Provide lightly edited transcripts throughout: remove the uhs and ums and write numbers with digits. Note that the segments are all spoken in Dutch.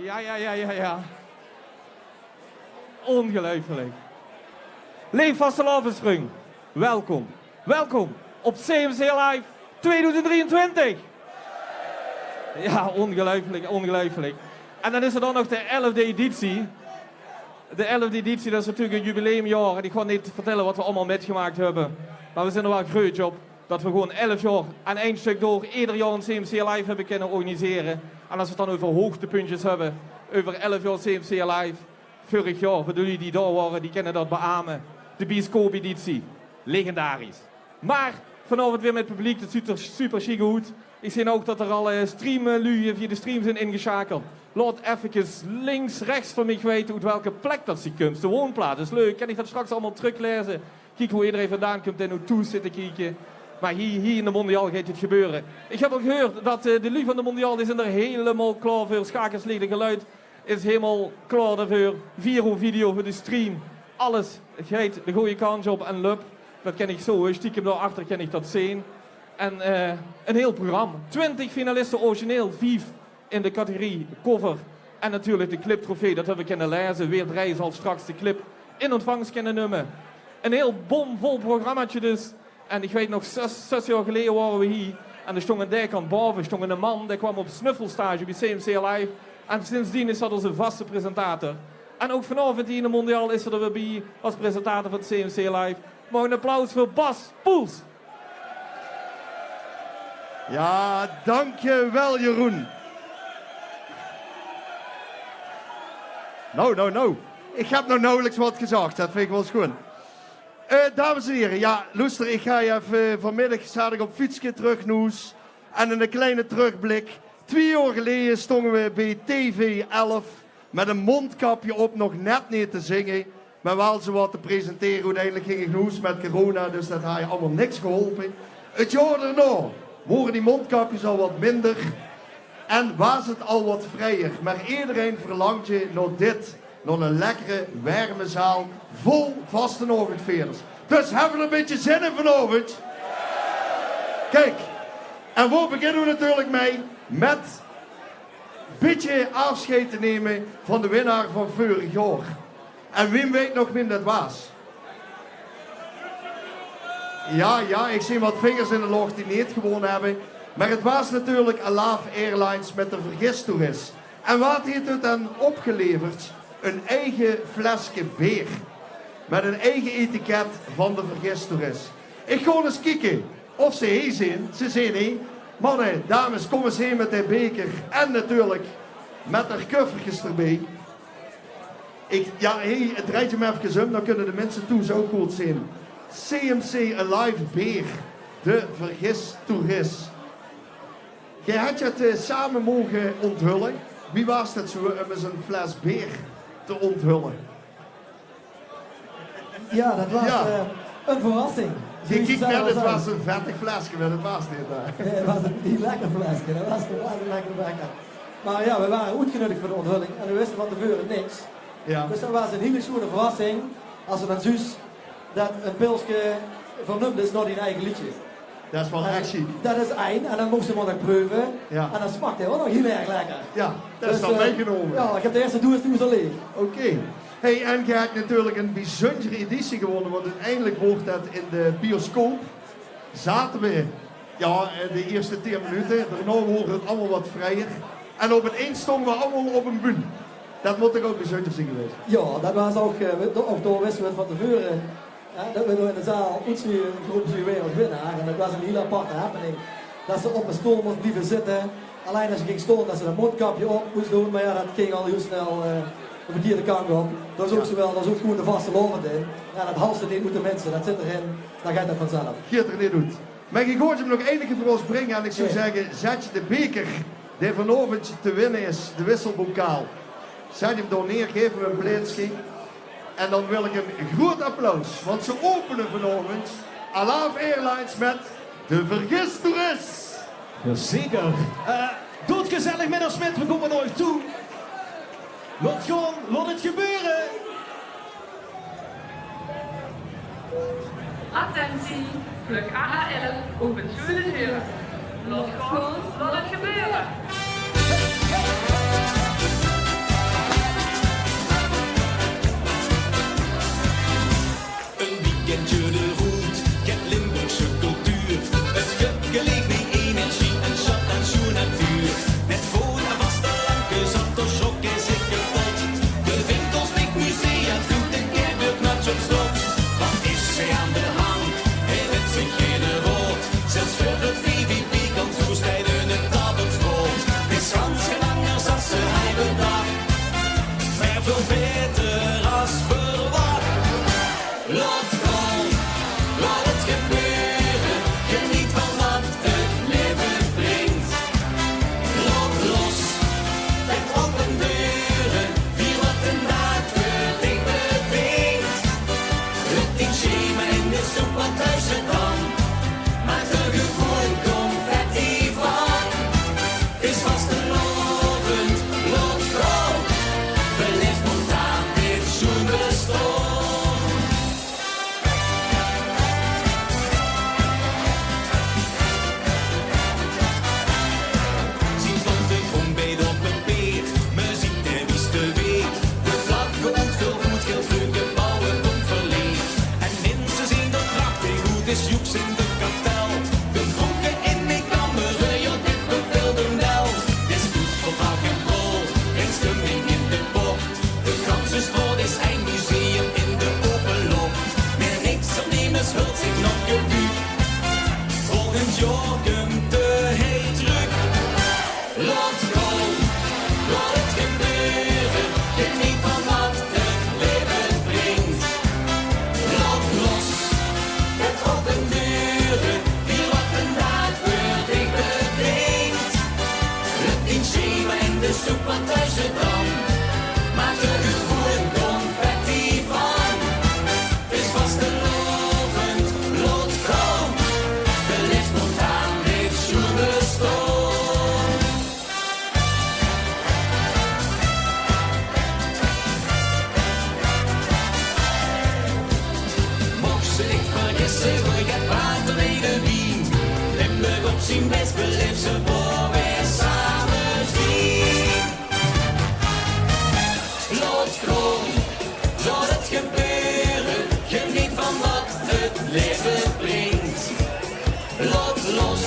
Ja. Ongelooflijk. Leef vastelavondsprong. Welkom. Welkom op CMC Live 2023. Ja, ongelooflijk. En dan is er dan nog de 11e editie. De 11e editie, dat is natuurlijk een jubileumjaar. En ik ga niet vertellen wat we allemaal metgemaakt hebben. Maar we zijn er wel groot op dat we gewoon 11 jaar aan één stuk door ieder jaar een CMC Live hebben kunnen organiseren. En als we het dan over hoogtepuntjes hebben, over 11 jaar CMC Live, vorig jaar, voor jullie die daar waren, die kennen dat beamen. De bioscoop-editie, legendarisch. Maar vanavond weer met publiek, dat ziet er super chic uit. Ik zie ook dat er al streamlui via de stream zijn ingeschakeld. Laat even links, rechts van mij weten uit welke plek dat ze komt. De woonplaats is leuk, kan ik dat straks allemaal teruglezen. Kijk hoe iedereen vandaan komt en hoe toe zitten kijken. Maar hier in de Mondial gaat het gebeuren. Ik heb al gehoord dat de lui van de Mondial is er helemaal klaar voor. Schakerslicht, geluid is helemaal klaar daarvoor. Video voor de stream. Alles gaat de goede kant op en lup. Dat ken ik zo, stiekem daarachter ken ik dat zien. En een heel programma. 20 finalisten origineel, 5 in de categorie cover. En natuurlijk de cliptrofee, dat hebben we kunnen lezen. Weer 3 zal straks de clip in ontvangst kunnen nemen. Een heel bomvol programmaatje dus. En ik weet nog, 6 jaar geleden waren we hier. En er stond een dijkant boven, stond een man, die kwam op snuffelstage bij CMC Live. En sindsdien is dat onze vaste presentator. En ook vanavond hier in de Mondial is er weer bij als presentator van het CMC Live. Maar een applaus voor Bas Poels. Ja, dankjewel Jeroen. Nou. Ik heb nog nauwelijks wat gezegd, dat vind ik wel schoon. Dames en heren, ja, luister, ik ga je even vanmiddag zat ik op fietsje terug noes. En in een kleine terugblik. 2 jaar geleden stonden we bij TV 11 met een mondkapje op, nog net niet te zingen. Maar wel zo wat te presenteren. Uiteindelijk ging ik noes met corona, dus dat had je allemaal niks geholpen. Het jaar erna worden die mondkapjes al wat minder. En was het al wat vrijer. Maar iedereen verlangt je naar dit. Naar een lekkere, warme zaal. Vol vastenavondveerders. Dus hebben we er een beetje zin in vanavond? Kijk. En waar beginnen we natuurlijk mee? Met een beetje afscheid te nemen van de winnaar van vorig jaar. En wie weet nog wie dat was? Ja, ik zie wat vingers in de lucht die niet gewonnen hebben. Maar het was natuurlijk Alaf Airlines met de vergistoerist. En wat heeft het dan opgeleverd? Een eigen flesje beer. Met een eigen etiket van de vergistoerist. Ik ga eens kijken of ze hier zijn. Ze zijn hier. Mannen, dames, kom eens heen met die beker. En natuurlijk met haar kuffertjes erbij. Het draait je me even om, dan kunnen de mensen toe zo goed zien. CMC Alive Beer, de vergistoerist. Jij had je het samen mogen onthullen. Wie was dat zo om eens een fles beer te onthullen? Ja, dat was een verrassing. Je kijkt net, het was een vettig flesje, maar dat was niet. Nee, het was een niet lekker flesje, dat was een lekker. Maar ja, we waren uitgenodigd voor de onthulling en we wisten van tevoren niks. Ja. Dus dat was een hele schone verrassing als we dan zus dat een pilsje vernoemd is naar die eigen liedje. Dat is wel echt chic. Dat is één en dan moesten we nog proeven. Ja. En dan smaakt hij ook nog heel erg lekker. Ja, dat is dan meegenomen. Ja, ik heb de eerste doe is al leeg. Oké. Hey, en je hebt natuurlijk een bijzondere editie gewonnen, want uiteindelijk wordt dat in de bioscoop. Zaten we, de eerste 10 minuten, daarna wordt het allemaal wat vrijer. En op het eind stonden we allemaal op een bühne. Dat moet toch ook bijzonder zijn geweest? Ja, dat was ook door wisten we van tevoren. Dat we in de zaal iets nu een groep weer als winnaar. En dat was een heel aparte happening. Dat ze op een stoel moest blijven zitten. Alleen als je ging stonden, dat ze een mondkapje op moest doen. Maar ja, dat ging al heel snel de verkeerde kant op. Dat is ook zo wel, dat is ook gewoon de vaste lovend in. Ja, dat halste niet moet de mensen, dat zit erin. Dan gaat dat vanzelf. Geert er niet doet. Maar je hoort hem nog enige voor ons brengen. En ik zou zeggen, zet je de beker die vanavond te winnen is, de wisselbokaal. Zet hem door neer, geef hem een plaatsje. En dan wil ik een groot applaus. Want ze openen vanavond Alaf Airlines met de vergistoerist. Jazeker. Doodgezellig met ons Smit, we komen nooit toe. Laat het gebeuren. Attentie, vlug AH11 opent de deur. Laat het gebeuren. joeks in de kapel. Gedronken in die kammeren, ja dit beveelde wel. Het is goed voor rock en roll, en stemming in de bocht. De Kansenspoor is een museum in de open lucht. Meer niks opnemers hult zich nog gebuurd. Volgend jaar komt de heel druk. Laat go, laat het gebeuren. Geniet van wat het leven brengt. Laat los, het open deuren. Wie wat vandaag voor dich bedenkt. Het in Schema en de soep van Thuisdam. Maak er gewoon confetti van. Het is vastelovend, laat go. De licht spontaan heeft schoenen staan. Mocht ze niet vergissen, wil ik het water mee de wien. Limburg op zijn best beleefd ze voor weer samen zien. Laat gaan, laat het gebeuren. Geniet van wat het leven brengt. Laat los,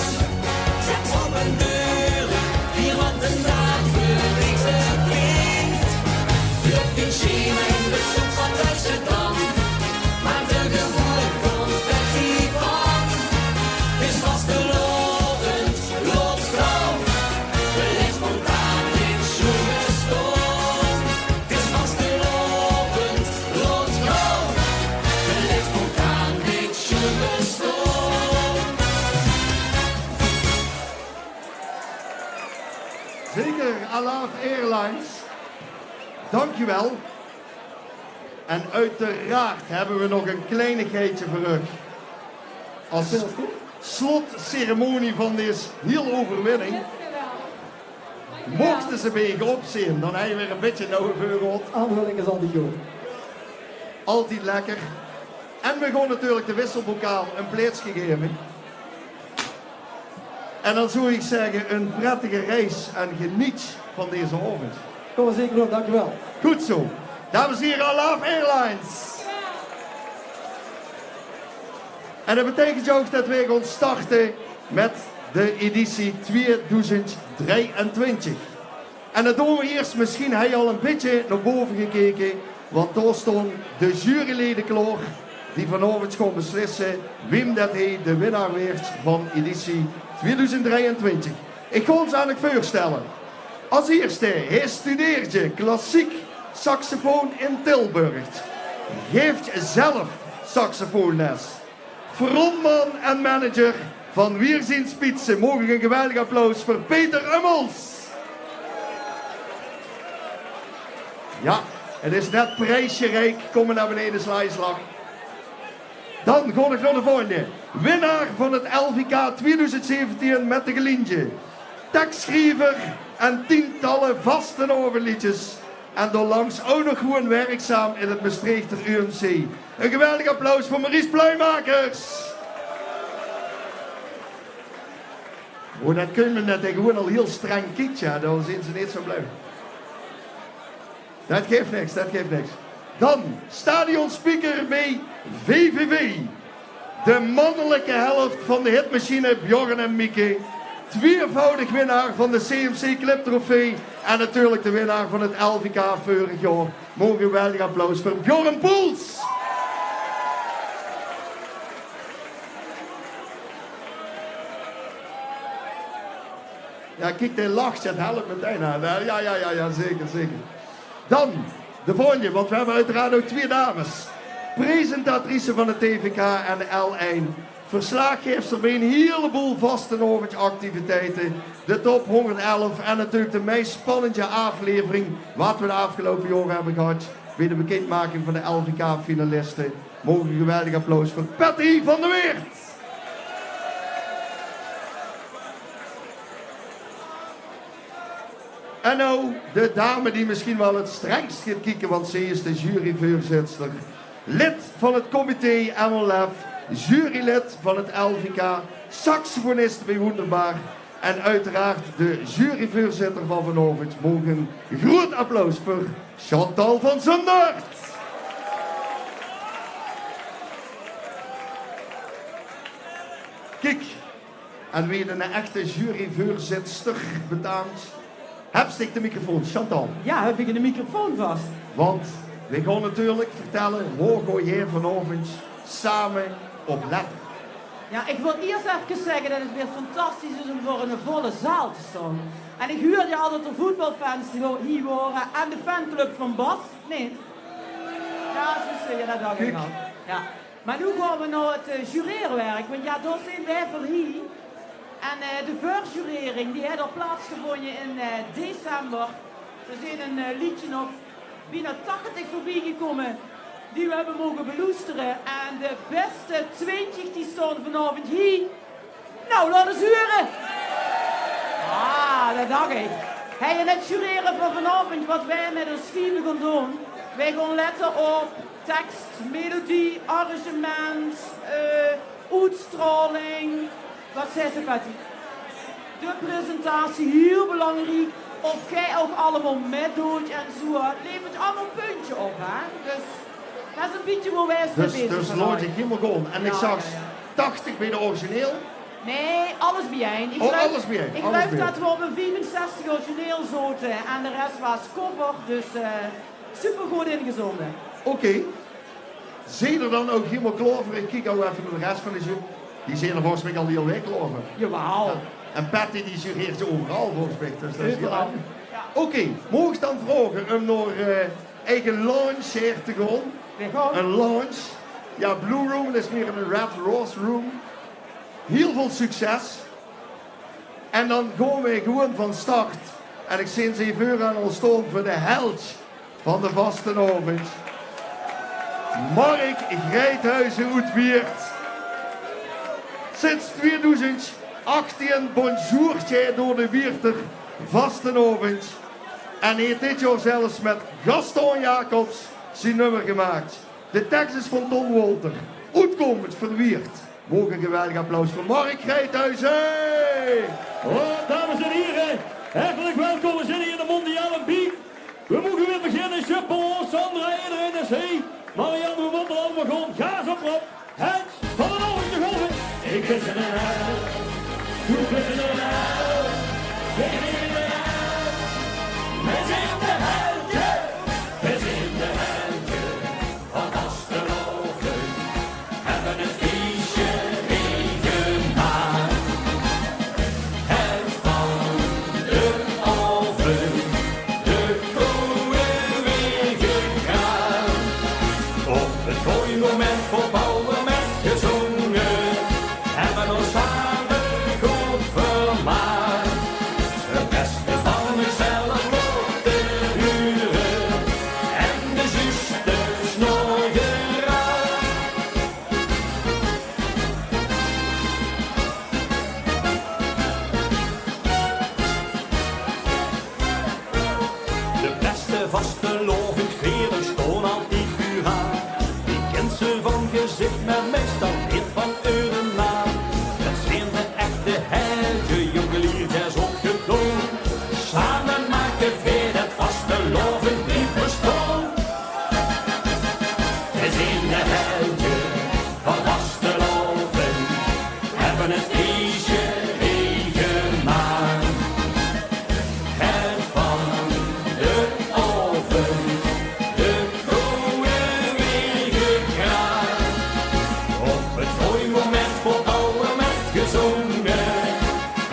zet open deuren. Vier wat een dag voor dich brengt. Lukt in Schema in de soep van Thuisdam. Maak er gewoon confetti van. Het is vastelovend, laat gaan. Beleef spontaan dit schoenen staan. Het is vastelovend, laat gaan. Beleef spontaan dit schoenen staan. Zeker, Alaaf Airlines. Dankjewel. En uiteraard hebben we nog een kleinigheidje voor u. Als slotceremonie van deze heel overwinning. Mochten ze bij je opzien, dan heb je weer een beetje nauwe veugel. Aanvulling is altijd goed. Altijd lekker. En we gaan natuurlijk de wisselbokaal een plaatsje geven. En dan zou ik zeggen, een prettige reis en geniet van deze avond. Kom maar zeker op, dankjewel. Goed zo. Dames en heren, Alaaf Airlines. En dat betekent ook dat we gaan starten met de editie 2023. En dat doen we eerst, misschien heb je al een beetje naar boven gekeken, want daar staan de juryleden klaar die vanavond gaan beslissen wie dat hij de winnaar werd van editie 2023. Ik ga ons aan het voorstellen. Als eerste, hij studeert klassiek saxofoon in Tilburg. Geeft zelf saxofoonles. Frontman en manager van Wierzien Spitsen. Mogen een geweldig applaus voor Peter Ummels. Ja, het is net prijsje rijk. Kom maar naar beneden, slijslag. Dan ga ik naar de volgende. Winnaar van het LVK 2017 met de Gelindje. Tekstschrijver en tientallen vaste overliedjes. En doorlangs ook nog gewoon werkzaam in het Maastrichter UMC. Een geweldig applaus voor Maurice Pluimakers. Oh, dat kunnen we net gewoon al heel streng kietje. Dan zijn ze niet zo blij. Dat geeft niks, dat geeft niks. Dan stadionspeaker bij VVV. De mannelijke helft van de hitmachine Bjorn en Mieke. Tweevoudig winnaar van de CMC Clip Trofee. En natuurlijk de winnaar van het LVK vorig jaar. Mogen een geweldig applaus voor Bjorn Poels. Ja, kijk, hij lacht, het helpt meteen aan. Ja, zeker, zeker. Dan, de volgende, want we hebben uiteraard ook twee dames. Presentatrice van de TVK en de L1. Verslaggeefster bij een heleboel vastenavondactiviteiten. De top 111 en natuurlijk de meest spannende aflevering wat we de afgelopen jaren hebben gehad. Bij de bekendmaking van de LVK-finalisten. Mogen een geweldig applaus voor Patty van der Weert. En nou, de dame die misschien wel het strengst gaat kijken, want ze is de juryvoorzitter. Lid van het comité MLF, jurylid van het LVK, saxofonist bij Wonderbaar. En uiteraard de juryvoorzitter van vanavond. Mogen een groot applaus voor Chantal van Zundert. Kijk, en wie een echte juryvoorzitter betaamt, heb stik de microfoon, Chantal. Ja, heb ik in de microfoon vast. Want we gaan natuurlijk vertellen, waar ga jij vanavond samen op letten? Ja, ik wil eerst even zeggen dat het weer fantastisch is om voor een volle zaal te staan. En ik huurde altijd de voetbalfans die hier horen en de fanclub van Bas. Nee. Ja, zo zie je, dat dacht ik al. Ja. Maar nu gaan we naar het jureerwerk, want ja, daar zijn wij voor hier. En de voorjurering die heeft al plaatsgevonden in december. Er zijn een liedje of bijna 80 voorbij gekomen die we hebben mogen beluisteren. En de beste 20 die staan vanavond hier. Nou, laat eens horen. Ah, dat dacht ik. Hey, en het jureren van vanavond, wat wij met ons team gaan doen. Wij gaan letten op tekst, melodie, arrangement, uitstraling. Wat zei ze, Patty? De presentatie, heel belangrijk. Of jij ook allemaal meedoet en zo. Het levert allemaal een puntje op, hè? Dus dat is een beetje hoe wij eens mee bezig Dus zijn. laat ik helemaal gaan. En ik Ja, zag ja, 80 bij de origineel. Nee, alles bijeen. Alles bijeen. Ik Alles geloof bijeen. dat we op een 64 origineel zoten en de rest was cover. Dus super goed ingezonden. Oké. Zie je er dan ook helemaal klaar voor? Ik kijk ook even naar de rest van de jury. Die zijn er volgens mij al heel week klaar voor. Jawel. En Patty die jureert ze overal volgens mij. Dus dat is heel Overal. erg. Ja. Oké, mogen ik dan vragen om naar eigen lounge hier te gaan? We gaan. Een lounge. Ja, Blue Room, dat is meer een Red Rose Room. Heel veel succes. En dan gaan we gewoon van start. En ik zie ze even aan ons staan voor de held van de vastenavond. Mark Grijthuizen Uitweert. Sinds 2018 bonjourt jij door de Wierter vastenavond. En heeft dit jaar zelfs met Gaston Jacobs zijn nummer gemaakt. De tekst is van Ton Wolter. Uitkomend verwierd. Mogen een geweldig applaus voor Mark Grijthuizen. Oh, dames en heren, hartelijk welkom. We zitten hier in de Mondiale Beat. We moeten weer beginnen. Chapeau, Sandra, iedereen is hier. Marianne, we moeten allemaal gewoon gaas op. Het van de ogen te golven. Ik ben er uit. Hoe ben er uit? Ik ben er uit. We zijn de helden. We zijn de helden. Van Vasteloven. Hebben een feestje meegemaakt. Het van de oven. De koeien weer gegaan. Op het mooie moment voor bouwen met gezongen. Hebben ons samen goed vermaakt. Het beste van mezelf op de huren. En de zusters nog geraakt. De beste vastelovend veren stoon altijd vuur aan. Die kent ze van gezicht, maar meestal niet van euren naam. Dat zijn de echte helden, jongeliertjes opgedoen. Samen maken wij het vastelovend niet bestaan. We zijn de helden van vasteloven, hebben het feestje meegemaakt. Het van de oven, de koeien weer gekraakt. Op het mooie moment voor bouwen met gezongen,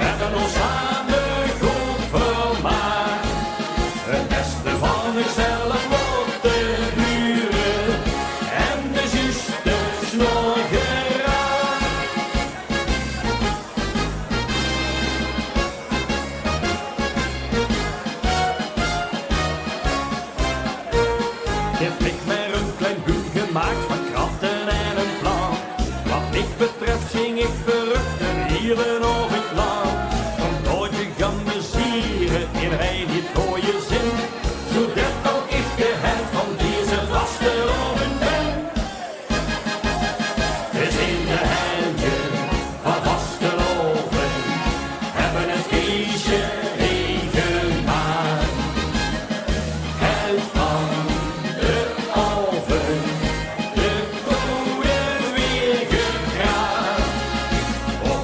hebben ons samen goed vermaakt. Het beste van ikzelf op de buren en de zusters nog geraakt. Heeft ik maar een klein buurt gemaakt van krachten en een plan. Wat ik betreft zing ik verruchter hier een avond lang. Een broodje gambezieren in rij niet gooie zin. Zodat ook ik de held van deze vastelovend ben. We zijn de helden van vasteloven, hebben het feestje meegemaakt. Het van de oven, de koeien weer gekraakt. Op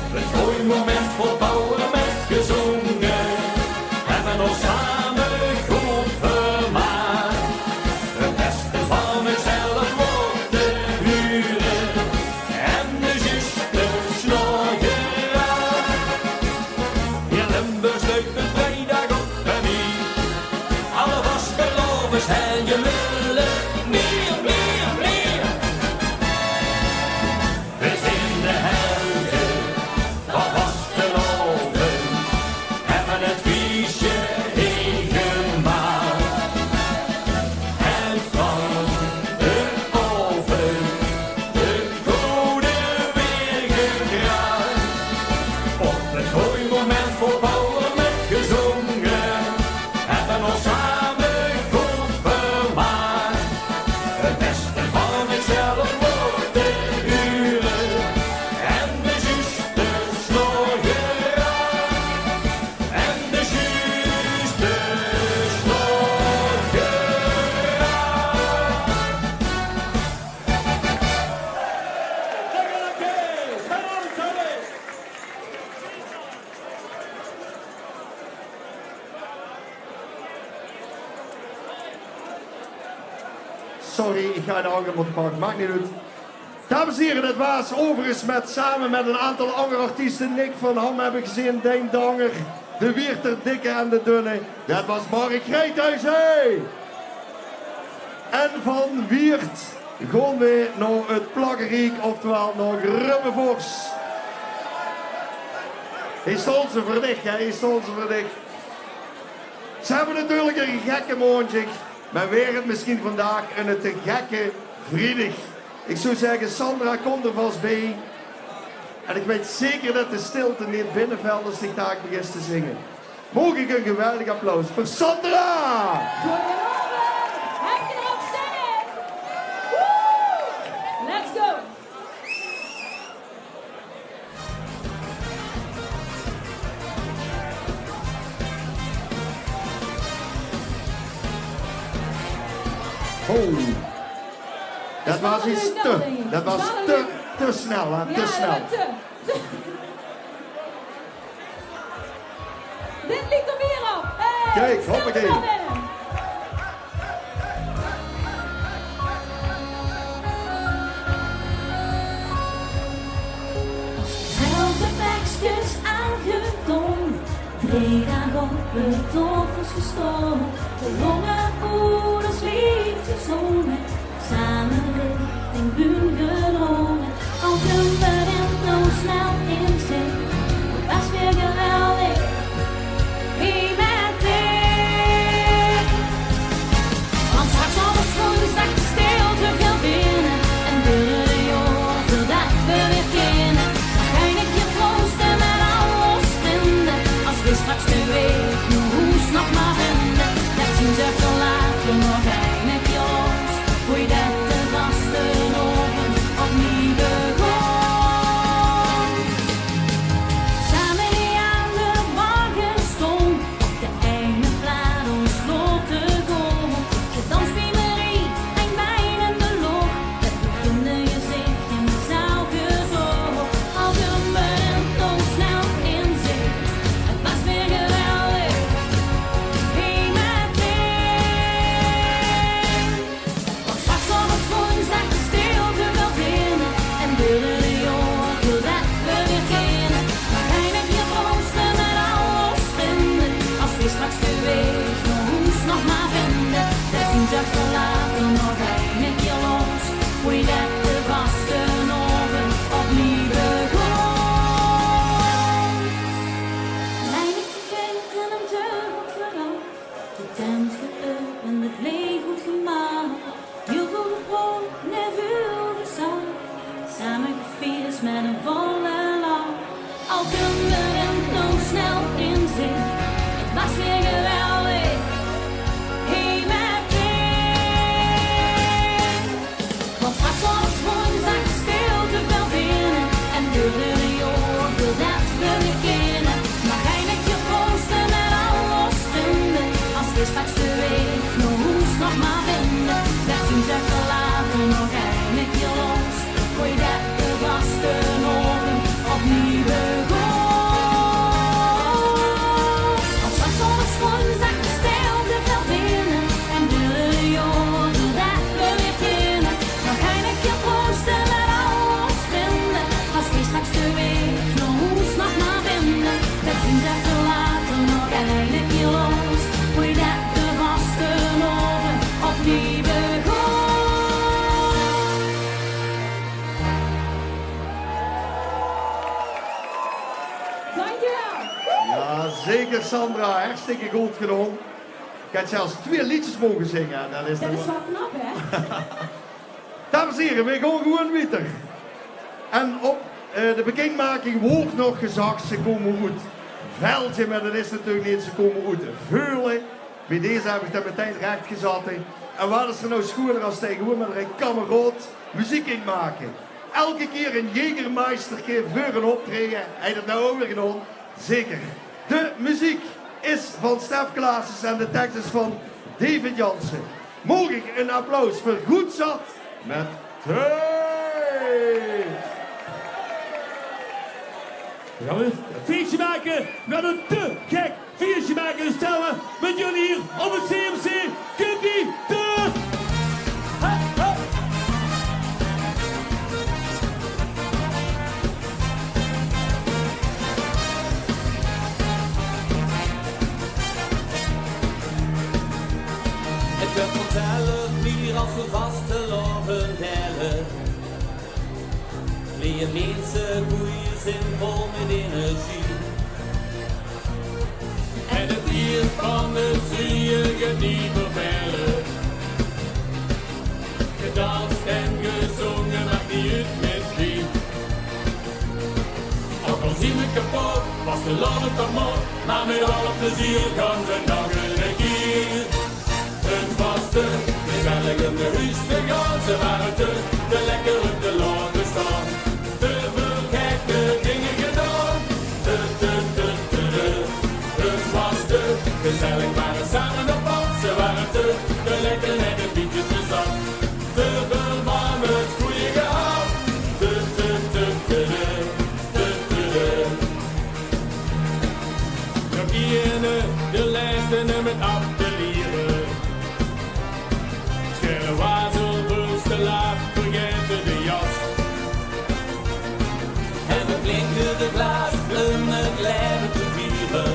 sorry, ik ga de andere moeten pakken. Maakt niet uit. Dames en heren, dat was overigens samen met een aantal andere artiesten. Nick van Ham heb ik gezien, Deen Danger, de Wierter, Dikke en de Dunne. Dat was Mark Rijthuis, hey! En van Wiert gaan we naar het Plaggeriek, oftewel naar Rubbevors. Hij stond ze verdicht, hè? Hij stond ze verdicht. Ze hebben natuurlijk een gekke mondje, maar weer het misschien vandaag een te gekke vrijdag. Ik zou zeggen, Sandra komt er vast bij. En ik weet zeker dat de stilte niet binnenvalt als ik daar begint te zingen. Mogen ik een geweldig applaus voor Sandra! Goedemorgen! Heb je er ook zin in? Woe! Let's go! Oh. Dat was iets dat was te snel, hè? Te snel. Dit liep er weer op. Kijk, hoppakee. Zelfde bekjes aangetoond, 3 dagen op het toffels gestolen. De jonge moeders liefde zongen, samen richting Buun gedrongen. Al kunnen we er snel in zitten, het was weer geweldig. Wie met dit? Want straks al de schoenen zag de stilte veel binnen. En duurde de jaren voordat we weer kennen. Dan ga ik je troosten met alles vinden. Als we straks de week nog hoes nog maar vinden. Dat zien ze verlaten nog een met je los. Hoe je dat de vaste oven opnieuw begon. Samen die aan de morgen stond, op de ene plaat ons lot te komen. De dans wie Marie en mijn en de log, dat bekende je zich in de zaal gezogen. Al gebeurde nog snel in zich, het was weer geweldig. Wie met dit? Want straks al was woensdag de stilte wel binnen. En duurde de jaren voordat we weer kennen. Maar eindelijk je troosten met alles vinden. Als we straks de week nog hoes nog maar vinden. Dat zien ze verlaten nog eindelijk je los. Hoe je dat de vaste oven opnieuw begon. Eindelijk vergeten hem terug vooral. De tent geopend, het leeg goed gemaakt. Heel veel brood, nerveuze zang. Samen gevierd is met een volle lach. Al kunnen we er nog snel in zitten. Het was weer geweldig. Hey met dit. Want straks was woensdag de stilte veel binnen. En duurde de jaren voordat we weer kennen. Maar eindelijk je troosten met alles vinden. Als we straks de week nog hoes nog maar vinden. Dat zien ze verlaten nog eindelijk je los. Hoe je dat de vaste oven opnieuw begon. Want straks was woensdag de stilte veel binnen. En duurde de jaren voordat we weer kennen. Maar eindelijk je troosten met alles vinden. Als we straks de week nog hoes nog maar vinden. Dat zien ze verlaten nog eindelijk je los. Hoe je dat de vaste oven opnieuw begon. Dankjewel. Ja, zeker Sandra, hartstikke goed gedaan. Ik had zelfs 2 liedjes mogen zingen. Dat is Dat nog is wel knap, hè? Dames en heren, we gaan gewoon weiter. En op de bekendmaking wordt nog gezegd, ze komen uit Veldje, maar dat is natuurlijk niet, ze komen uit Veulen. Bij deze heb ik dat meteen recht gezet. En wat is er nou schoener als tegenwoordig met een kameraad muziek in maken? Elke keer een Jägermeisterke voor een optreden. Hij dat nou ook weer gedaan? Zeker. De muziek is van Stef Klaassen en de tekst is van David Jansen. Mogen ik een applaus voor Goed Zat met Twee. We gaan een feestje maken. We gaan een te gek feestje maken. Dus staan we met jullie hier op het CMC. Kunt die terug. als we vasteloven delen. Meer mensen boeien zijn vol met energie. En het bier van de zee gaat niet vervelen. Gedanst en gezongen maakt niet uit met wie. Ook al zien we kapot, was de loven toch mot, maar met alle plezier gaan we nog een keer. Het was te gezellig om de huis te gaan, ze waren te lekker op de laten staan. Te veel gekke dingen gedaan, het was te gezellig, waren samen op pad, ze waren te lekker en een beetje te zat. Te veel van het goede gehad, nog de lijsten met af te leren. Scherre wazel, te laat, vergeten de jas. En we klinken de glaas om het leven te vieren.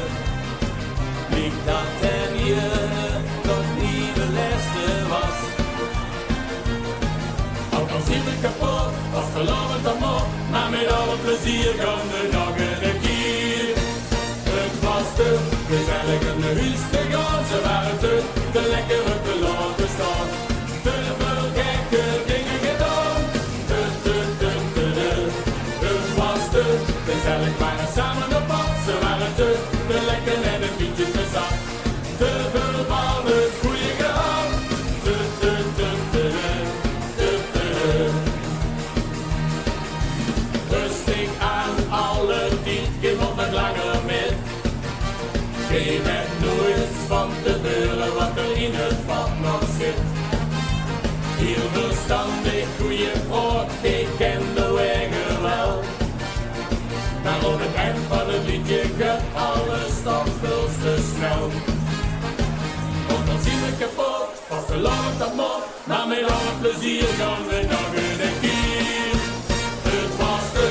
Niet dat ten jene nog niet de laatste was. Ook al zit ik kapot, was verloren dan op, maar met alle plezier gaan we nog een keer. Het was te gezellig om de huis te gaan, ze waren te lekker op de laten staan. Te veel gekke dingen gedaan, het was te gezellig, waren samen op pad, ze waren te lekker en een beetje te zat. Te veel van het goede gehad, rustig aan alle tijd, geen op met langer met. Geen met nooit van te deuren wat er in het vat nog zit. Heel verstandig, goeie brood, ik ken de wegen wel. Maar op het eind van het liedje gaat alles toch veel te snel. Want dan zien we kapot, vast te lang op dat mot, maar met alle plezier gaan we nog een keer. Het was te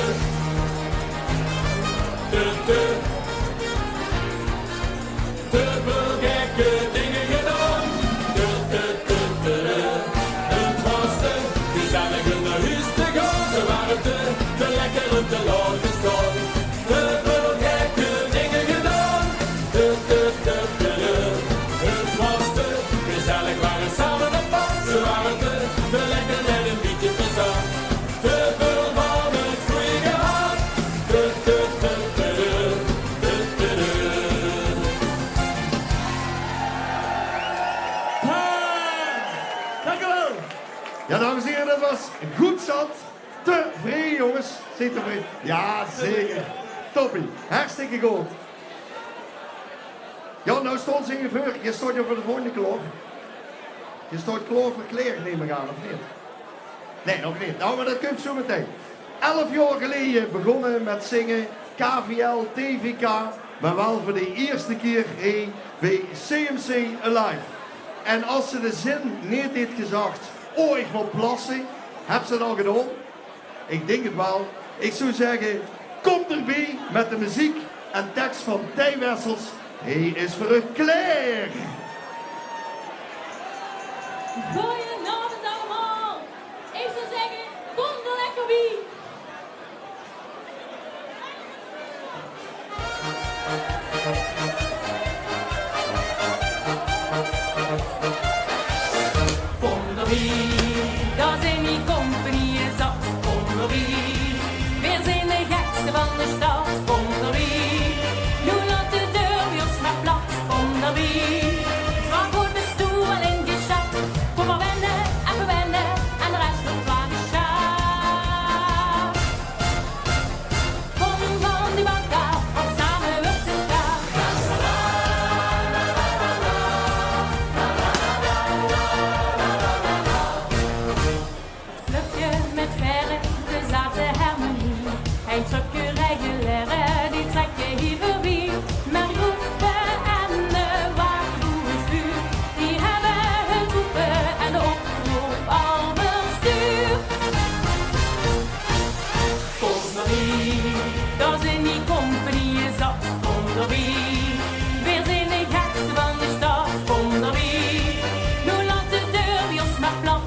veel gekke dingen gedaan. Het was te gezellig om naar huis te gaan. Ze waren te lekker om te laten staan. Te veel gekke dingen gedaan. Het was te gezellig, waren samen op pad. Ze waren te lekker en een beetje te zat. Te veel van het goede gehad. Ja, dames en heren, dat was goed zat. Tevreden, jongens. Zit tevreden? Ja, zeker. Toppie. Hartstikke goed. Ja, nou stond ze in je vuur. Je stort je voor de volgende kloof. Je stort kloof verkleerd, neem ik aan, of niet? Nee, nog niet. Nou, maar dat komt zo meteen. 11 jaar geleden begonnen met zingen. KVL, TVK. Maar wel voor de eerste keer bij CMC Alive. En als ze de zin niet heeft gezegd, oh, ik wil plassen, heb ze dat al gedaan? Ik denk het wel. Ik zou zeggen, kom erbij met de muziek en tekst van Tij Wessels. Hij is voor u klaar. Goedenavond allemaal. Ik zou zeggen, kom er lekker bij. Kom erbij, daar zijn die compagnieën zat. Kom erbij, weer zijn de gekste van de stad. Kom erbij, nu laat de deur weer maar plat. Kom erbij, zwart wordt de stoel in je stad. Kom maar wennen, even wennen, en de rest wordt waar geschaad. Kom van die bank af, want samen wordt het gaaf. Vlugje met verre, de zate harmonie. Hij trok je reguleren, die trek je hier voorbij. Maar roepen en de waarschuwing, die hebben hun roepen en de oproep al verstuurd. Kom erbij, daar zijn die compagnieën zat. Kom erbij, weer zijn de gekste van de stad. Kom erbij, nu laat de deur weer maar plat.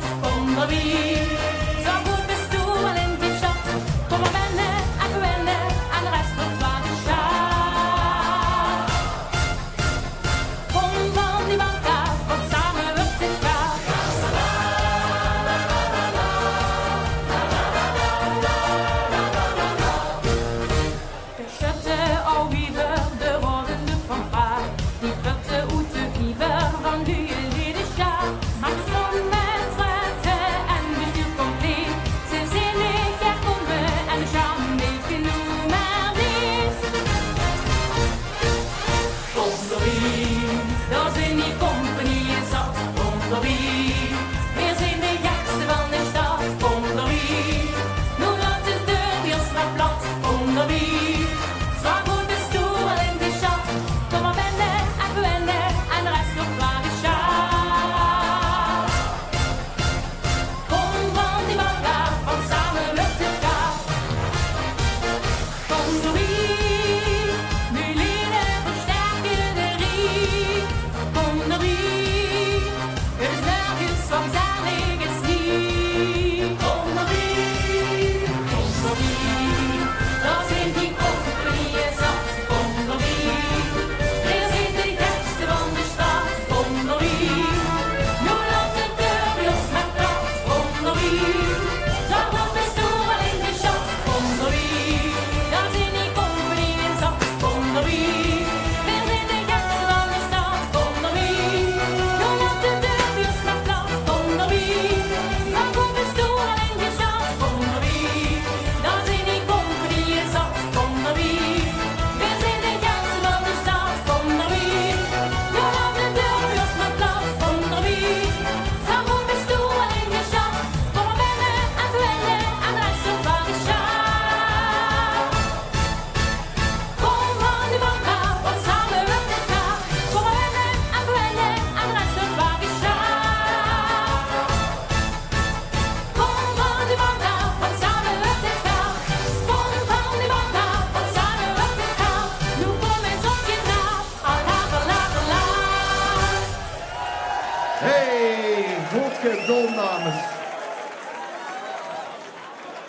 Dom, dames.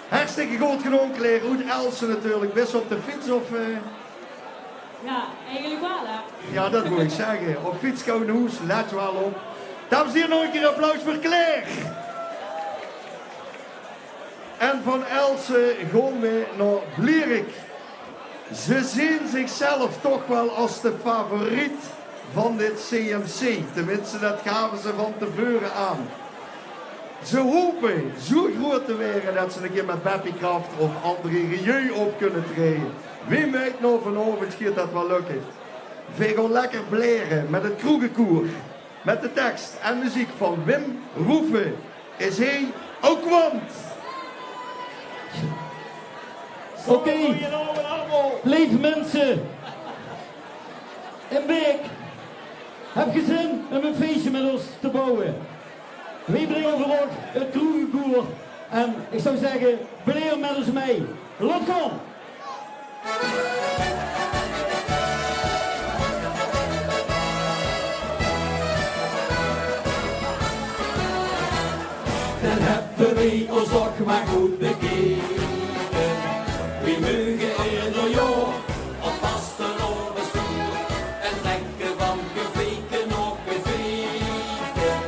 Hartstikke goed gedaan, Claire. Goed, Else natuurlijk. Best op de fiets of... Ja, eigenlijk wel, hè. Ja, dat moet ik zeggen. Op fiets komen hoes, let wel op. Dames en heren, nog een keer applaus voor Claire. En van Else gaan we naar Blierik. Ze zien zichzelf toch wel als de favoriet van dit CMC. Tenminste, dat gaven ze van tevoren aan. Ze hopen zo groot te worden dat ze een keer met Beppie Kraft of André Rieu op kunnen treden. Wie weet nou vanavond gaat dat wel lukken. We gaan lekker bleren met het kroegenkoer. Met de tekst en muziek van Wim Roeven. Is hij ook want? Oké, lieve mensen. En Beek, heb je zin om een feestje met ons te bouwen? Wij brengen voorop het kroegenkoer. En ik zou zeggen, beleer met ons mee. Lot kom! Dan hebben wij ons ook maar goed bekeken. We mogen ieder jaar op vastelovenstoel en trekken van geveken op geveken.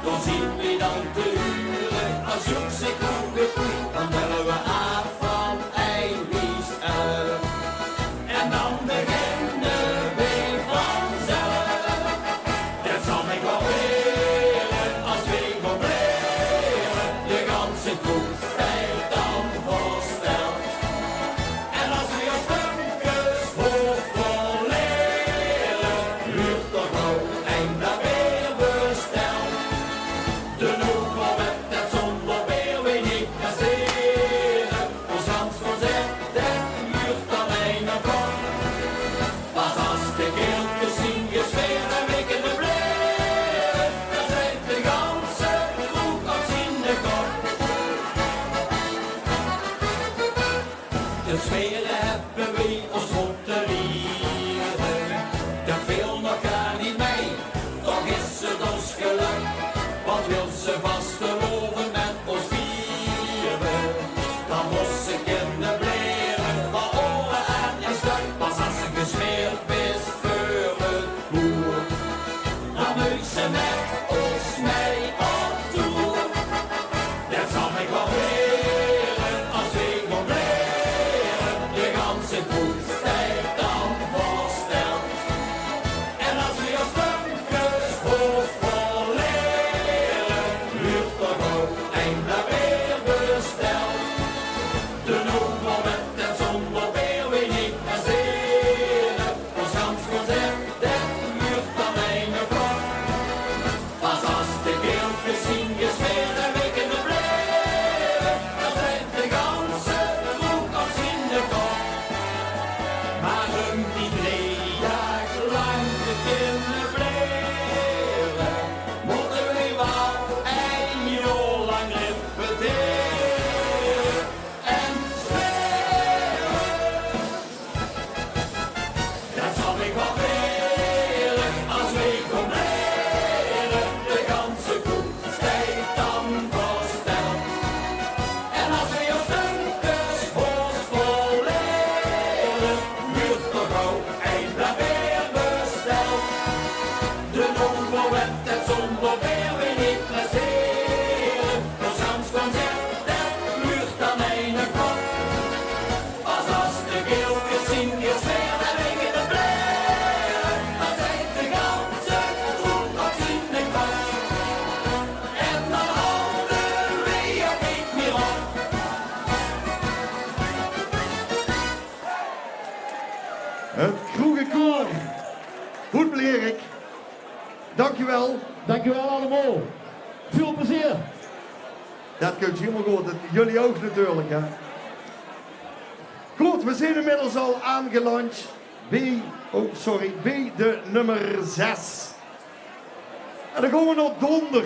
Dan zien we dan te huren als Joekse kroegen, dan bellen we af van Eindwies uit. En dan beginnen we vanzelf. Dat zal ik wel leren als we gaan leren. De ganse kroeg stijgt dan voorstelt. En als we als funkers vol leren, huurt toch gauw en dat weer besteld. De noemer met het zonder weer we niet passeren. Ons dansconcert, dat huurt dan een van. Pas als de keeltjes zien gesfeerd en we kunnen bleren, dan zijn de ganse kroeg als in de kop. De sferen hebben we ons op te lieren. Dat viel nog gar niet mee, toch is het ons geluk. Wat wil ze vasteloven met ons vieren? Dan moest ze kunnen bleren, maar oren aan en stuk. Pas als ze gesmeerd is voor het boer, dan moet ze met ons mee op toer. Dat zal ik wel leren als we gaan bleren. De ganse kroeg stijgt dan voorstelt. En als we als funkers vol leren, huurt toch ook een dat weer besteld. De noemer met en zonder weer we niet passeren. Ons dansconcert, dat huurt dan een van. Pas als de keeltjes zien gesmeerd en we kunnen bleren, dan zijn de ganse kroeg als in de kop. Maar om die 3 dagen lang te kunnen bleren, moeten we wel een jaar lang repeteren en spelen. Dat zal ik wel leren als we gaan leren. De ganse kroeg stijgt dan voorstelt. En als we als funkers vol leren, huurt toch ook een dat weer besteld. De noemer met het zonder weer we niet passeren. Ons dansconcert, dat huurt dan een van. Pas als de keeltjes zien gesmeerd en we kunnen bleren, dan zijn de ganse kroeg als in de kop. En dan houden we ook niet meer op. Het kroegenkoor. Goed, Blierik. Dankjewel. Dankjewel allemaal. Veel plezier. Dat kunt je helemaal goed. Jullie ook natuurlijk, hè. Goed, we zijn inmiddels al aangeland bij de nummer 6. En dan gaan we naar Donder.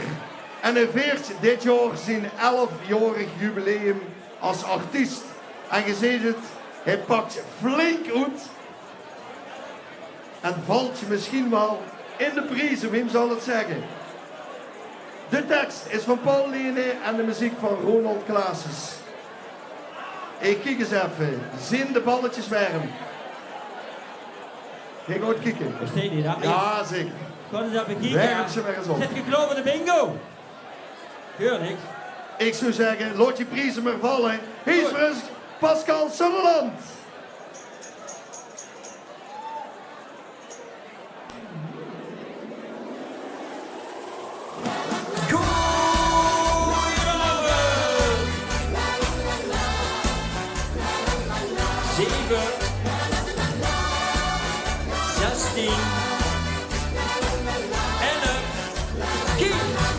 En hij viert dit jaar zijn 11-jarig jubileum als artiest. En je ziet het, hij pakt flink uit. En valt je misschien wel in de prijzen, wie zal het zeggen? De tekst is van Paul Lene en de muziek van Ronald Klaasens. Ik kijk eens even. Zin de balletjes warm. Kijk goed kijken. Versteed je dat? Ja, zeker. Wat is dat bekijken? Werp ze maar eens op. Zet je geloof in de bingo? Tuurlijk. Ik zou zeggen, laat je prijzen maar vallen. Hier is voor ons Pascal Sunderland.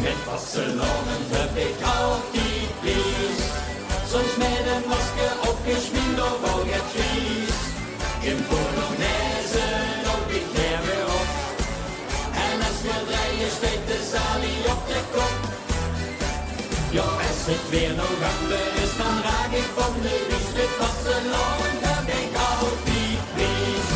Met Barcelona heb ik altijd vlees. Soms met een masker opgesmind of al het vries. In Polonaise loop ik er weer op. En als we draaien steekt de zalie op de kop. Ja, als het weer nog ander is, dan raak ik van de wies. Met Barcelona heb ik altijd vlees.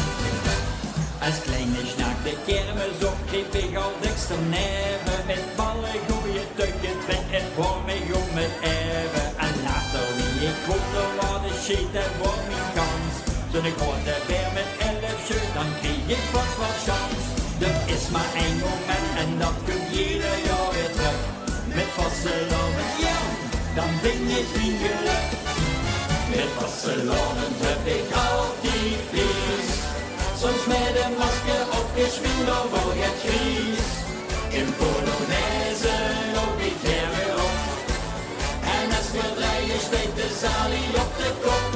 Als kleine snaak de kermis op, kreeg ik al extra nerven. Met ballen gooien, tukken, trek en voor mij om het erven. En later wie ik hoorde waar de shit en voor mijn kans. Toen ik hoorde weer met 11 shit, dan kreeg ik vast wat chance. Er is maar één moment en dat komt ieder jaar weer terug. Met Barcelona, ja, dan ben ik mijn geluk. Met Barcelona heb ik altijd vlees. Soms met een masker opgesmind of al het gries. In Polonaise loop ik er weer op. En als we draaien steekt de zalie op de kop.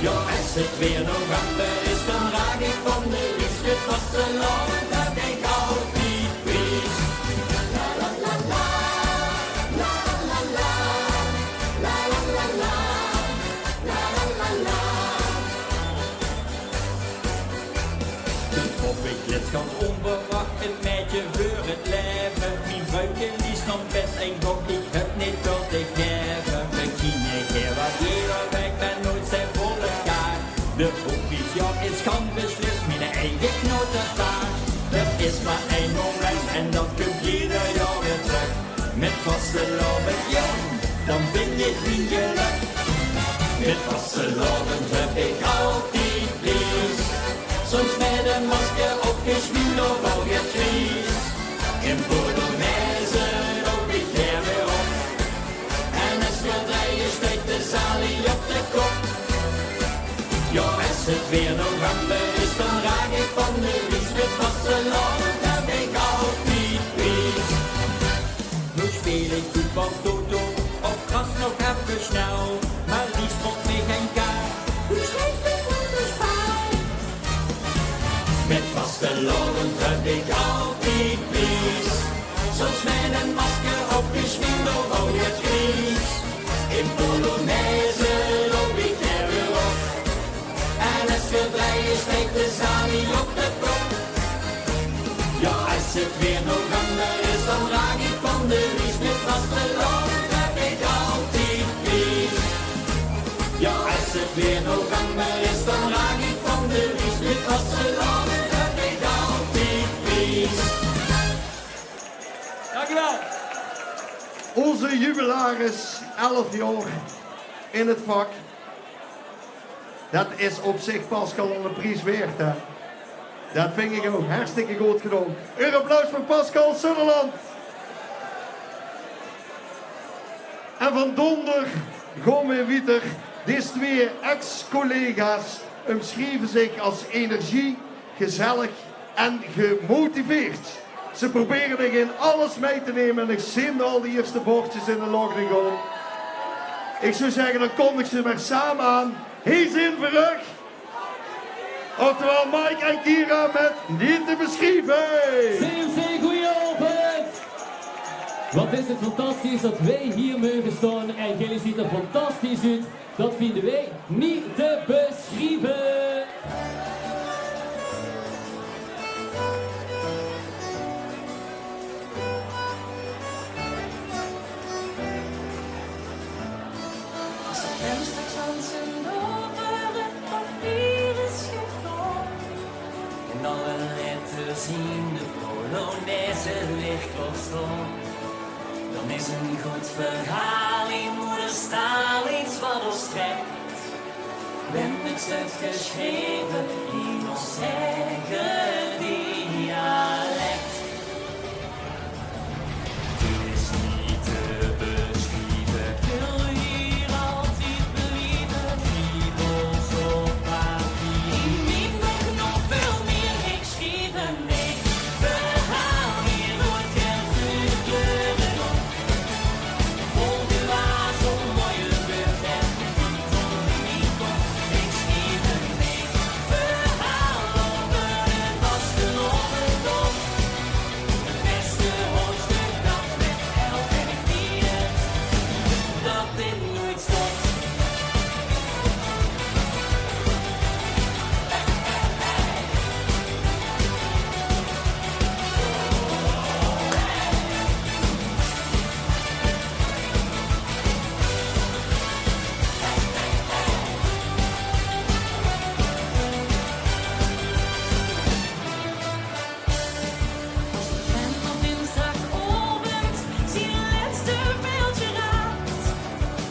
Ja, als het weer nog ander is, dan raak ik van de wies. Met Barcelona heb ik altijd vlees. La la la la, la la la la, la la la la, la la la. Of ik dit kan onverwacht een meidje voor het leven. Mijn vrouwtje die snapt best en gok, ik heb niet veel te geven. We kiezen keer wat jeder weg, ben nooit zijn volle kaart. De official is kan beslist, mijn eigen knotenvaart. Er is maar één moment en dat komt ieder jaar weer terug. Met Barcelona, ja, dan ben ik mijn geluk. Met Barcelona heb ik altijd vlees. Soms met een masker opgesmied of al het gries. In Polonaise loop ik er weer op. En als we draaien steekt de zalie op de kop. Ja, als het weer nog ander is, dan raak ik van de wies. Met Barcelona heb ik altijd vlees. Nu speel ik voetbal toto, op gras nog even snel. Maar liefst vond mij geen kaart. Hoe schrijft het van de spaal? Met Barcelona heb ik altijd vlees. Soms met een masker opgesmied of al het gries. In Polonaise loop ik er weer op. En als we draaien steekt de zalie op de kop. Ja, als het weer nog ander is, dan raak ik van de wies. Met Barcelona heb ik altijd vlees. Ja, als het weer nog ander is, dan raak ik van de wies. Met Barcelona heb ik altijd vlees. Dankjewel. Onze jubilaris, 11 jaar in het vak. Dat is op zich Pascal een prijs waard, hè. Dat vind ik ook hartstikke goed gedaan. Een applaus voor Pascal Sunderland. En van donder gaan we weer. Deze twee ex-collega's omschrijven zich als energie, gezellig en gemotiveerd. Ze proberen er in alles mee te nemen en ik zie al die eerste bordjes in de logging gaan. Ik zou zeggen, dan kom ik ze maar samen aan. Hier zijn terug. Oftewel Mike en Kira met Niet te beschrijven. CMC, goedenavond. Wat is het fantastisch dat wij hier mogen staan en jullie ziet er fantastisch uit. Dat vinden wij niet te beschrijven. Als de hem straks dansen over het papier is gegaan. En alle letters zien de Polonaise ligt op staan. is een goed verhaal in moederstaal iets wat ons trekt. Ben het stuk geschreven in ons eigen dialect. Dit is niet te beschrijven. Ik wil hier altijd believen. Kriebels op papier. In mijn boek nog veel meer geschreven. Nee, verhaal hier wordt geen groene kleuren op. Vol de waas om mooie lucht en de titel in mijn kop. Ik schreef een nee, verhaal over de vaste overdop. Het beste hoofdstuk dat met elk en ik vier dat dit nooit stopt. En op dinsdagochtend zie je laatste beeldje raad.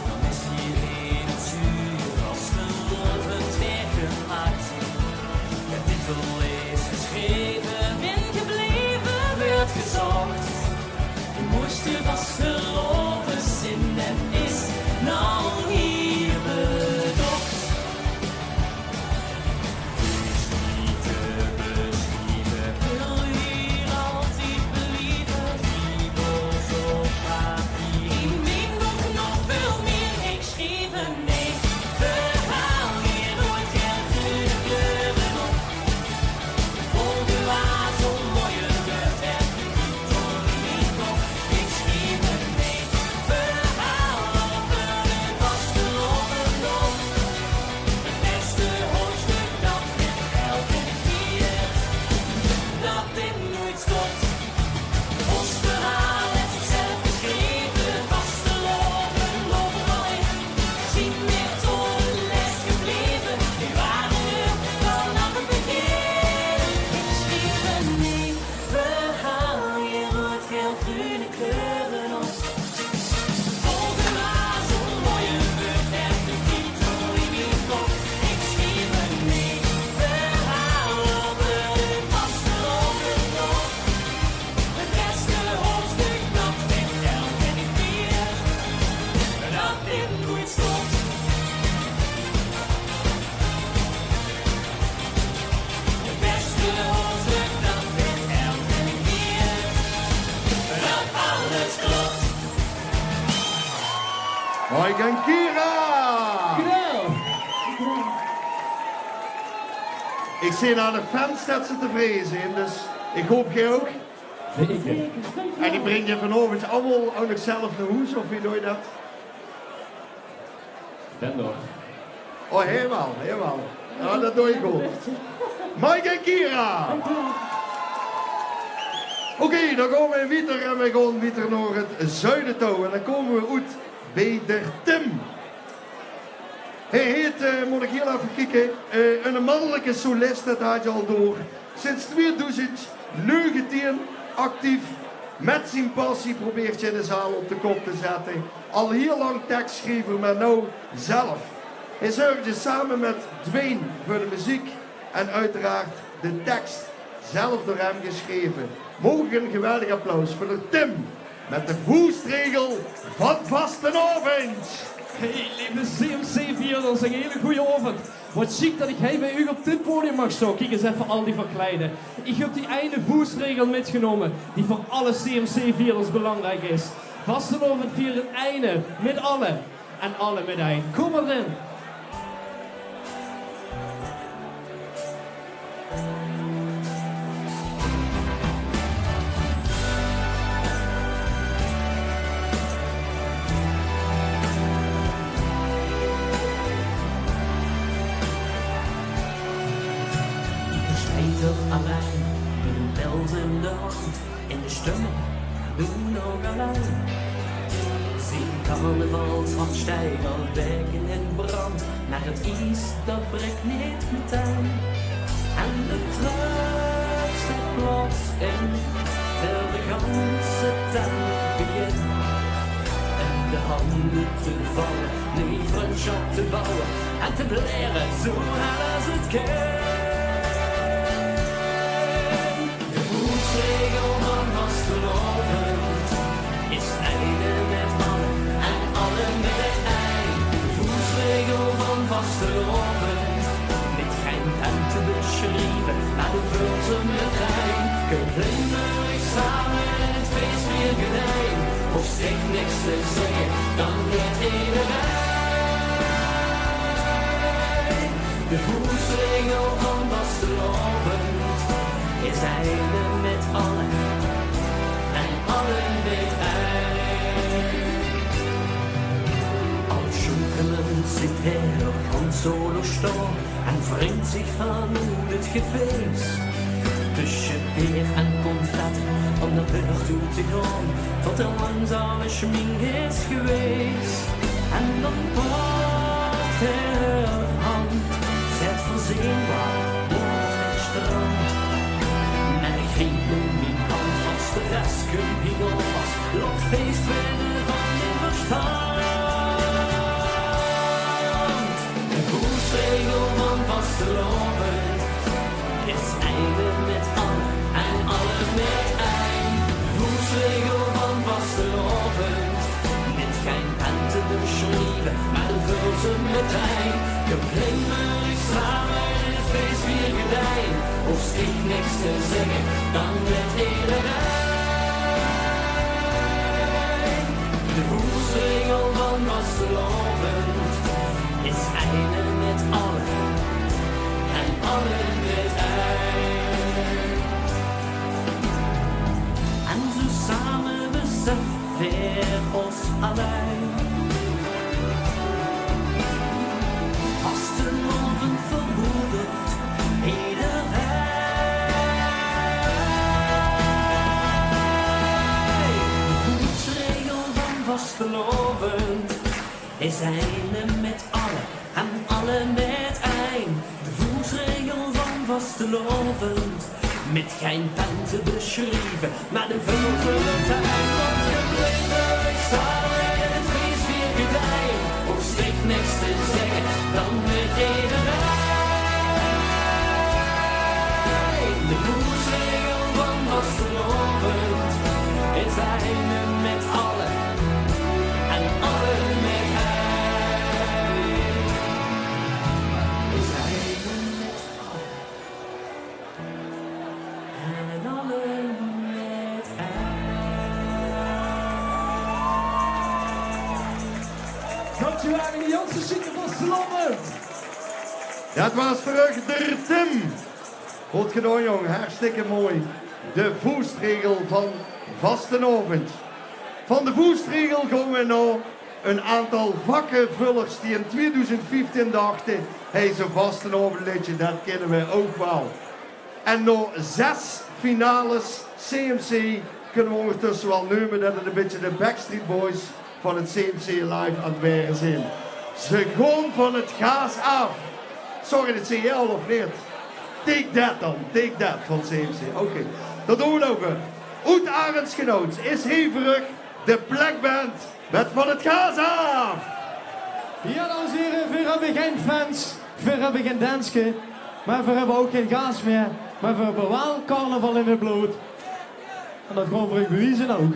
Dan is hier in het zuur als gelovend weer gemaakt. De titel is geschreven, ben gebleven, werd gezocht. De mooiste was geloven zin en is nou hier bedocht. Het is niet te beschrijven. Ik wil hier altijd believen. Kriebels op papier. In mijn boek nog veel meer geschreven. Nee, verhaal hier wordt geen groene kleuren op. Vol de waas om mooie lucht en de titel in mijn kop. Ik schreef een nee, verhaal over de vaste overdop. Het beste hoofdstuk dat met elk en vier dat dit nooit stopt. Ons verhaal heeft zichzelf geschreven, vaste loven, loven al in. Zien meer door de les gebleven, die waren er vanaf het begin. Ik schreef een nee, verhaal, hier wordt geen groene kleuren op. Vol de waas om mooie lucht en de titel in mijn kop. Ik schreef een nee, verhaal over de vaste overdop. Het beste hoofdstuk dat met elk en ik vier dat dit nooit stopt. Het beste hoofdstuk dat met elk en ik vier dat alles klopt. Mike en Kira! Ik zie aan de fans dat ze tevreden zijn, dus ik hoop jij ook. Zeker. En die breng je vanavond allemaal ook nog zelf naar huis, of wie doe je dat? Ben nog. Oh, helemaal, helemaal. Ja, dat doe je goed. Mike en Kira! Oké, dan gaan we weer en we gaan weer naar het zuiden toe. En dan komen we uit bij de Tim. Hij heet, moet ik heel even kijken, een mannelijke solist, dat had je al door. Sinds 2019 actief, met zijn passie probeert je de zaal op de kop te zetten. Al heel lang tekstschrijver, maar nou zelf. Hij zorgde samen met Dwayne voor de muziek en uiteraard de tekst zelf door hem geschreven. Mogen een geweldig applaus voor de Tim met de voestregel van Vastenavond. Hey, lieve CMC-vierders, een hele goede avond. Wat chic dat ik hier bij u op dit podium mag staan. Kijk eens even al die verkleiden. Ik heb die ene voestregel metgenomen, die voor alle CMC-vierders belangrijk is. Vastenavond vieren het einde, met alle. En alle met een. Kom maar in. Alleen, met een belt in de hand en de stemming doen nog alleen. Zien carnavals van stijgerbergen in brand, maar het ijs dat breekt niet meteen. En de trein zit plots in, ter de ganse tent begint. de handen te vallen, nu vriendschap te bouwen en te bleren zo hard als het kan. De voetsregel van vastelovend is einde met allen en allen met ei. De voetsregel van vastelovend, met geen pen te beschrijven, maar de vulse met rijn. Geklimmerig samen in het feest weer gedijn. Of zich niks te zeggen, dan weet iedereen. De voetsregel van vastelovend is einde met allen en allen met ei. Als jonkelend zit hij nog van solo staan en wringt zich van het gefeest. Tussen beer en confet om naar binnen toe te gaan, tot een langzame schmink is geweest. En dan pakt hij haar hand, zet voorzienbaar op het strand. Met een griep om mijn hand vast, de rest kunt niet was, lot feest winnen van mijn verstand. De voetsregel van vastelovend is einde met allen en allen met eind. De voetsregel van vastelovend, met geen pen te beschrijven, maar de vulse met eind. Geklimmerig samen in het feest weer gedijn. Of sticht niks te zeggen, dan weet iedereen. De voetsregel van vastelovend is einde met allen en allen met eind. En zo samen besef weer ons alleen. Vastelovend vermoedend iedereen. De voetsregel van vastelovend is einde met allen en allen met eind. De voetsregel van vastelovend, met geen pen te beschrijven, maar de vulse met eind. Want gebleven samen in het feest weer gedijn. Of stikt niks te zeggen, dan weet iedereen. De voetsregel van vastelovend is einde met allen en allen met eind. Is einde met allen en allen met eind. Dankjewel, meneer Jansen, zieke vastelovend. Dat was terug de Tim. Goed gedaan, jong. Hartstikke mooi. De voestregel van vastelovend. Van de voestregel gaan we naar een aantal vakkenvullers die in 2015 dachten, hey, zo'n vastelovendliedje, dat kennen we ook wel. En na 6 finales CMC kunnen we ondertussen wel noemen dat het een beetje de Backstreet Boys van het CMC Live aan het werken zijn. Ze gaan van het gaas af. Sorry, dat zie je al of niet? Take that dan, take that van CMC. Oké, dat doen we over. Oet Arendsgenoot is heverig de Black Band met van het gaas af. Ja, dames en heren, we hebben geen fans, we hebben geen danske, maar we hebben ook geen gas meer. Maar we hebben wel carnaval in het bloed. En dat gaan we u bewijzen ook.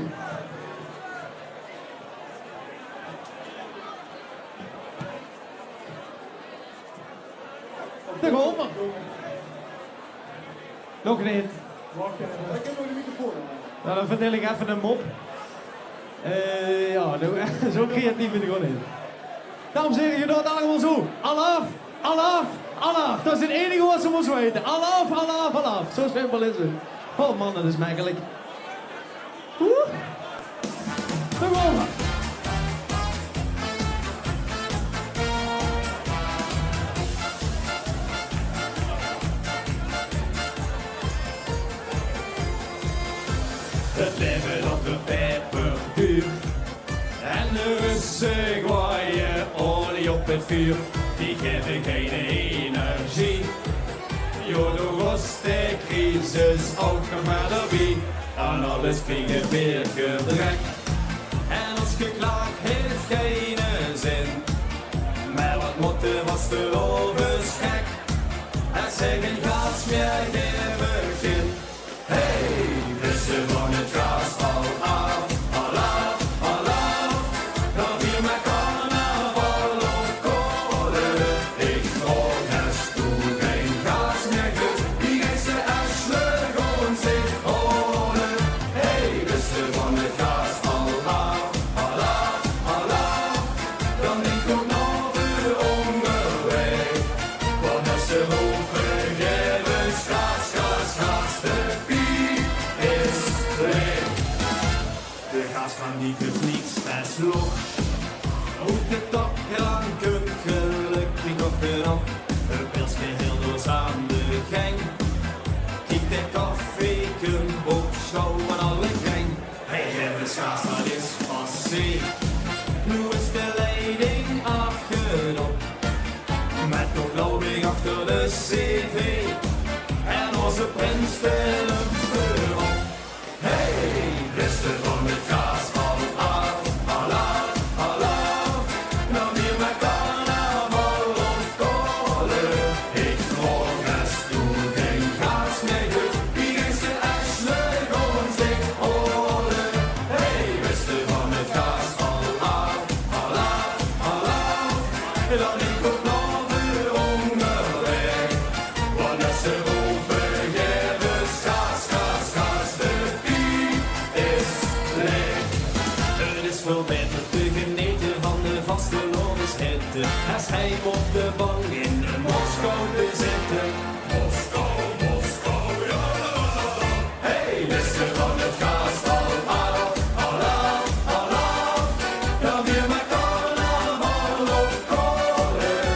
Daar gaan we. Nog niet. Ik heb nog de microfoon. Nou, dan vertel ik even een mop. Ja, nou, zo creatief ben ik gewoon niet. Dames en heren, je doet het allemaal zo. Alaf, alaf, alaf. Dat is het enige wat ze moest weten. Alaf, alaf, alaf. Zo simpel is het. Oh man, dat is makkelijk. Daar gaan we. Het leven op de peperduur. En de Russen gooien olie op het vuur. Die geven geen energie. Jo, de was de crisis ook nog maar erbij. En alles ging weer gedrekt. En als je klaar heeft zeggen gas meer geven geen. Hey, dus ze van het gas al af, al af, al af. Dan viel mijn carnaval op kolen. Ik vroeg eens toe geen gas meer geven. Die is de Asle gewoon zich holen. Hey, dus ze van het gas al af, al af, al af. Dan ik ook nog weer onderweg. Want als ze roepen geven gas, gas, gas, de piep is leeg. De gas van die niets versloeg. Ook de tapkranken gelukkig nog genoeg. Een pilsje heel doos aan de gang. Kijk de koffie, ook schouwen alle gang. Hij heeft gas, dat is passé. Nu is de leiding afgenomen. Met nog looping achter de CV. En onze prins Willem voorop. Hey, beste van het gas, al af, al af, al af. Nou weer met carnaval op kolen. Ik vroeg eens toen geen gas meer goed. Wie is de Asle gewoon zich holen? Hey, beste van het gas, al af, al af, al af. Dan ik ook nog weer onderweg. Want als ze roepen geven gas, gas, gas, de piep is leeg. Het is veel beter te genieten van de vastelovenshitte. Als hij op de bank in Moskou te zitten. Moskou, Moskou, ja. Hey, beste van het gas, al af, al af, al af. Dan weer met carnaval op kolen.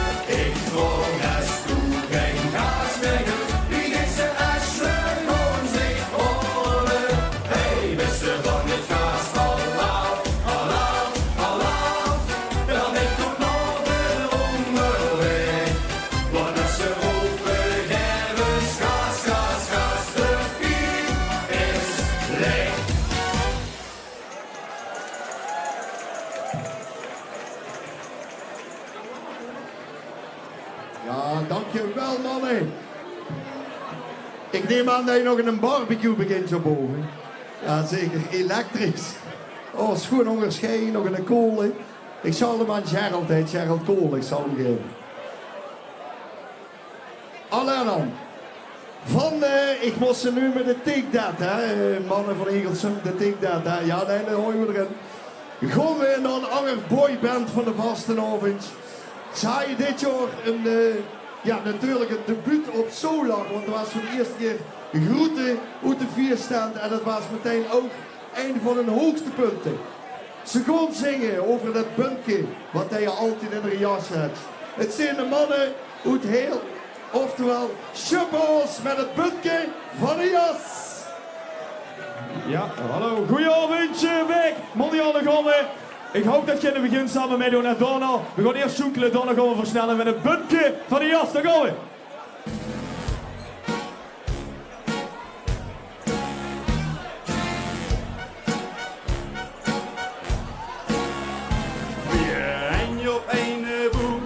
Ik vroeg eens toe geen gas meer goed. Wie is de Asle gewoon zich holen? Hey, beste van het gas, al af, al af, al af. Dan ik ook nog weer onderweg. Want als ze roepen geven gas, gas, gas, de piep is leeg. Ja, dankjewel mannen. Ik neem aan dat je nog in een barbecue begint zo boven. Ja, zeker. Elektrisch. Oh, schoon onderscheiden, nog in een kolen. Ik zal hem aan Gerald heet, Gerald Kool, ik zal hem geven. Alleen dan. Ik moest ze nu met de Take That, hè. Mannen van Eagleson, de Take That, hè. Ja, nee, daar hoor je erin. Gaan we naar een andere boyband van de Vastenavond. Ze hadden dit jaar natuurlijk een debuut op Solar, want dat was voor de eerste keer groeten uit de vierstand en dat was meteen ook een van hun hoogste punten. Ze gaan zingen over dat bunkje wat hij altijd in de jas hebt. Het zijn de mannen uit heel, oftewel Schuppels met het bunkje van de jas. Ja, hallo, goedenavond, weg, mondiale gannen. Ik hoop dat je in het begin samen meedoen naar Donald. We gaan eerst zoekelen, daarna gaan we versnellen met het bunkje van de jas. Daar gaan we. En op een boek,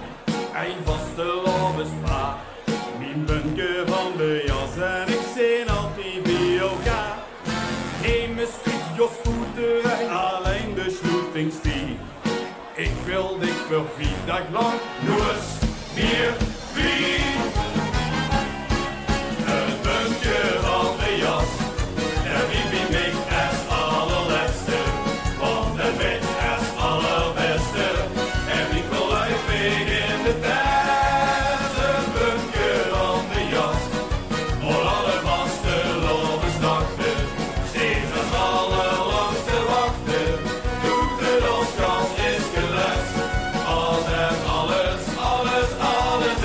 een vastelovenspraak. Mijn bunkje van de jas en ik zijn altijd bij elkaar. Eén Maastricht, Jos Poeterij, alleen de sluitingstijd. Ik wil dit voor 4 dagen lang, noes, bier, wien. Het bunkje van de jas, en wie bin ik als allerlaatste, want het weet als allerbeste. En wie verluidt mij in de tijd, het bunkje van de jas, voor alle vaste lovensnachten, steeds als allerlangste wachten, doet het als kans is gelest, als het alles, alles, alles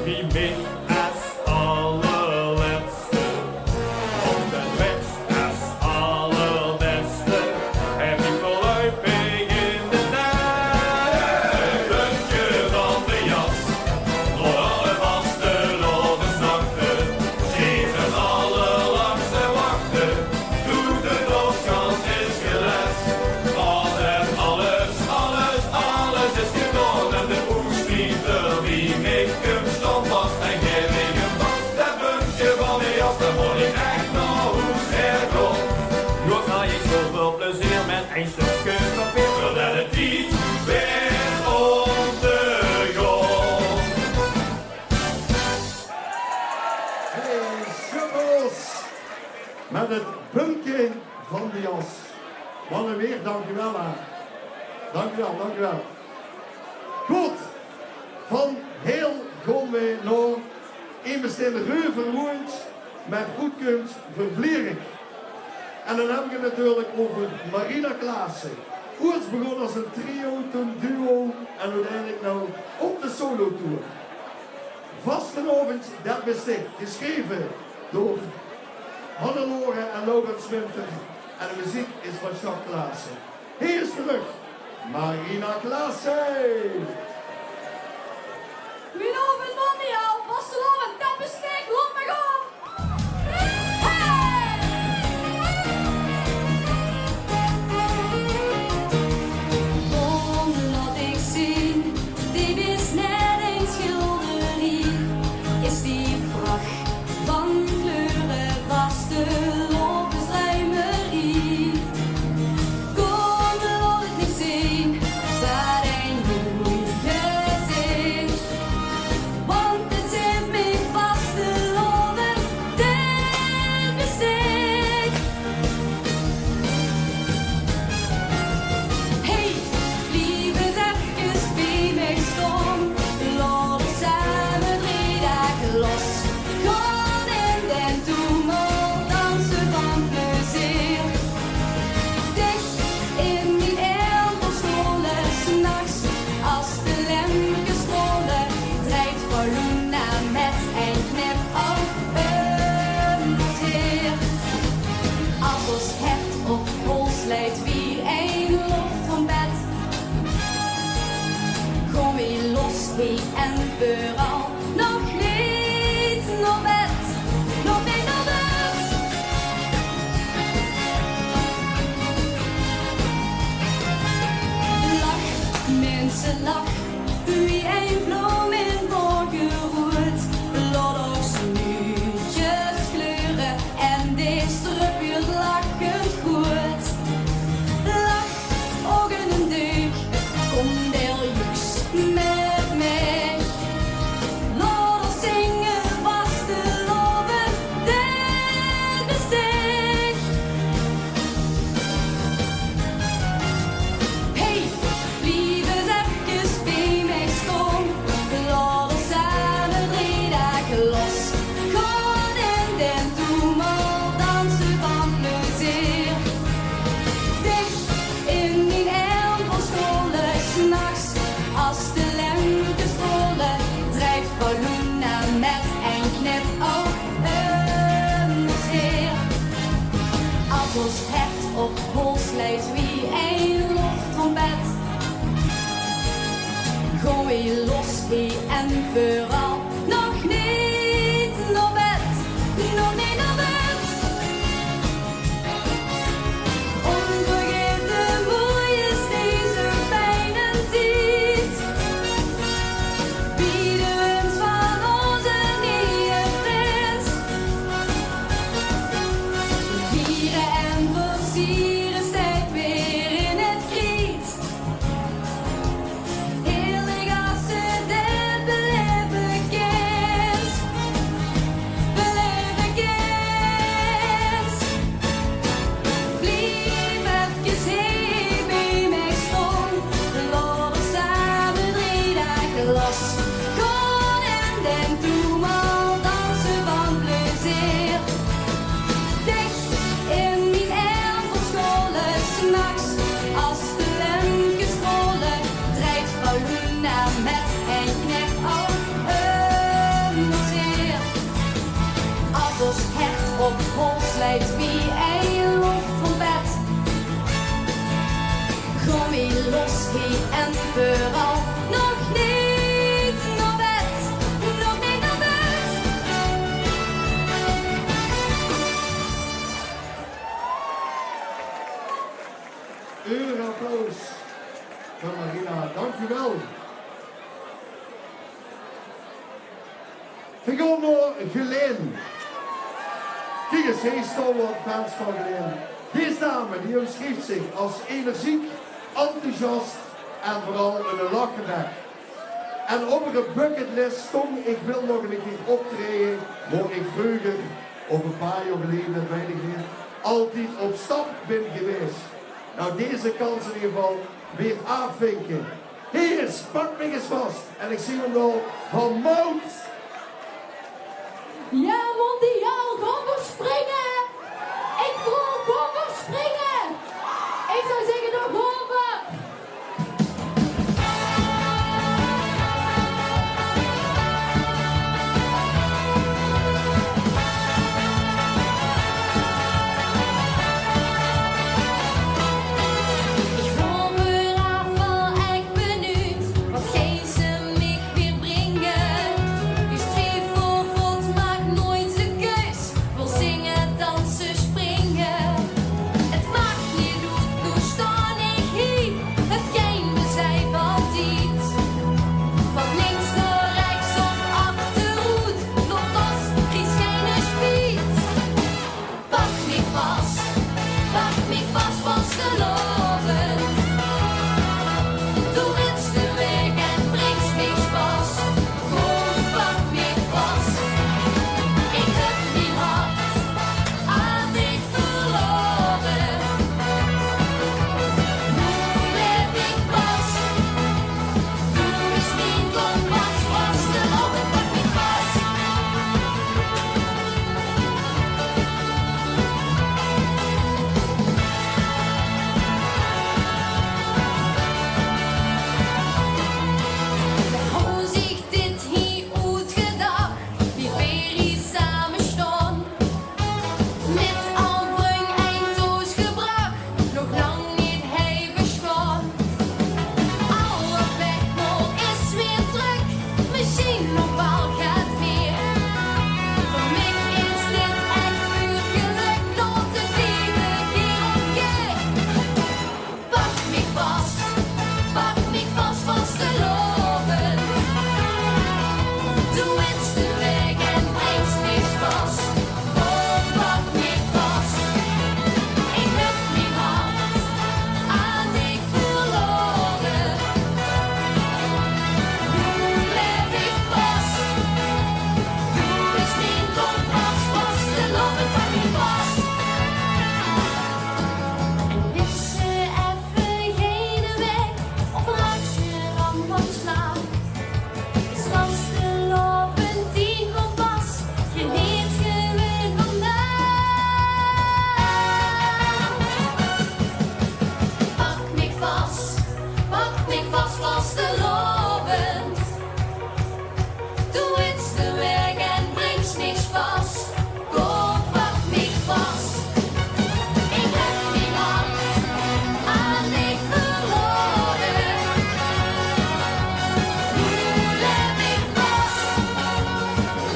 wie mich als allerletzte und den Witz als allerbeste heb ik voorlopig in de tijd. Een puntje van de jas, door alle vaste lovensnachten, Jezus allerlangste wachten, doet de doodskans is geles. Als het alles is gewonnen, de oestpieter wie ik hem stand was en geef ik hem vast. Dat puntje van de jas, dan word ik echt nog hoe ver kom. Goed ga ik zoveel plezier met een stukje papier, zodat het niet weer ondergaat. Hey, schuppels! Met het puntje van de jas. Mannen weer, dankjewel aan. Dankjewel, dankjewel. Goed, van heel gaan we naar een bestaande Reuverwoens met goedkunst vervliering. En dan heb ik het natuurlijk over Marina Klaassen. Ooit begon als een trio, toen duo en uiteindelijk nou op de solo-tour. Vastenavond, dat besticht, geschreven door Hannelore en Laurens Winter. En de muziek is van Jacques Klaassen. Hier is terug, Marina Klaassen. Goedenavond, mondiaal. Vastelavond, dat besteed, laat me gaan. Kom, laat ik zien, dit is net een schilderie. Is die pracht van kleuren, vastelovenslijmerie. Kom, laat ik niet zien, dat een mooi gezicht. Want het zit me vasteloven, dit besteed. Hey, lieve zegjes, wie mij stom, laat ons samen 3 dagen los. Gaan in den toemel, dansen van plezier. Dicht in die ervelstolen, s'nachts als de lemmetjes rollen, draait voor Luna met een knip op een zeer. Als ons hert op pols leidt wie een loft van bed. Kom weer los, wie en vooral nog niet naar bed. Nog niet naar bed. Lach, mensen lach, wie een bloem in morgenrood. Laat ons nuutjes kleuren en deze strupje lachen goed. Lach, ogen en deuk, kom der juks met mij. Laat ons zingen vasteloven, dit besteed. Hey, lieve zegjes, wie mij stom, laat ons samen 3 dagen los. Gaan in den toemel, dansen van plezier. Dicht in die ervelstolen, s'nachts als de lemmetjes rollen, drijft voor Luna met een knip op een zeer. Als ons hert op pols leidt wie een lofttrompet. Gewoon weer los, wie en vooral nog niet naar bed. Nog niet naar bed. Onvergeet de mooie deze fijne tijd. Wie de wens van onze nieuwe prins. Vieren en versieren stijgt weer in het kriet. Heel de gasten dit beleven uit wie en je loft van bed. Kom weer los, hey, en vooral nog niet naar bed. Nog niet naar bed. Uw applaus voor Marina, dankjewel. We gaan naar Geleen. Kijk eens, hier staan wat fans van Geleen. Deze dame die omschrijft zich als energiek, enthousiast en vooral een lachenbek. En op haar bucketlist stond ik wil nog een keer optreden waar ik vroeger, of een paar jaar geleden, weet ik niet, altijd op stap ben geweest. Nou, deze kans in ieder geval weer afvinken. Hier is, pak me eens vast. En ik zie hem nog van Mout. Ja, mondiaal, kom voor springen! Ik wil kom voor springen! Ik zou zeggen, nog horen! Ik kom weer af, wel echt benieuwd wat gij ze mij weer brengen. Die strevel voelt maakt nooit de keus. Wil zingen, dansen, springen. Het maakt niet uit, nu sta ik hier. Het geen bezijf altijd. Van links naar rechts of achteruit. Nog als is geen spiet. Pak me vast vastelovend. Du willst de weg en bringst mich Spaß. Kom, pak me vast. Ik heb die hart aan dich verloren. Nu leef ik pas. Du bist mijn kompas, vastelovend, pak me vast. Hoe zich dit hier uitgedacht, wie weer samen staan. Met Albring einddoos gebracht, nog lang niet hebben schoon. Alle wegmol is weer druk, misschien nog wel gaat weer. Voor mij is dit echt puur geluk, tot de vierde keer op keer. Pak me vast vastelovend. Du willst de weg en bringst mich Spaß. Oh, pak me vast. Ik heb mijn hart aan dich verloren. Nu leef ik pas. Du bist mijn kompas, vastelovend, pak me vast. Is ze even geen weg of langs de rand van slaap? Is vastelovend die kompas, je leert gewoon vandaan. Pak me vast vastelovend. Du willst de weg en bringst mich Spaß. Kom, pak me vast. Ik heb mijn hart aan dich verloren. Nu leef ik pas.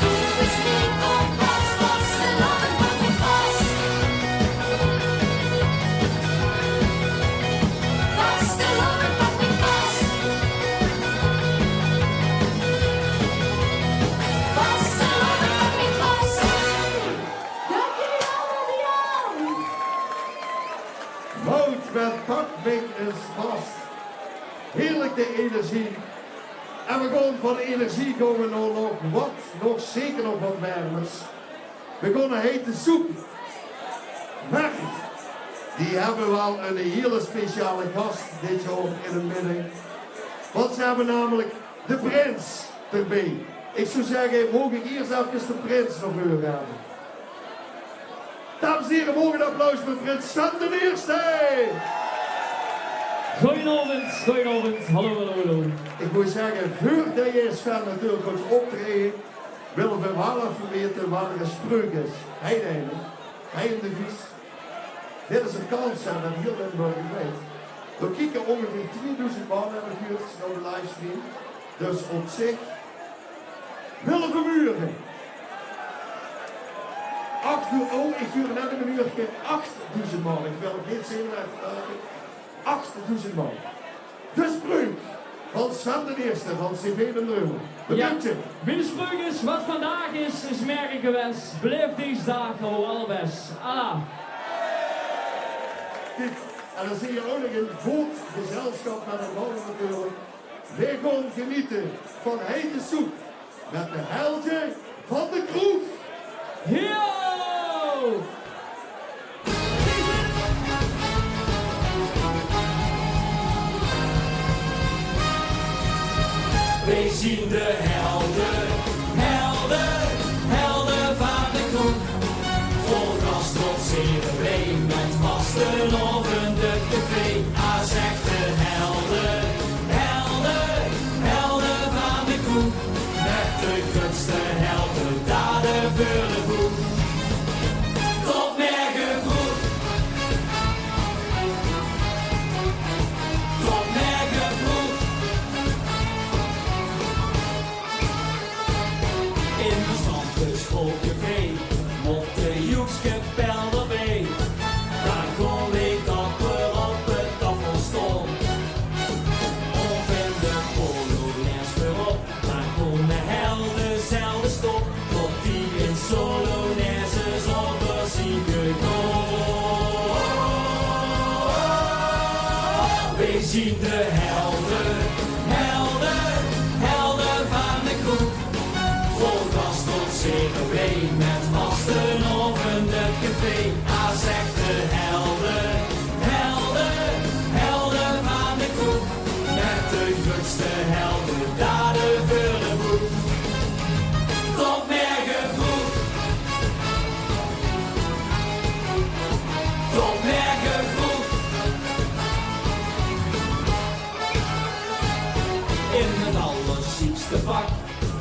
Du bist mijn kompas, vastelovend, pak me vast. Vastelovend, pak me vast. Vastelovend, pak me vast. Dank jullie allemaal. Mout met pak me eens vast. Heerlijk de energie. En we gaan van energie komen nog zeker nog wat warmers. We gaan een hete soep. Maar die hebben wel een hele speciale gast dit jaar in het midden. Want ze hebben namelijk de prins erbij. Ik zou zeggen, mogen ik eerst even de prins nog horen hebben. Dames en heren, mogen een applaus voor prins Sven de Eerste. Goedenavond, hallo. Ik moet zeggen, voordat je Sven natuurlijk gaat optreden, willen we wel even weten wat er gesproken is. Hey, Hein de Vries. Dit is een kans dat heel Limburg weet. We kijken ongeveer 3000 man naar de buurt naar de livestream. Dus op zich Willem Vermuren. 8 uur, oh, ik huur net een uurtje 8000 man. Ik wil het niet zenuwachtig maken. 8000 man. De Spreuk van Sven de Eerste van CV de Leuven. Bedankt je. Wie de Spreuk is, wat vandaag is merken gewenst. Blijf deze dagen al allerbest. Allah. En dan zie je ook nog een goed gezelschap met een mannen natuurlijk. Wij gaan genieten van hete soep met de Helge van de Kroeg. Yo! Wij zien de helden, helden, helden van de kroeg. Vol gas tot Zevenbreen met vastenlovende café. Als echte helden, helden, helden van de kroeg. Met de grootste helden, daden voor de boek. Tot morgen vroeg. Tot morgen vroeg. In de strandbus vol café, op de Joekskapel erbij. Daar kon ik dapper op het tafel stond. Of in de Polonaise voorop, daar kon de helden zelden stop. Tot die in Solonaises over zien gekomen. Wij zien de helden, helden, helden van de kroeg. Vol gas tot Zevenbreen met vastenlovende café. Als echte helden, helden, helden van de kroeg. Met de grootste helden, daden voor de boek. Tot morgen vroeg. Tot morgen vroeg. In het allerchiekste pak.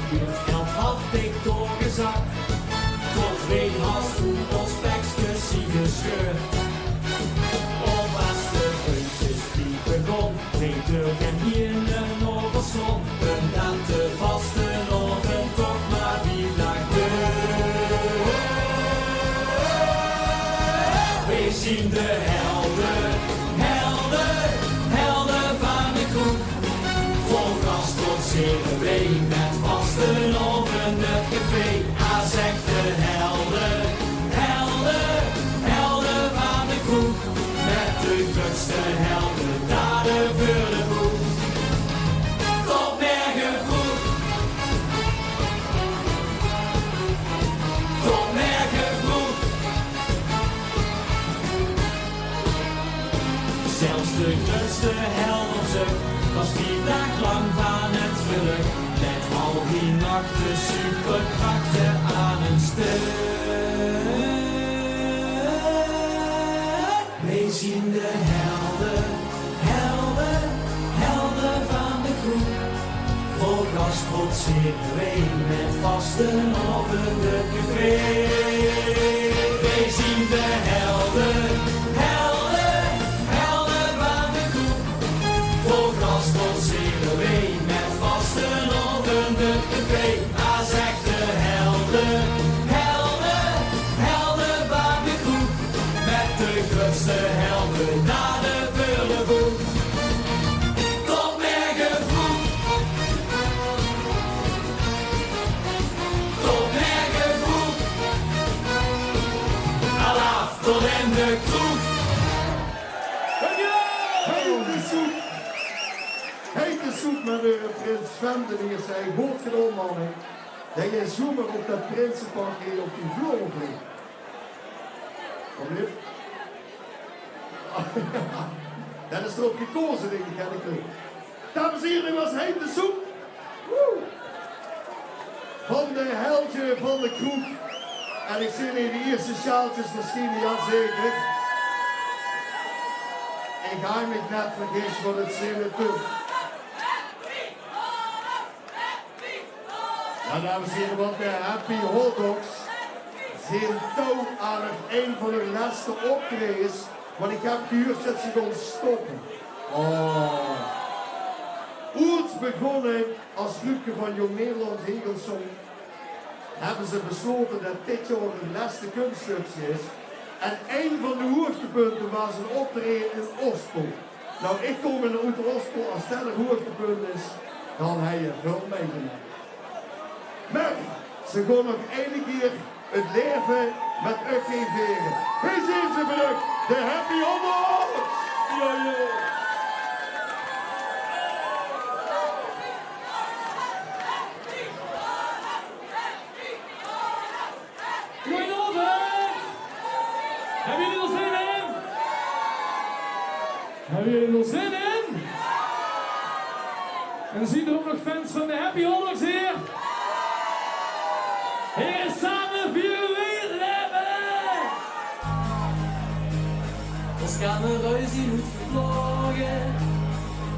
Het geld had ik doorgezakt. Tot twee halsdoen ons bekjes zie gescheurd. Of als de uitjes die begon, geen deur en hier een overzon. En dat de vaste oven toch maar wie lag deur. Wij zien de helden, helden, helden van de kroeg. Vol gas tot Zevenbreen met vastenlovende café. Als echte helden, helden, helden van de kroeg. Met de grootste helden, daden voor de boek. Tot morgen vroeg. Tot morgen vroeg. Zelfs de grootste held op zich was 4 dagen lang van het geluk. Met al die nachten superkrachten aan een stuk. Wij zien de helden, helden, helden van de kroeg. Vol gas tot Zevenbreen met vastenlovende café. Wij zien de helden, helden, helden van de kroeg. Vol gas tot Zevenbreen met vastenlovende café. Als echte helden, helden, helden van de kroeg. Met de grootste helden, daden voor de boek. Tot morgen vroeg. Tot morgen vroeg. Alaaf tot in de kroeg. Hete soep. Hete soep met de prins Sven de Eerste. Hij hoort gedaan, mannen. Dat je zoomer op dat prinsenpak hier op die vloer ligt. Kom lief. Dat is erop gekozen, denk ik, eigenlijk. Dames en heren, dit was hete soep. Woe. Van de Helge van de kroeg. En ik zie hier de eerste sjaaltjes verschijnen, ja zeker. Ik ga me net vergeten wat het zingen toe. Ja, dames en heren, want de Happy Hot Dogs zijn touw aan een van de laatste optredens. Want ik heb gehuurd dat ze gaan stoppen. Oh. Ooit begonnen als groepje van Jong Nederland Hegelsong. Hebben ze besloten dat dit jaar hun laatste kunststuk is. En een van de hoogtepunten was een optreden in Oslo. Nou, ik kom in de Oslo als dat een hoogtepunt is, dan heb je veel meegemaakt. Maar ze gaan nog één keer het leven met uitgeven. Hier zijn ze terug, de Happy Homo's! Hebben jullie er zin in? Hebben jullie er zin in? En zien er ook nog fans van de Happy Homo's hier? Hier samen vieren we het leven! Ons kamerhuis die moet gevlogen,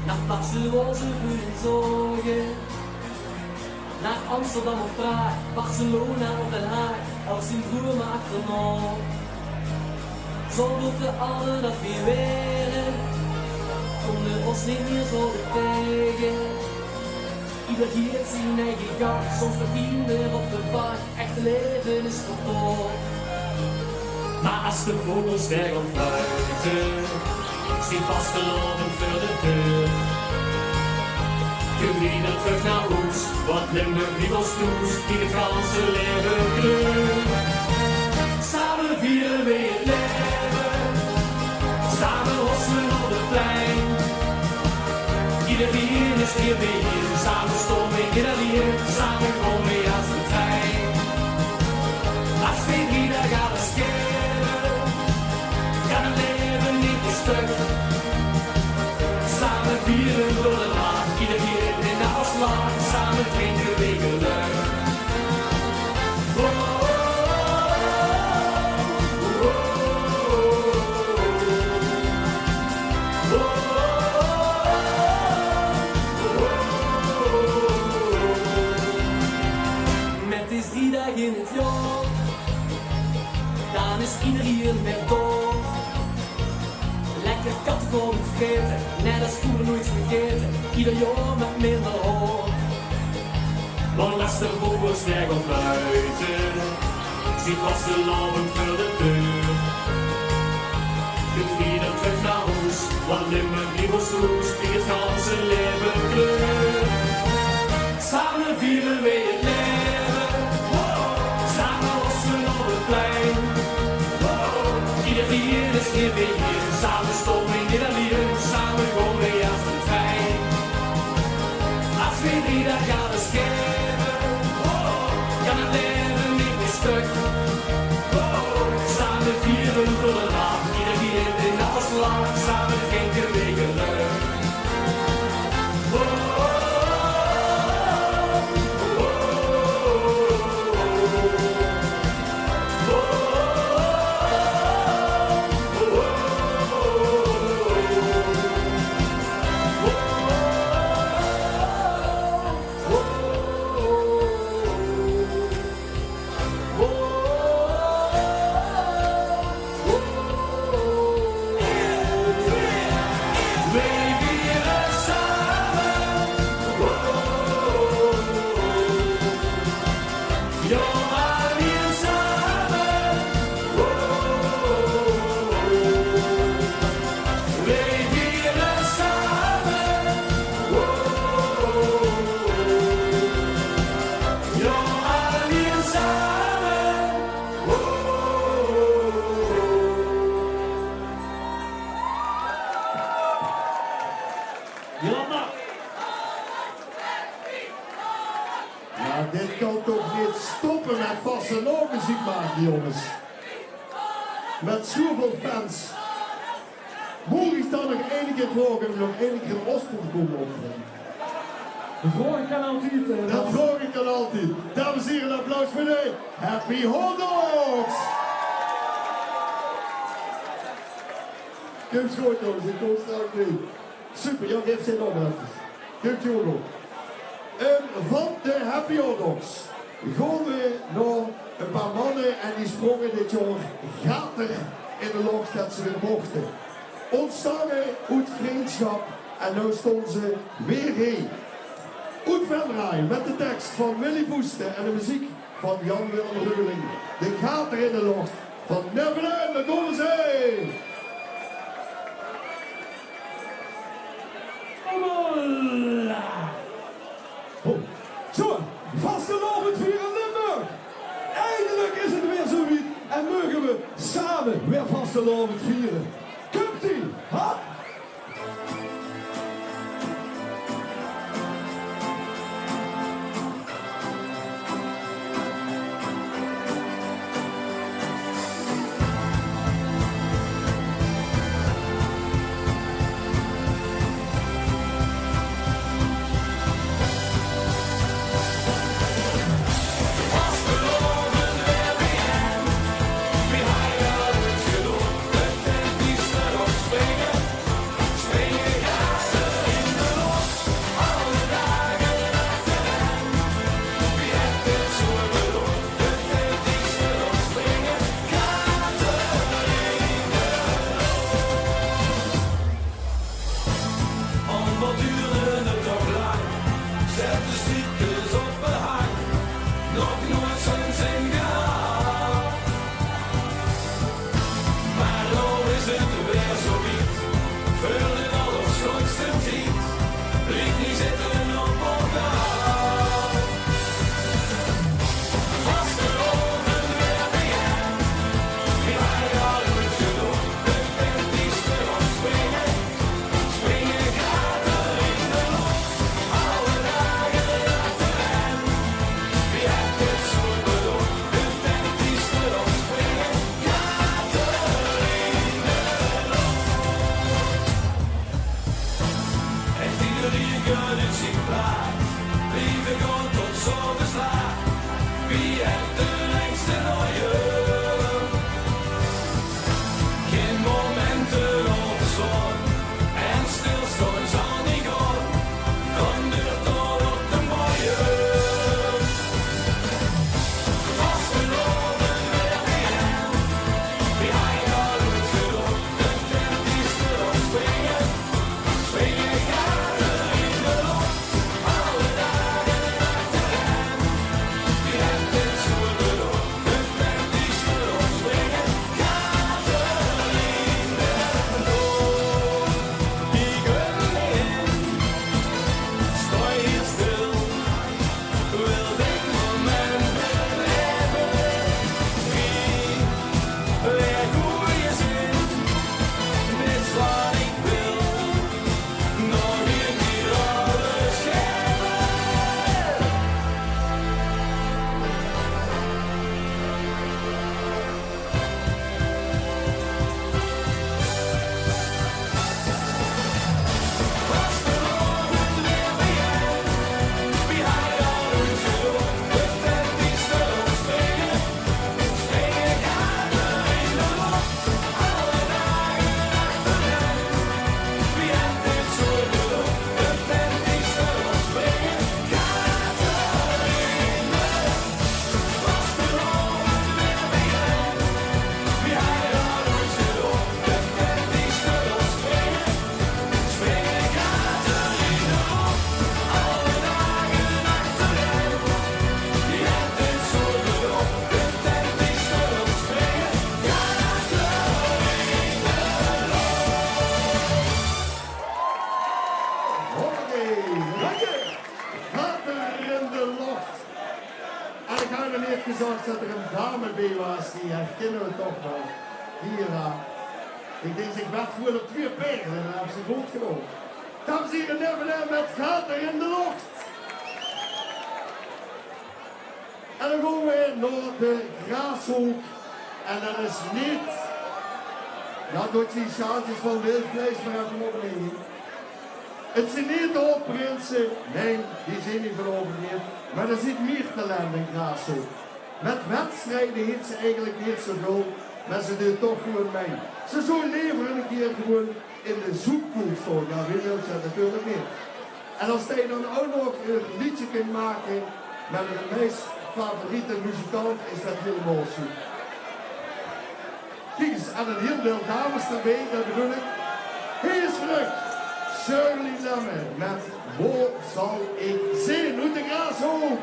naar plaatsen waar ze voelen zorgen. Naar Amsterdam of Praag, Barcelona of Den Haag, als een broer maar achterna. Zonder te allen dat we weren, konden ons niet meer zo tegen. Ieder heeft zijn eigen gang, soms verdienen op de bank, echt leven is verdoord. Maar als de vogels weer gaan fluiten, zit vastelovend voor de deur. Kun weer terug naar ons, wat Limburg niet als toes, die het ganse leven kleur. Samen vieren we het leven, samen hossen op het plein. Iedereen is hier weer, samen stormen we iedereen, samen komen we als een trein. Als we ieder gaat het schelen, kan het leven niet meer stuk. Samen vieren door de nacht, iedereen in de afslag, samen drinken we geluk. Met is 3 dagen in het jaar, dan is iedereen met door. Lekker kattenkool vreten, net als vroeger nooit vergeten, ieder jaar met minder hoor. Want als de vogels weg gaan fluiten, zit vast de lampen voor de deur. Kunt weer terug naar huis, want Limburg niet was roes, die het ganse leven kleur. Samen vieren we het leven, samen lossen op het plein. Iedereen is hier weer hier, samen stormen in iedereen, samen gewoon weer als een trein. Als we 3 dagen gaan schepen, kan het leven niet meer stuk. Samen vieren door de nacht, iedereen in de afslag, samen drinken we geluk. Dit kan toch niet stoppen met vaste muziek maken, jongens. Met zoveel fans. Moet ik dan nog één keer vragen om nog één keer een Oslo te komen optreden? De vraag kan altijd. Dat vraag ik kan altijd. Dames en heren, een applaus voor de Happy Homo's! Komt goed, jongens. Ik kom straks mee. Super, Jan geeft zijn nog even. Komt jongen. Van de Happy Homo's gaan we nog een paar mannen en die sprongen dit jaar gaat er in de lucht dat ze weer mochten. Ontstangen uit vriendschap en nu stonden ze weer heen. Uit Venray met de tekst van Willy Poesten en de muziek van Jan-Willem Reuling. De gaat er in de lucht van Neverland, daar komen ze heen! Oh, zo, vastelavond hier in Limburg. Eindelijk is het weer zoiets en mogen we samen weer vastelavond vieren. Komt-ie, ha? gezorgd dat er een dame bij was, die herkennen we toch wel. Hier, ik denk, ik werd voor op 2 peren en dan hebben ze goed genomen. Dames en heren, Neverland met Gaat er in de lucht. En dan gaan we naar de Graashoek. En dat is niet, ja, door die zaadjes van wildvlees maar even opnemen. Het zijn niet de hopprinsen, nee, die zijn niet veroverd. Maar er zit meer talent in Graashoek. Met wedstrijden heeft ze eigenlijk niet zoveel, maar ze doen toch gewoon mee. Ze zo leveren een keer gewoon in de zoekkoel staan. Ja, wie wil ze natuurlijk niet. En als hij dan ook nog een liedje kunt maken met een meest favoriete muzikant is dat helemaal zo. Kijk eens, en een heel veel dames erbij, dat bedoel ik. Hier is terug, Shirley Lemon met Waar zal ik zijn? Hoe de graas ook.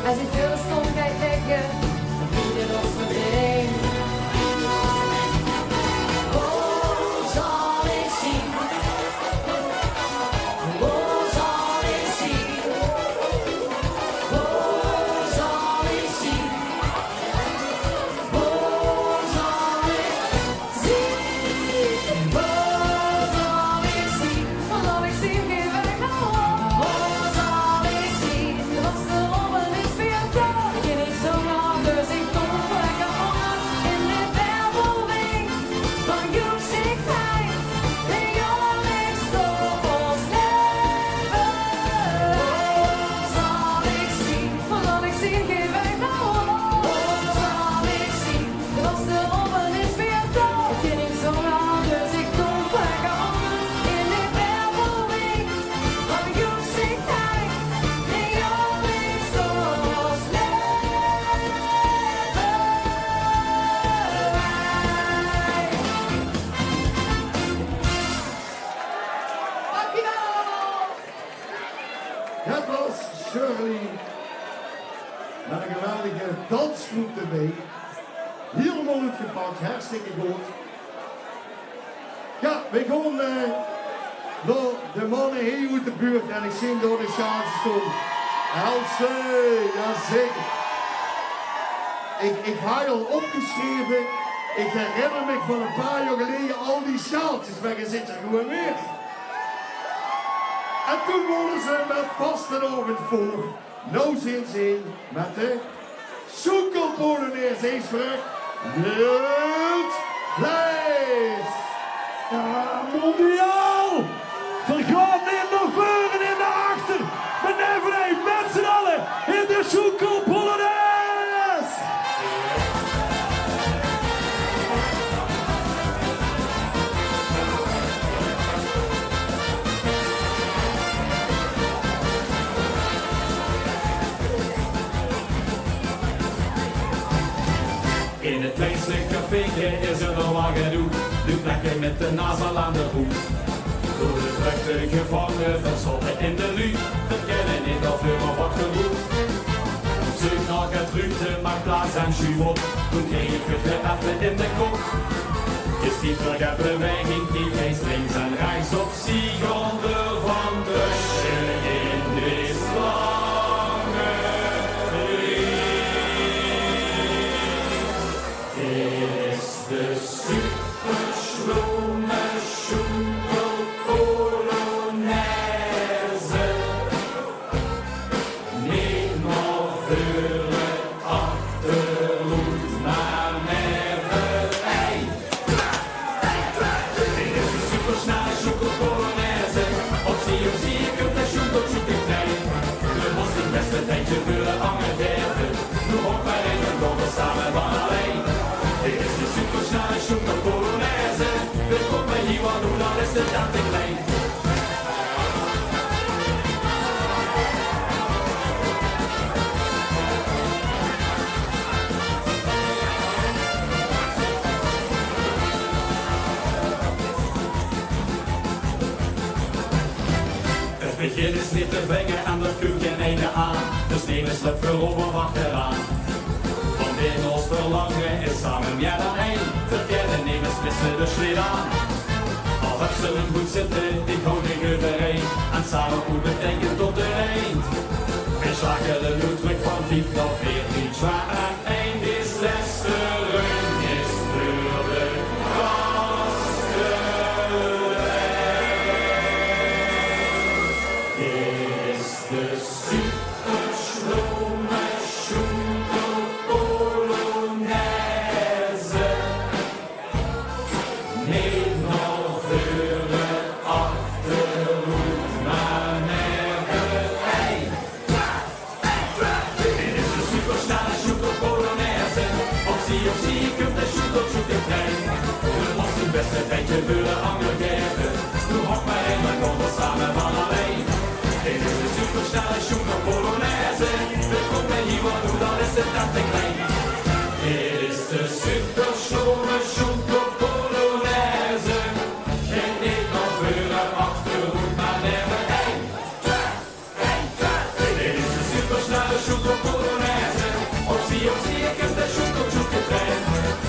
Als ik veel stomheid leggen, dan bied je ons meteen. Hoe zal ik zien? Hoe zal ik zien? Hoe zal ik zien? Hoe zal ik zien? Hoe zal ik zien? Hoe zal ik zien? Geef mij nou op. Hoe zal ik zien? Was de rommen is weer dood. Ik ben niet zo lang, dus ik kom lekker onder in de werveling van joeksigheid. De jongen is door ons leven. Hoe zal ik zien? Hoe zal ik zien? Geef mij nou op. Hoe zal ik zien? Was de rommen is weer dood. Ik ben niet zo lang, dus ik kom lekker onder in de werveling van joeksigheid. De jongen is door ons Dat was Shirley met een geweldige dansgroep erbij. Helemaal uitgepakt, hartstikke goed. Ja, we gaan naar de mannen hier uit de buurt en ik zie door de schaatsenstoel. Else, jazeker. Ik had al opgeschreven, ik herinner me van een paar jaar geleden al die sjaaltjes weggezet er gewoon weer. En toen wonnen ze met vastenavond voor. Nou zijn ze met de zoekelpolonaise eens terug. Wild vlees. Ja, mondiaal! Vergaan in de voor en in de achter. Beneden met z'n allen in de zoekelpolonaise. In het kleinste cafeetje is er nog wat gedoe. Nu plekken met de naast al aan de hoek. Door de vluchtte gevangen, verzonnen in de lucht. Verkennen in dat vuur wat geroet. Op zoek naar het ruimte, maar plaats en schuif op. Toen kreeg ik het weer even in de kop. Is die vergebeweging, die geest links en rechts op Siegelde van Busje in de slange is de superschlome Schunkel-Polonaise. Niet nog voor het achterhoed, maar never ei. Dit is de supersnelle Schunkel-Polonaise. Op zie, ik heb de Schunkel-Schunkel krijgen. We moesten het beste tijdje voor de ange derven. Nu op mij in een donder samen van alleen. Dit is de supersnelle Schunkel-Polonaise. Welkom bij hier, want hoe dan is de dag te klein. Het begin is niet te vingen en dat kunt geen einde aan. Dus neem een slip voor op of achteraan. Want in ons verlangen is samen meer dan één. Verkeerde nemers missen de slid aan. Al heb ze een goed zitten, die hou ik overeen. En samen goed betekent tot de eind. We schakelen nu terug van 5 naar 14. Zwaar en eind is laatste run is voor de gasten. Is de superschlome Schunkel-Polonaise. Niet nog voor het achterhoed, maar never ei. Dit is de supersnelle Schunkel-Polonaise. Op zie, ik heb de Schunkel-Schunkel krijgen. We moesten het beste tijdje voor de angel geven. Nu hok mij in mijn kont samen van alleen. Dit is de supersnelle Schunkel-Polonaise. Welkom bij hier, want hoe dan is het dat te klein. Dit is de superschlome Schunkel-Polonaise. Geen niet nog voor een achterhoed, maar never één. Dit is de supersnelle Schunkel-Polonaise. Op zie, ik heb de Schunkel-Schunkel krijgen.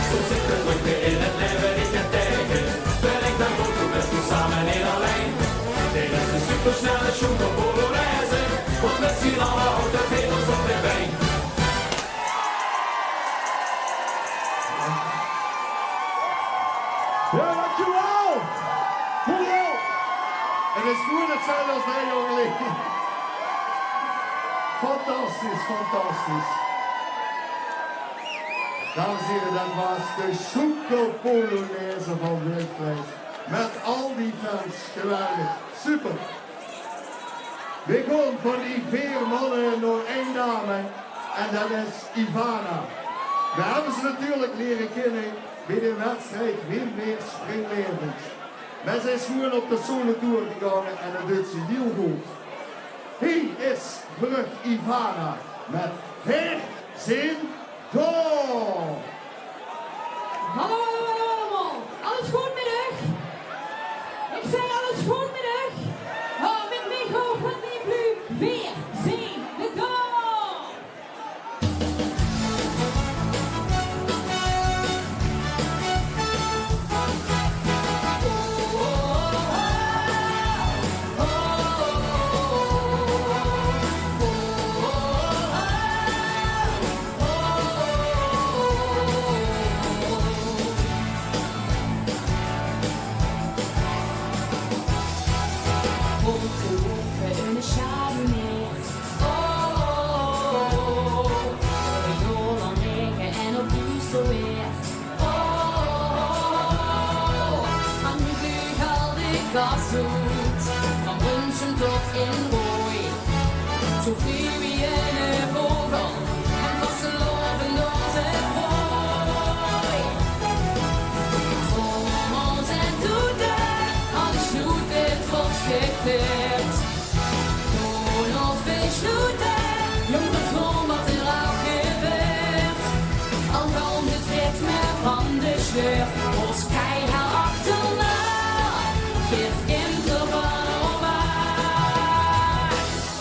Soms zit de drukte in het leven niet te tegen. Ben ik dan goed, toen best doen samen niet alleen. Dit is de supersnelle Schunkel-Polonaise. Want met z'n allen houdt de vedels op de been. Ja, dankjewel! Hoera! Het is goed hetzelfde als wij jongen. Fantastisch, fantastisch. Dames en heren, dat was de Schunkel-Polonaise van Wildprijs. Met al die fans, geweldig, super. We gaan van die 4 mannen naar 1 dame en dat is Ivana. We hebben ze natuurlijk leren kennen bij de wedstrijd Windweer Springlevens. Maar zij is gewoon op de solo tour gegaan en dat doet ze heel goed. Hier is terug Ivana met Verzin door. Hallo allemaal, alles goed middag? Ik zeg alles goed middag? Oh, met mij gewoon van die blue, weer zien de goal!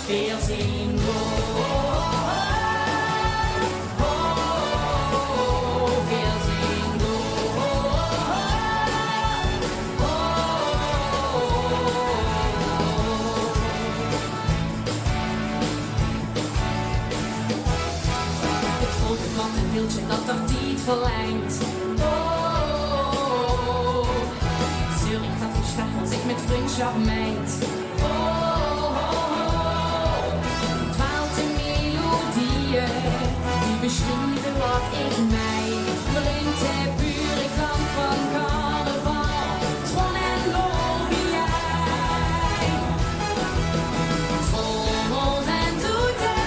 14 goal. Dat er niet verlengt. Oh, Zurich gaat gestart als ik met vriendschap meint. Oh, 12 melodieën die beschrijven wat ik mij brengt. Het pure klank van carnaval, tron en lobbyij. Trommels en toeten,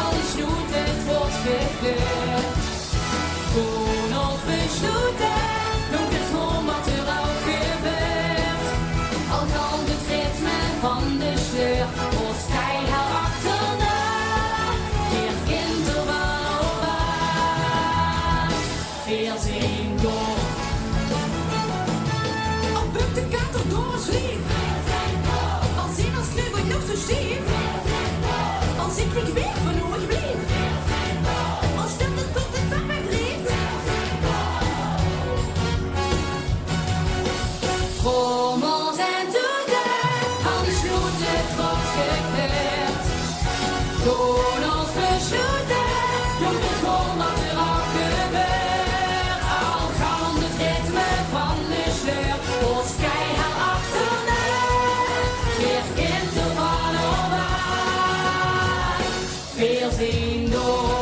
al die snoeten, het wordt gekleurd. Gewoon ons besloten, noem het gewoon wat er ook gebeurt. Al kan het ritme van de sleur, ons keihard achterna, keert kind er van op aan. 14 goal. Al bukt de kat er door ons lief, al zien als kleur ik nog zo stief, als ik niet weet van hoe ik blief, als stemde tot het aan mij drieft. Trommels en toeten, al die snoeten, het wordt gekleurd. Gewoon ons besloten, doen we gewoon wat er ook gebeurt. Al kan het ritme van de sleur, ons keihard achterna, keert kind er van op aan. 14 goal.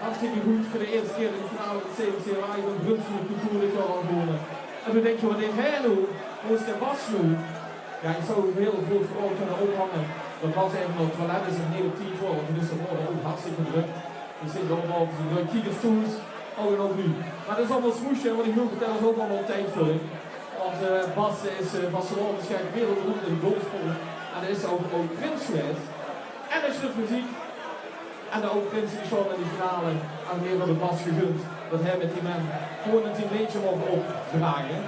Hartstikke goed voor de eerste keer in de finale van de CMC Live een Brunswick Tour dit jaar al gewonnen. En toen denk je, wat heeft hij nu? Hoe is de Bas nu? Ja, ik zou een heel groot verhaal kunnen ophangen. Dat was even nog, want dat is een hele team voor, want dus er worden ook hartstikke druk. Er zitten allemaal op de kiekerstoels, ook en ook nu. Maar dat is allemaal smoesje, wat ik nu vertel is ook allemaal tijdvulling. Want Bas is Barcelona waarschijnlijk wereldberoemd in de goalsport. En hij is ook prins geweest. En hij schrijft muziek. En de ook prins is gewoon in die finale aan weer van de Bas gegund. Dat hij met die man gewoon een teambeetje mogen opdragen.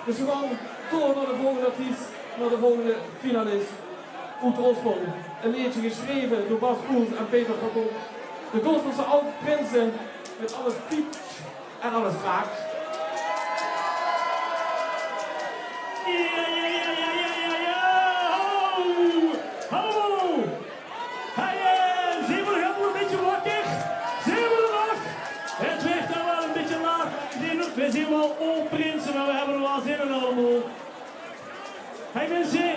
Dus we gaan door naar de volgende artiest, naar de volgende finalist. Oet Rospel. Een liedje geschreven door Bas Poels en Peter Verkoop. De Gospelse oud-prinsen met alles piep en alles raakt. Hallo! Hey, zijn we nog een beetje wakker? Zijn we er nog? Het werd dan wel een beetje laat. We zijn wel oud prinsen, maar we hebben er wel zin in allemaal. Hey mensen,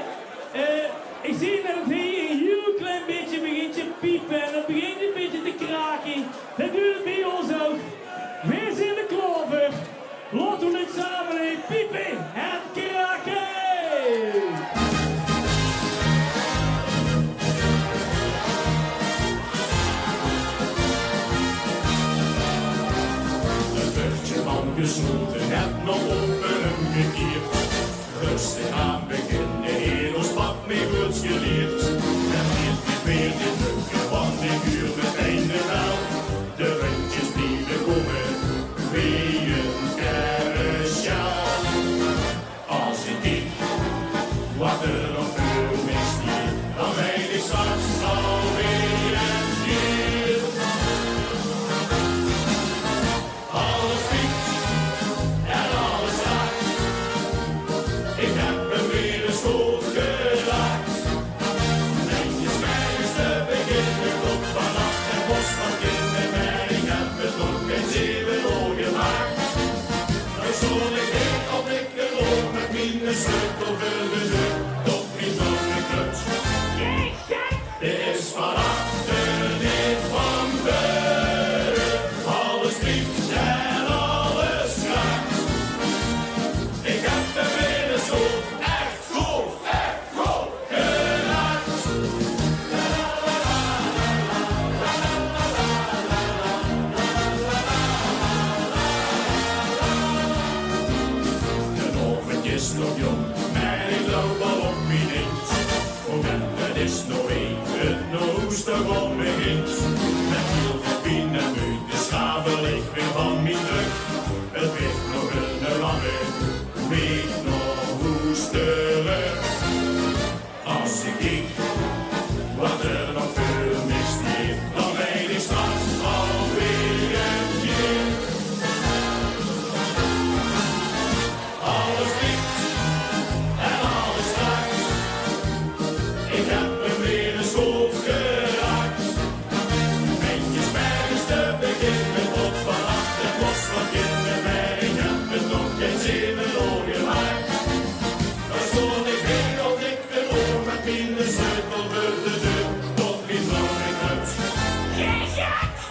ik zie dat het hier een heel klein beetje begint te piepen en het begint een beetje te kraken. Dat doet het bij ons ook. Wij zijn de Klover. Laten we het samen piepen en kraken. Gesloten, heb nog open hem gekeerd. Rustig aan beginnen, in ons pad mee wordt geleerd. En niet meer de drukken, want ik huur het einde wel. De rundjes blijven komen, weer een kerstjaar. Als ik kijk, wat er nog veel is hier, dan weet ik straks alweer en hier. Alles piekt. Ik heb hem weer eens goed geraakt. Netjes meisjes te beginnen, tot vannacht en bos van kinderen. Maar ik heb het nog geen 7 ogen gemaakt. Ik zal ik op ik loop met mijn sleutel voor de deur. Tot mijn is nog even noos erom begint. Met heel veel pijn en muut, de schavel ik weer van mijn druk. Het werd nog een lange week nog hoesteren. Als ik kijk wat er nog veel mist hier, dan ben ik straks alweer een keer. Alles dicht en alles straks. Ik heb hem weer een schoof geraakt. Mentjes bergens te beginnen tot vannacht het bos van kinderen. Maar ik heb het nog geen 7 år gemaakt. Dan stond ik weer al dik verloor met mijn sleutel voor de deur. Tot mijn vrouw in huis.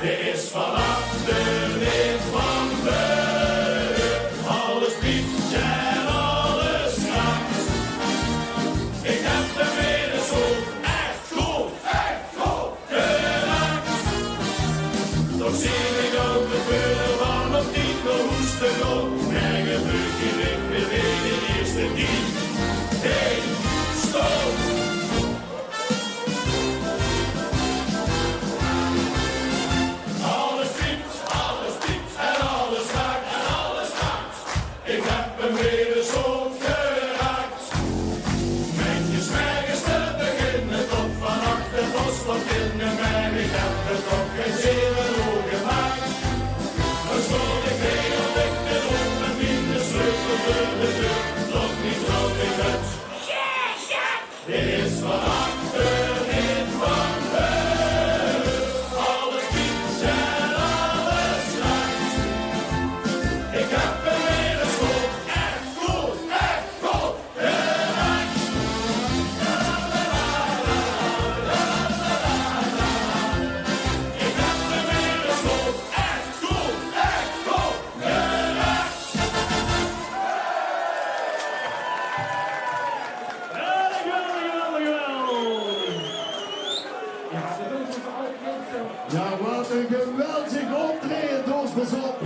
Er is vanaf de wind van buiten. Alles piept en alles kraakt. Ik heb er weer een schoof echt goed geraakt. Toch zie ik ook de vullen van nog niet de hoesten op. En een vlugje ligt weer de eerste keer. Hey, stop! Alles piept en alles raakt en alles raakt. Ik heb hem weer eens geraakt. Mentjes ergens te beginnen tot vannacht het bos van kinderen. Maar ik heb het nog geen 7 år gemaakt. Dan stond ik heel dik erop met mijn sleutel voor de deur. Tot niet groot in huis. Dit is van achterin van buiten. Alles piept en alles raakt. Ik heb hem weer een schoof echt goed geraakt. Ik heb hem weer een schoof echt goed geraakt. Ja, wat een geweldig optreden, Doos, pas op.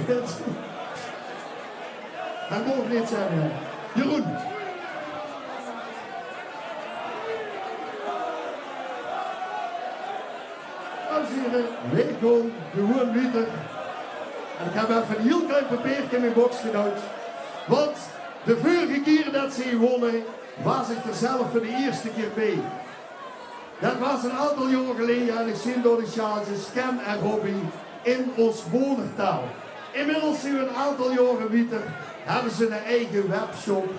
Hij mocht niet zeggen. Jeroen. Dames en heren, welkom, Jeroen Luther. En ik heb even een heel klein papiertje in mijn box gedaan. Want de vorige keer dat ze hier wonnen, was ik er zelf voor de eerste keer bij. Dat was een aantal jaar geleden en ik zie door de chances Cam en Robbie in ons moedertaal. Inmiddels zijn we een aantal jaren verder, hebben ze een eigen webshop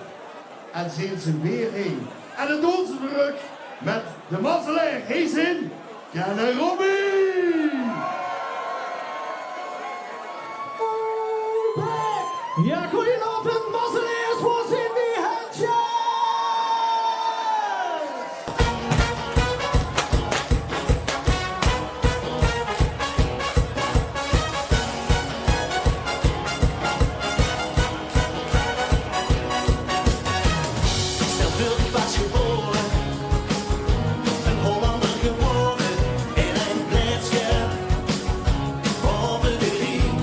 en zijn ze weer heen. En dat doen ze terug met de mazzelaar. Hij zijn Cam en Robbie! Ja, goedenavond, mazzelaars, voor zijn die handjes! Zelfs ik was geboren, een Hollander geworden, in een blijdschap boven de Rijn.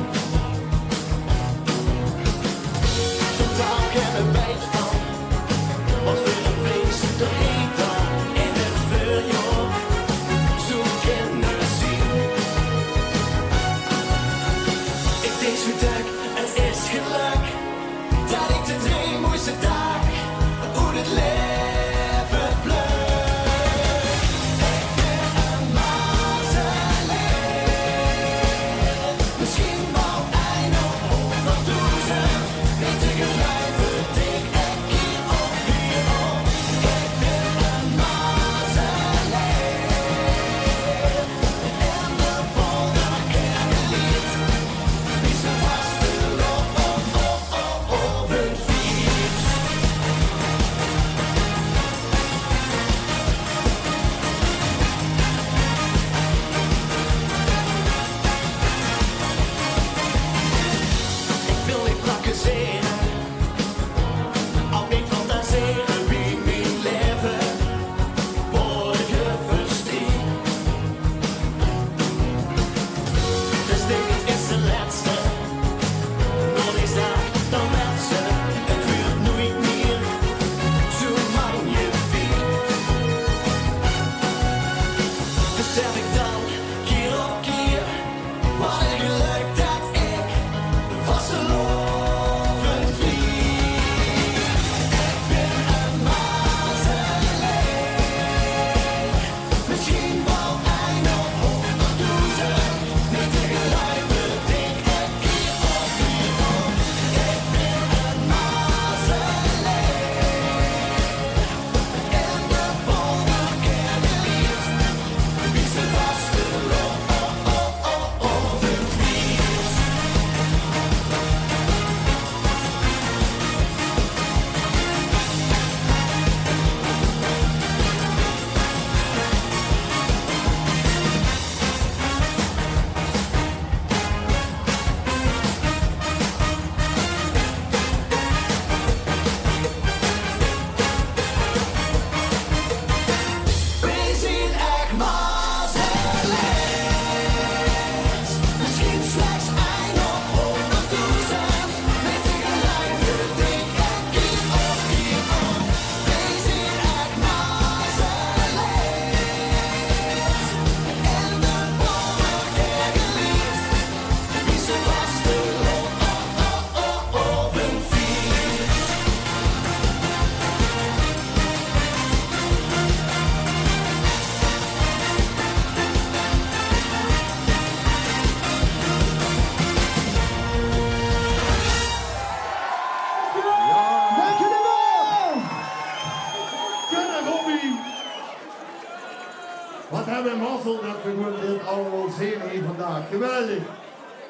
Wat hebben we mazzel dat we gewoon dit allemaal zien hier vandaag. Geweldig.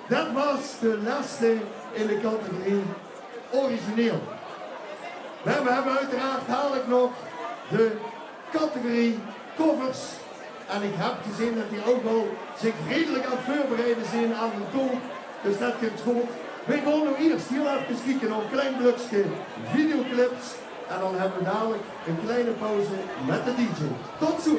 Dat was de laatste in de categorie origineel. We hebben uiteraard dadelijk nog de categorie covers. En ik heb gezien dat die ook al zich redelijk aan het voorbereiden zijn aan de toon. Dus dat komt goed. We gaan nu eerst heel even kijken naar een klein blokje videoclips. En dan hebben we dadelijk een kleine pauze met de DJ. Tot zo!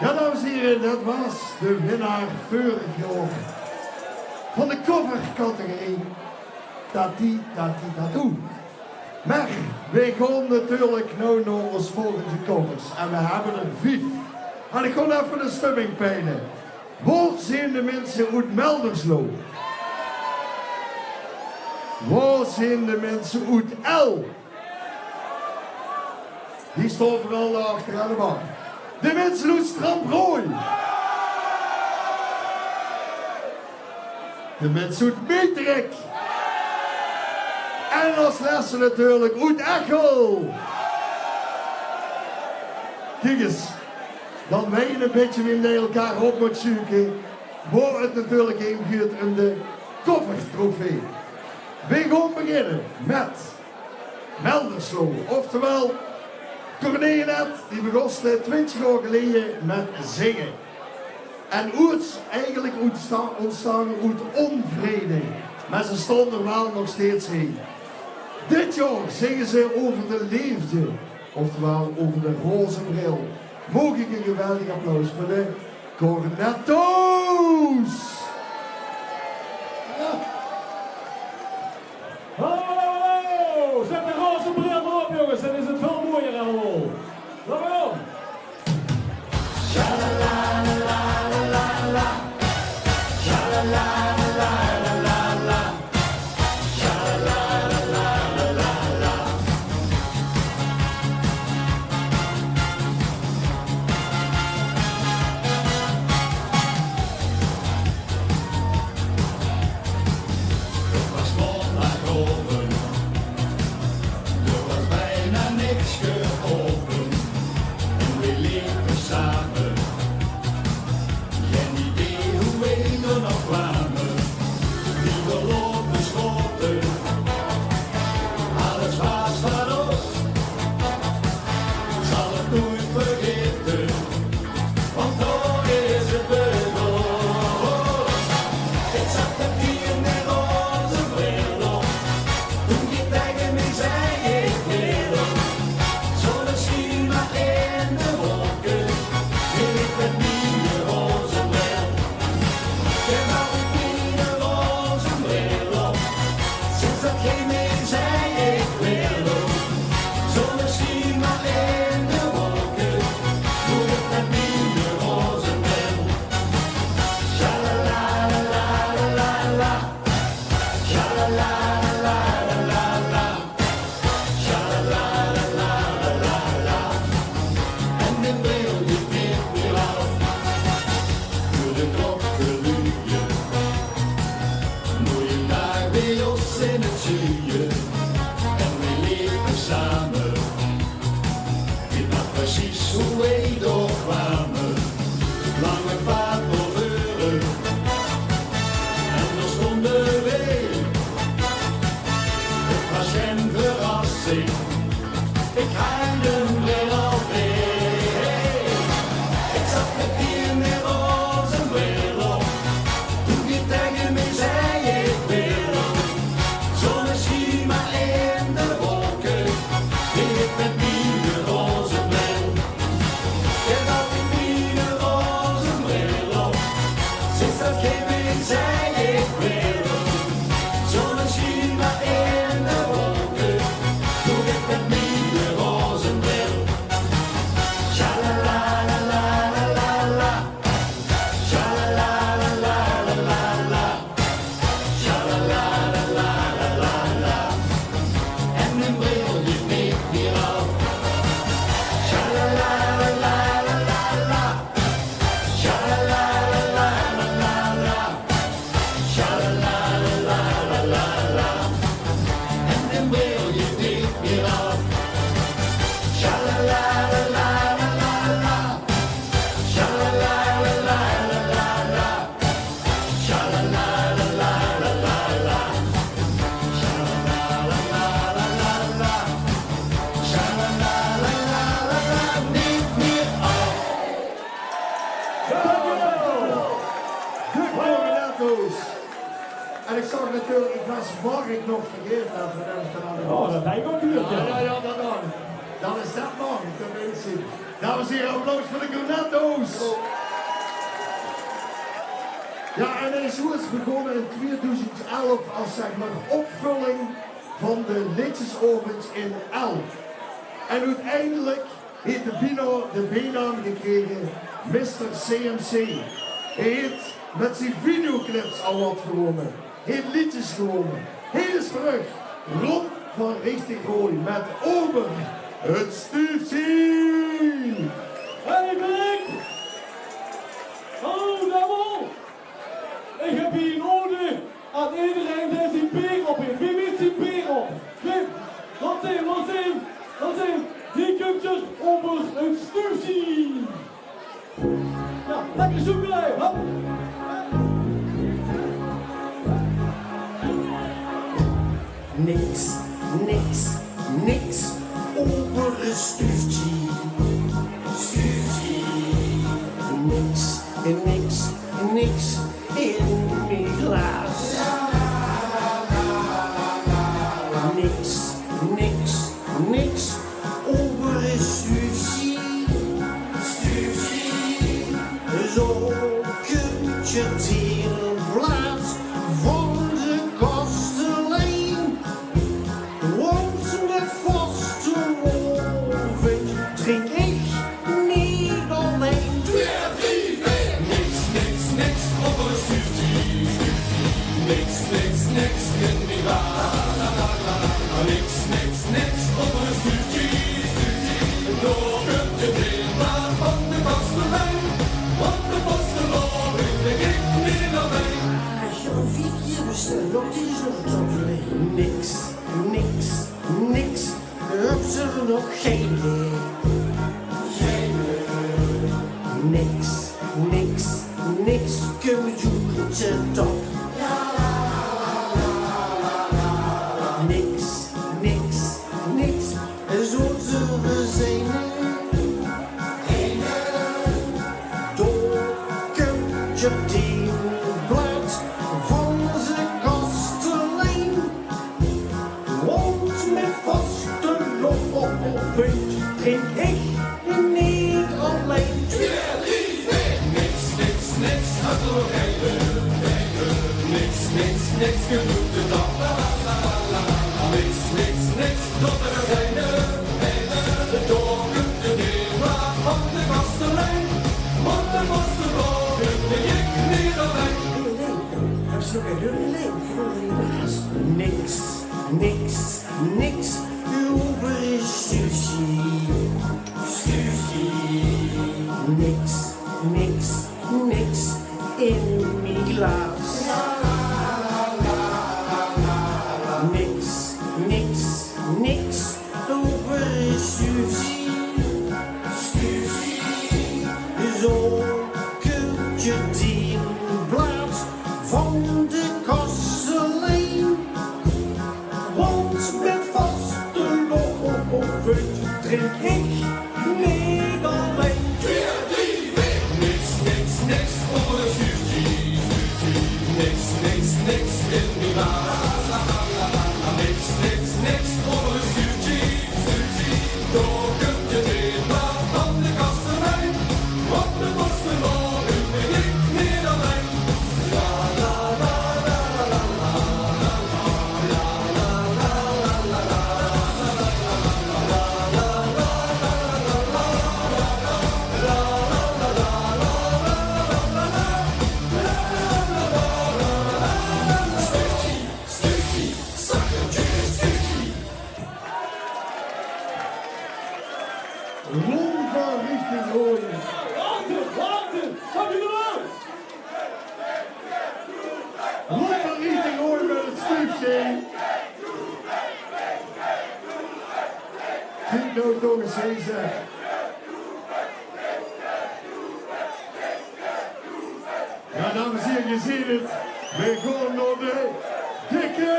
Ja, dames en heren, dat was de winnaar vorig jaar van de covercategorie Tati Tati Tattoo. Maar wij gaan natuurlijk nu naar ons volgende covers. En we hebben er 5. En ik ga even de stemming peilen. Waar zijn de mensen uit Melderslo? Waar zijn de mensen uit L? Die staan vooral daarachter aan de bak. De mensen uit Stramprooi. De mensen uit Meetrek. En als laatste natuurlijk uit Echel. Kijk eens, dan weet je een beetje wie je elkaar op moet zoeken. Waar het natuurlijk heen gaat om de koffertrofee. We gaan beginnen met Melderslo, oftewel Cornelet, die begon 20 jaar geleden met zingen. En eigenlijk ontstaan uit onvrede. Maar ze staan er wel nog steeds heen. Dit jaar zingen ze over de liefde, oftewel over de roze bril. Mogen ik een geweldig applaus voor de Cornetto's! Ja. Hallo! Zet de roze bril erop, jongens, dan is het veel mooier allemaal. Laat maar op! Sha-la-la-la-la-la-la. Sha-la-la-la-la-la-la. Sha-la-la-la-la-la-la. Het was maandagoven, er was bijna niks geholpen. En we liepen samen, geen idee hoe we er nog kwamen. Die verlopen schoten, alles was van ons. Zal het nooit vergeten, want daar is het begonnen. Ik zat met die in de roze bril op, toen je tegen mij zei ik wil op. Zonneschijn maar in de wolken, ik met die roze bril. Ik had die roze bril op, sinds dat jij mij zei ik wil op. Zonneschijn maar in de wolken, doe ik met die roze bril. Sha-la-la-la-la-la-la. Sha-la-la-la-la-la-la. Sha-la-la-la-la-la-la. En dan wil je niet meer af. Door de klokkenluie. Mooie dag bij ons in het zuiden. En we liepen samen. Ik dacht precies hoe wij doorkwamen. Lange paard over. En daar stonden wij. Het was geen verrassing. Ik haalde een bril alweer. Ik zat met die in de roze bril op. Toen je tegen mij zei ik wil op. Zonneschijn maar in de wolken. Ik met die roze bril. Ik had die roze bril op. Sinds dat jij mij zei ik wil op. Zonneschijn maar in de wolken. Doe ik met die roze bril. Sha-la-la-la-la-la-la. Sha-la-la-la-la-la-la. Sha-la-la-la-la-la-la. En nu bril je niet meer af. Sha-la-la-la-la-la-la. Sha-la-la-la-la-la-la. Sha-la-la-la-la-la-la. En nu bril je niet meer af. Sha-la-la-la-la-la-la. Sha-la-la-la-la-la-la. Sha-la-la-la-la-la-la. Sha-la-la-la-la-la-la. Sha-la-la-la-la-la. Niet meer af. De Cornetto's. En ik zag natuurlijk, ik was morgen nog vergeten dat we dat gedaan hebben. Oh, dat lijkt ook duurt, Ja, dat dan. Dan is dat morgen, tenminste. Dames en heren, applaus voor de Cornetto's. Ja, en hij is zo is begonnen in 2011 als zeg maar opvulling van de liedjesavond in Elf. En uiteindelijk heeft de bijnaam gekregen Mr. CMC. Hij heeft met zijn videoclips al wat gewonnen. Hij heeft liedjes gewonnen. Hij is terug. Rob van Richting Gooi met Ober het Stiefje. Hey, ben ik! Hallo, Devil! Ik heb hier een ode aan iedereen die zijn beer op heeft. Wie weet zijn beer op? Kijk, laat zien, laat zien, laat zien. Hier komt er over een Stiefje. Ja, lekker zoeken, hop! Niks, niks, niks over een Stiefje. Stiefje. Niks, niks, niks in mijn glas. Niks, niks, niks over een Stiefje. Stiefje. Zo kunt je in plaats van de kastelein. Want met vaste loving drink ik niet alleen. 2, 3, 4. Niks, niks, niks op een Stiefje. Niks, niks, niks in die waar. Niks, niks, niks op een Stiefje. Door kunt je helemaal van de kastelein. Want de vaste loving drink ik niet alleen. Als je een 4 keer bestelt, dan is er nog zo alleen. Niks, niks, niks. Heb ze er nog geen idee. Niks, niks, niks. Kun je te top. Niks, niks, niks. Zo zullen zijn. Door kunt je die blad van zijn kastelein. Want met vaste loving drink ik niet alleen. 2, 3, 4. Niks, niks, niks uit de rijden. Niks, niks, niks genoeg te dag. Niks, niks, niks tot er zijn. Door kunt je helemaal van de kastelein. Want de vaste loving drink ik niet alleen. Heb ze nog een hele leven? Niks, niks, niks. Over een Stiefje. Stiefje. Niks, niks, niks in mijn glas. Niks, niks, niks over een Stiefje. Stiefje. Zo kunt je die blad van de kastelein. Want met vaste loving drink ik niet alleen. 2, 3, 4. Niks, niks, niks op een Stiefje. Niks, niks, niks in die waar. Niks, niks, niks op een Stiefje. Door kunt je helemaal van de kastelein. Want de vaste loving drink ik niet alleen. La la la la la la la la la la la la. Ron van Richting Gooi. Wachten! Wat je nou? Ron van Richting Gooi met het Stiefje. Kijk nou toch eens heen zeg. Ja, dames en heren, je ziet het. We gaan naar de dikke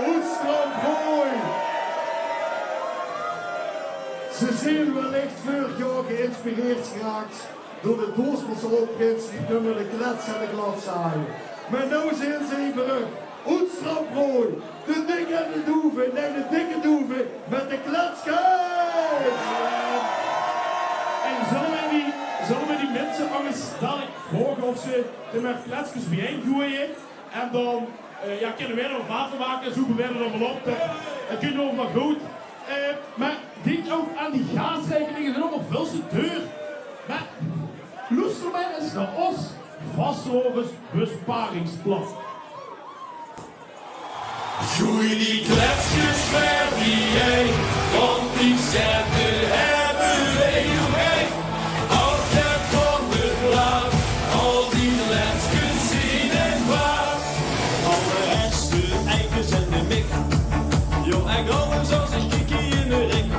Hoedstrand Gooi. Ze zijn wellicht vorig jaar geïnspireerd geraakt door de Doorselse opbrits die nummer de klets en de glad zaaien. Maar nu zijn ze even terug. Hoedstrand Gooi, de dikke en de doeven, nee de dikke doeven met de kletskei! En zullen we die mensen al eens dadelijk vragen of ze er met kletsjes bijeen gooien? En dan kunnen wij er nog water maken, zoeken wij er dan wel op. Dat kunnen we ook nog goed. Maar denk ook aan die gasrekeningen, zijn ook nog veel te duur. Maar luister maar eens naar ons Vastelovens besparingsplan. Gooi die kletsjes ver die jij, want die centen hebben wij nog mee. Altijd van de plaat, al die kletsjes zien en waar. Alle rechtste eikens en de mik, jong en alles als een kikkie in de ring.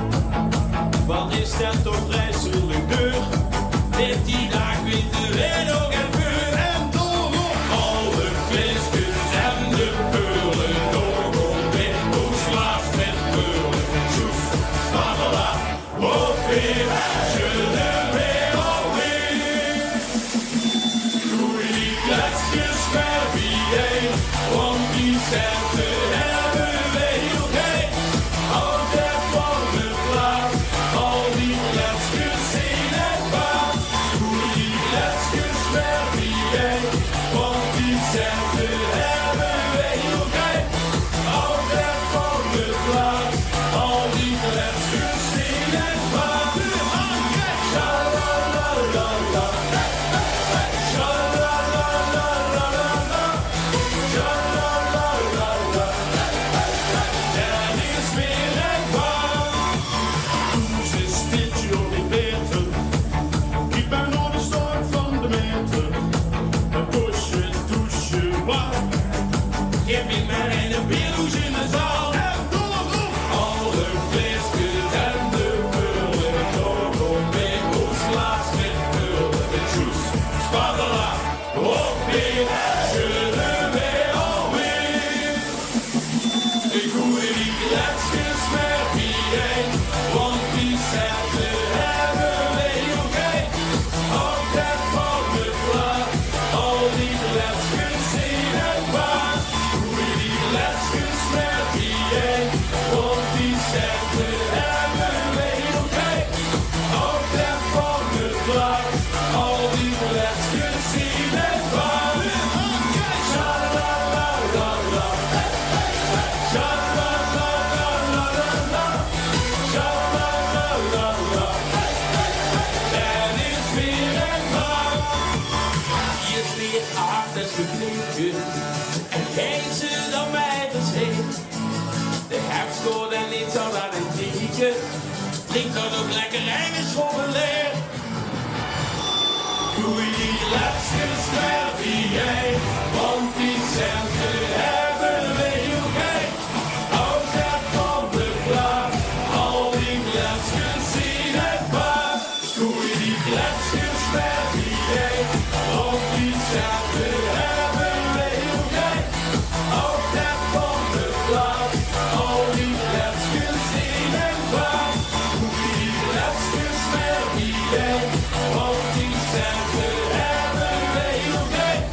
Wat is dat toch vreselijk duur, dit die dag weten wij nog en vuur. En door alle flesjes en de peulen. En geen ze dan mij verzet. De herfst scoort en niet zo aan een tientje. Klinkt dan ook lekker eingeschoven leer. Doe die lapjes maar wie jij, want die centen hebben we heel gek. Altijd van de plaat, al die lapjes zien het paard. Doe die lapjes maar wie jij, want die centen hebben we heel gek. Altijd van de plaat, al die lapjes zien het paard. Doe die lapjes maar wie jij, want die centen hebben we heel gek.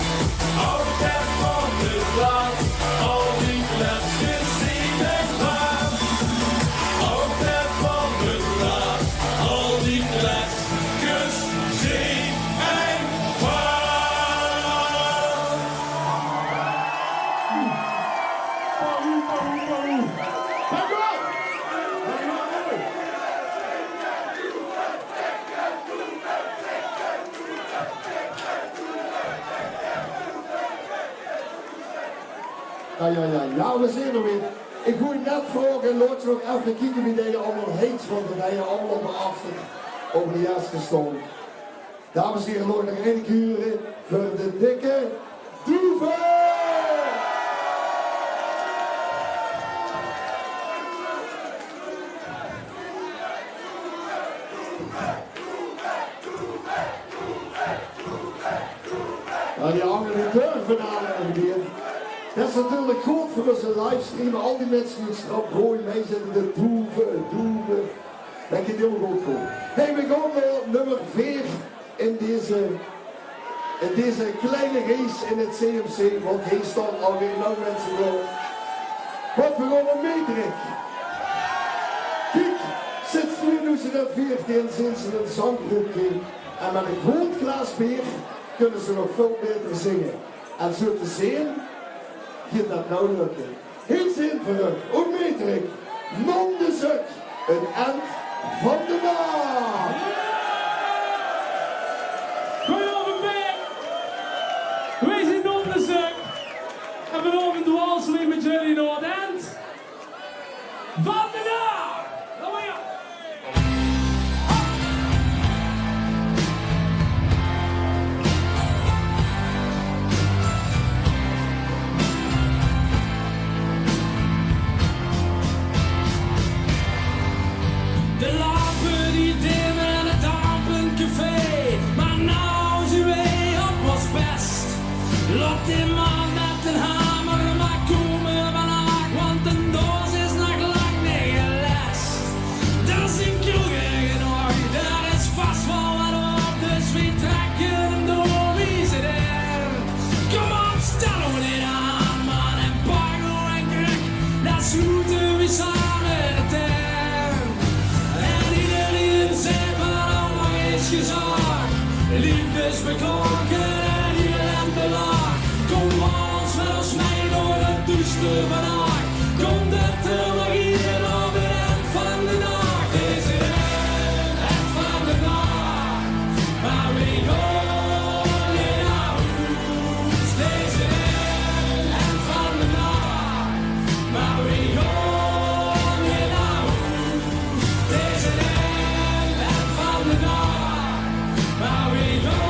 Altijd van de plaat, al die lapjes zien het paard. Altijd van de plaat, al die lapjes zien het paard. Ja, we zijn er weer. Ik gooi net vragen, laat je nog even kijken wie deze allemaal heet, want we zijn allemaal op de afstand over de jas gestolen. Dames en heren, nog één keer voor de dikke Doeven! Nou, die amateurfinale hebben hier. Dat is natuurlijk goed voor onze livestream. Al die mensen die het strap gooien meezetten, de Doeven. Dat gaat heel goed voor. Hey, we gaan naar nummer 4 in deze kleine race in het CMC. Want hier staan alweer nou mensen wel. Wat we gaan meedrinken. Kijk, zit nu 2014 zijn ze een zanggroepje en met een groot glas bier kunnen ze nog veel beter zingen. En zo te zien, gaat dat nou lukken. Heel eenvoudig, onmetelijk, non de zuk, een end van de maand. Goedenavond, Beek. Wij zijn non de zuk. En vanavond dwaalsen we met jullie naar het eind van de dag. Kom maar op. De lampen die dimmen en het dampend café. Maar nou zijn wij op ons best. Loopt die man met een hamer, maar komen vandaag, want een doos is nog lang niet gelest. Dat is een kroegen genoeg, daar is vast wel wat op, dus we trekken hem door, wie zit er? Kom op, stel ons niet aan, man, en Pago en Kruk, dat zoeten we samen de tent. En iedereen zegt van allemaal is gezag, liefdesbeklonken en hier en belag. Kom ons met ons mee door het duister vandaag. Kom de televisie op het eind van de dag. Dit is het eind van de dag. Maar we gaan niet naar huis. Dit is het eind van de dag. Maar we gaan niet naar huis. Dit is het eind van de dag. Maar we gaan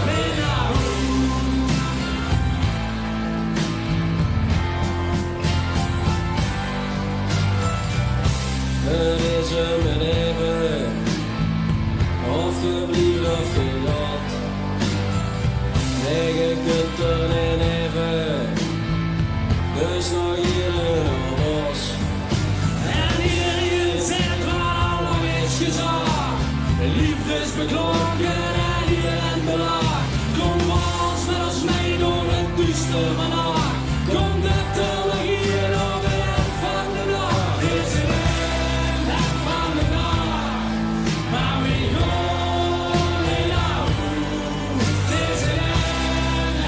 niet naar huis. Het is hem even, of je blieft of je gaat. Nee, je kunt er niet even, dus nog hier een bos. En iedereen zegt van allemaal is gezag, liefdesbeklonken en hier en belag. Kom ons met ons mee door het duister vandaag. Kom de televisie op het eind van de dag. Dit is het eind van de dag. Maar we gaan niet naar huis. Dit is het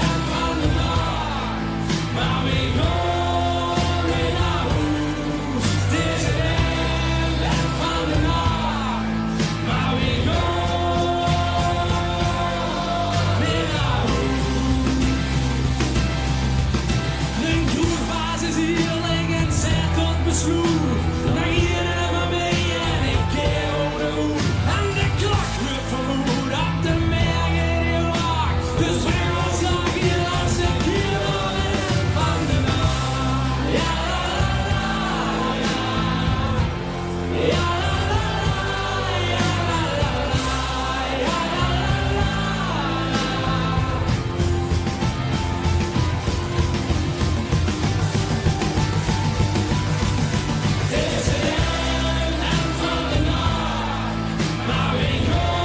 eind van de dag. Maar we gaan niet naar huis. Dit is het eind van de dag. Maar we gaan niet naar huis. Een kroegbaas is hier liggen en zet tot besloeg. Dan hier even mee en ik keer over de hoek. En de klok wordt vermoed op de merken die wacht. Dus breng ons nog hier langs de kier op het eind van de nacht. Ja, la, la, la, ja. Ja, la, la, la, ja, la, la, la, ja, la, la, Dit is het eind van de nacht, maar we gaan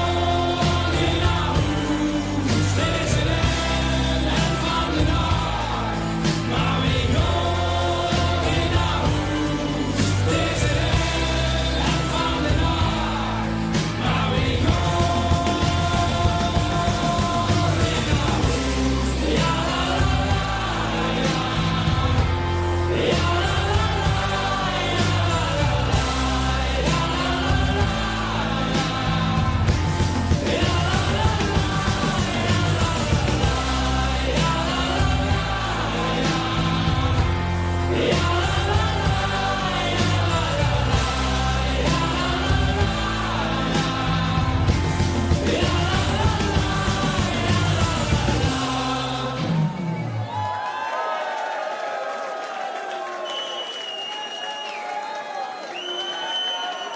niet naar huis. Dit is het eind van de nacht, maar we gaan niet naar huis. Dit is het eind van de nacht, maar we gaan niet naar huis. Ja, la, la, la, ja. Ja, la,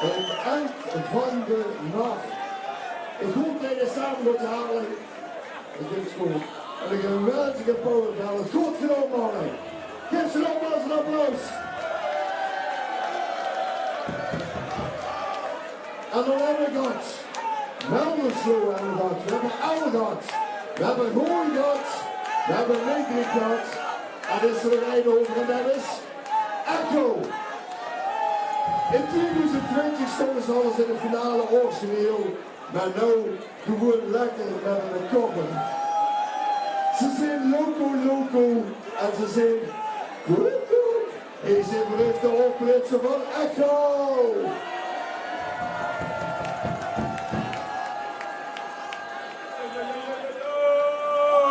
Het eind van de nacht. Ik hoop dat je samen gaat halen. Ik denk het goed. En een geweldige powerball. Goed gedaan, mannen. Geef ze nogmaals een applaus. En dan hebben we gehad. Melderslow hebben we gehad. We hebben El gehad. We hebben Gooi gehad. We hebben Nederik gehad. En is er een over en dat is Echo. In 2020 stonden ze alles in de finale origineel, maar nu gewoon lekker met een cover. Ze zijn loco en ze zijn koekoek. Hier zijn we de opritsen van Echo.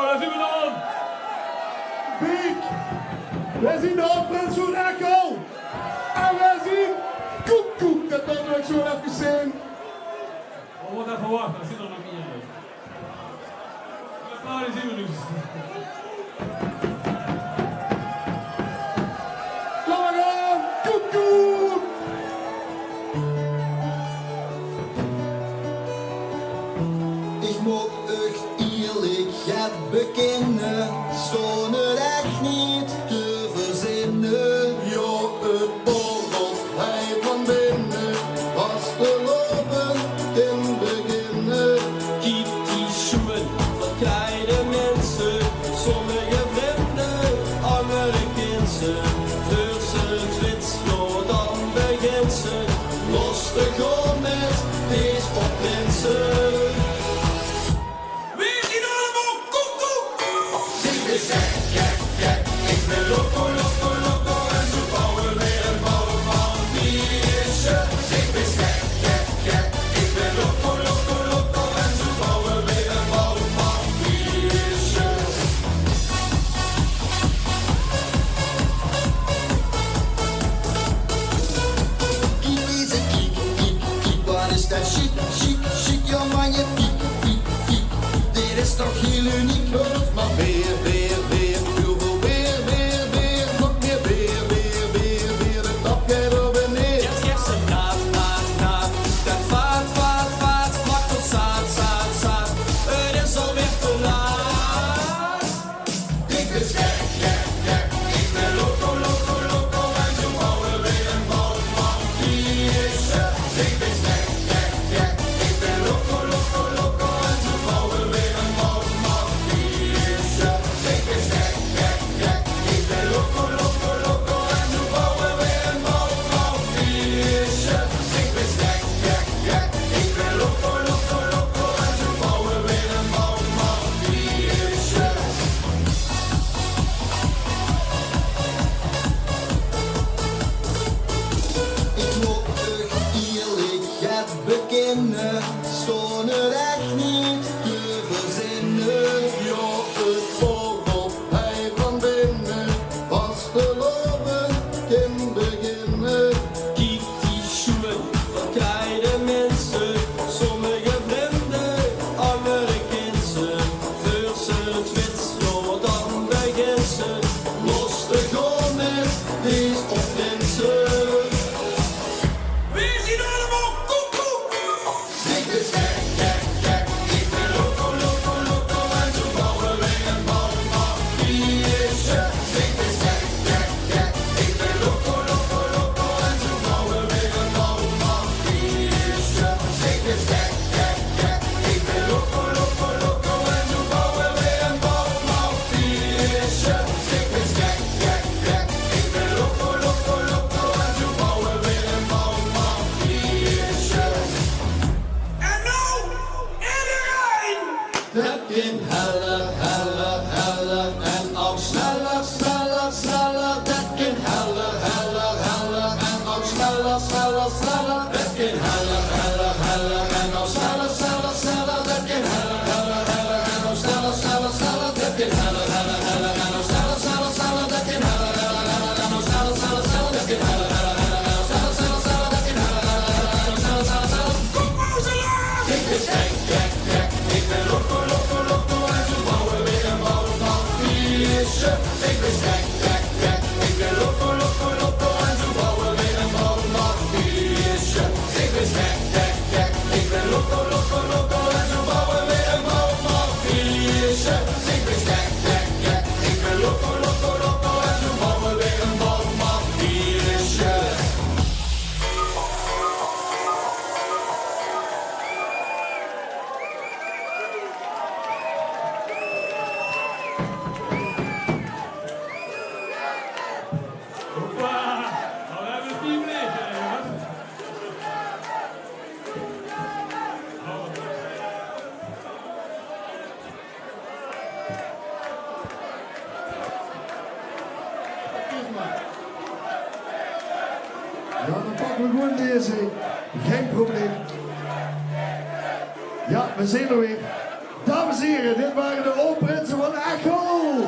Daar zien we dan. Beek. Wij zien de oprit van Echo. En wij zien koekoek. Dat wil ik zo even zien. We moeten even wachten, er zit er nog meer in. Nou, die zien we nu. Laat maar gaan. Koekoek. Ik moet echt eerlijk het bekennen, zonder echt niet te verzinnen. Ja, het borrelt hij van binnen, was te lopen in beginnen. Kiep die schoen, verkleide mensen, sommige vrienden, andere kinderen. Voor ze het wit, ja, dan begint ze, los te gaan met deze opprinsen. Dit is toch heel uniek, maar weer, heel veel weer, nog meer weer, het tapje er beneden. Jetzt gibt's een naad, dat vaart, maakt tot zaad, het is alweer te laat. Ik ben gek, ik ben loco, en zo bouwen we weer een bouwman, wie is je? Ik ben gek, ik ben loco, en zo bouwen we weer een bouwman, wie is je? Ik ben gek, ik ben loco, en zo bouwen we weer een bouwman, wie is je? Ik ben gek, ik ben loco, en zo bouwen we weer een bouwman, wie is je? Ik moet echt eerlijk het bekennen, zonder echt niet te verzinnen. Ja, het borrelt hij van binnen, was te lopen in beginnen. Kiep die schoen, verkleide mensen, sommige vrienden, andere kinderen. Voor ze het wit, ja, dan begint ze, los te gaan met deze opprinsen. Wie zien allemaal koekoek? Ik ben gek, ik ben loco, en zo bouwen we een bouwman, wie is je? Ik ben gek, ik ben loco, en zo bouwen we een bouwman, wie is je? Ik ben gek, ik ben loco, en zo bouwen we een bouwman, wie is je? Ik ben gek, ik ben loco, en zo bouwen we een bouwman, wie is je? En nou, iedereen! Dat kind heller, en ook sneller, dat kind heller, en ook sneller, dat kind heller, en ook sneller, dat kind heller, en ook sneller, dat kind heller, en ook sneller, dat kind heller, en ook sneller, dat kind heller. Ik ben gek, ik ben loco, en zo bouwen we een bouwman, wie is je? Ik ben gek, ik ben loco, en zo bouwen we een bouwman, wie is je? Ik ben gek, ik ben loco, en zo bouwen we een bouwman, wie is je? Ik ben gek, maken we gewoon deze. Geen probleem. Ja, we zijn er weer. Dames en heren, dit waren de Oopritsen van Echel.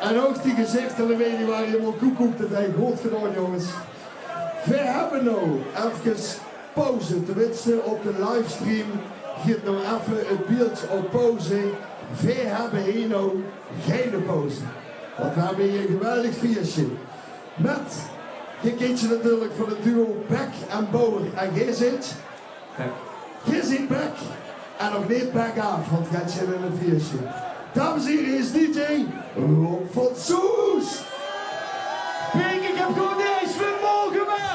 En ook die gezichten, die waren helemaal koekoek dat hij goed gedaan, jongens. We hebben nou even pauze, tenminste op de livestream gaat nou even het beeld op pauze. We hebben hier nou geen pauze. Want we hebben hier een geweldig feestje. Met, je kent je natuurlijk van het duo Beck en Bauer. En jij zit? Jij zit Beck. En nog niet Beck af, want jij zit in een feestje. Dames en heren, is DJ Rob van Soest. Pink, ik heb gewoon deze van morgen weer.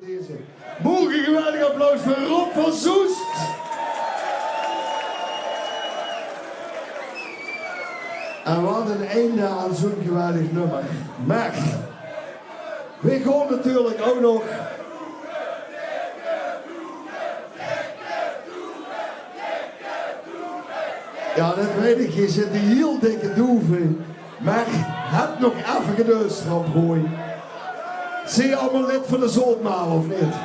Deze. Mogen een geweldig applaus voor Rob van Soest. En wat een einde aan zo'n geweldig nummer. Maar we gaan natuurlijk ook nog ja, dat weet ik, je zit een heel dikke doeven. Maar heb nog even geduld, Stramprooi. Zie je allemaal lid van de Zootmaal of niet?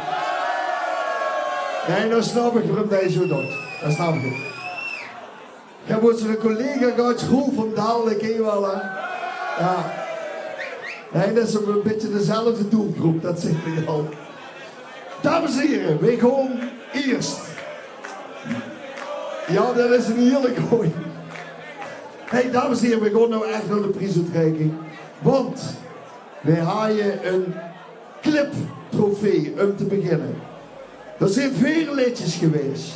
Nee, dan snap ik waarom hij zo doet. Dat snap ik. Ik heb ook zo'n collega uit School van Daal, ik ken je wel, hè? Ja. Nee, dat is een beetje dezelfde doelgroep, dat zeg ik al. Dames en heren, we gaan eerst. Ja, dat is een heerlijk gooi. Hey, dames en heren, we gaan nou echt naar de prijsuitreiking. Want we hebben een cliptrofee om te beginnen. Er zijn veel liedjes geweest.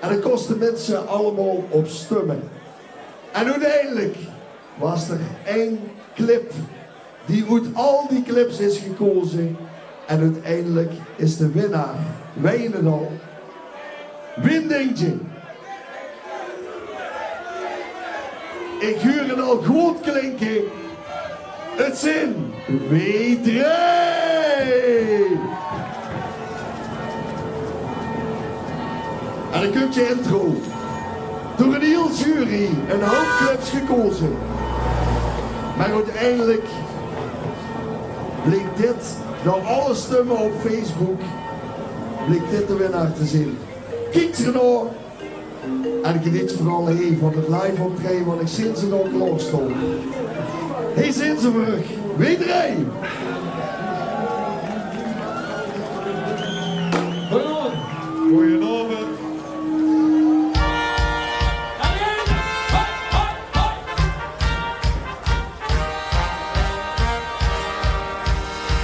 En dat kostte mensen allemaal op stemmen. En uiteindelijk was er één clip die uit al die clips is gekozen. En uiteindelijk is de winnaar, weet je het al, Windingje. Ik huur het al goed klinken. Het zijn W3. En dan komt je intro. Door een heel jury, een hoop clubs gekozen. Maar uiteindelijk bleek dit, door alle stemmen op Facebook, bleek dit de winnaar te zijn. Kijk er nou. En ik geniet vooral even van het live optreden, want ik zie ze nog klaarstaan. Hier zijn ze terug. W3. Goedenavond. Goedenavond.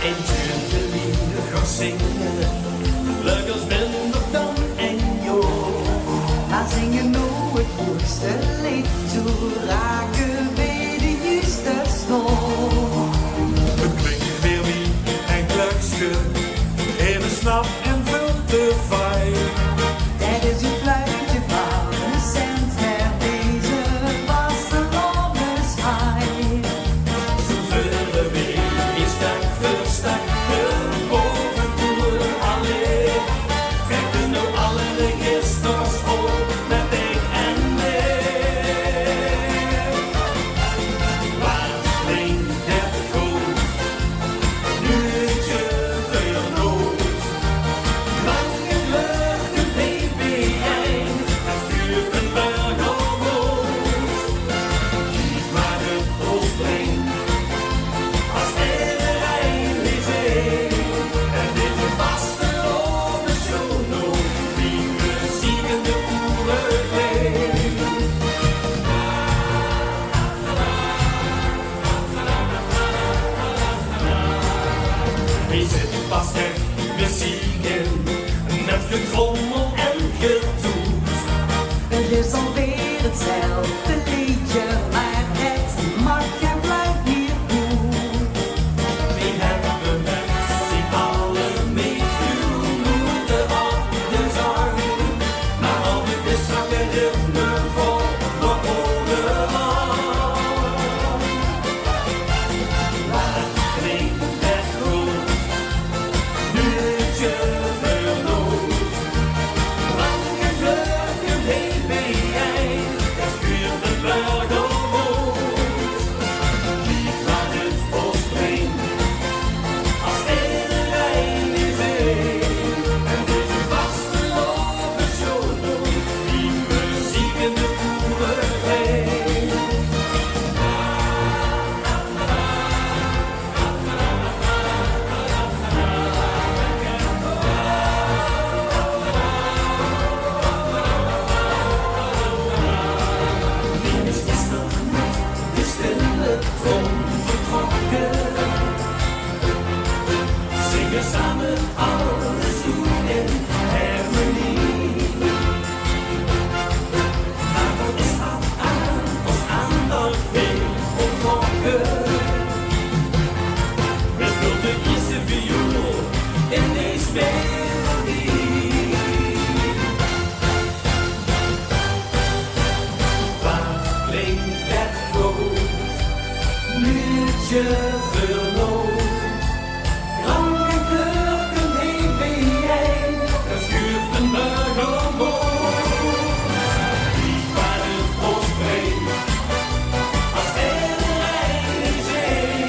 En de liefde gaat zingen, leuk als minder dan en joh. Maar zingen nou het hoogste lied, zo raken we de juiste snor. Het klinkt weer wie een klukje, even snap en veel te fijn. Dat is een fluitje van een cent, maar deze was de longenschijn. Zo verder weer is stak voor stak, boven toe alleen. Trek er nou alle registers op met ik en ik. Waar klinkt het goed, nu het je veel nood. Lange vluchten baby en het vuur van berg omhoog. Kijk waar het ons brengt, als iedereen is één. En dit is vaste over show nog, die muziek in de oeren klinkt. We zitten pas echt muziek in, net getrommel en getoet. Het is alweer hetzelfde liedje, maar het mag en blijft niet goed. We hebben met z'n allen mee veel moeten op de zang. Maar al met de strakke ritme vol nog onderaan. Waar klinkt het goed, nu het je veel nood. Lange vluchten baby en het vuur van berg omhoog. Kijk waar het ons brengt, als iedereen is één. En deze vaste lopen show nog, die muziek in de oeren klinkt. Is gisteren met de stille toon vertrokken. Zingen samen alles goed in harmonie. Maar dan is dat aan ons aandacht weer onttrokken. We speelden eerste viool in deze beetje verloren. Kranke kleurken heen ben jij, dat schuurt een burger omhoog. Die waar het bos breekt, als hele reine zee.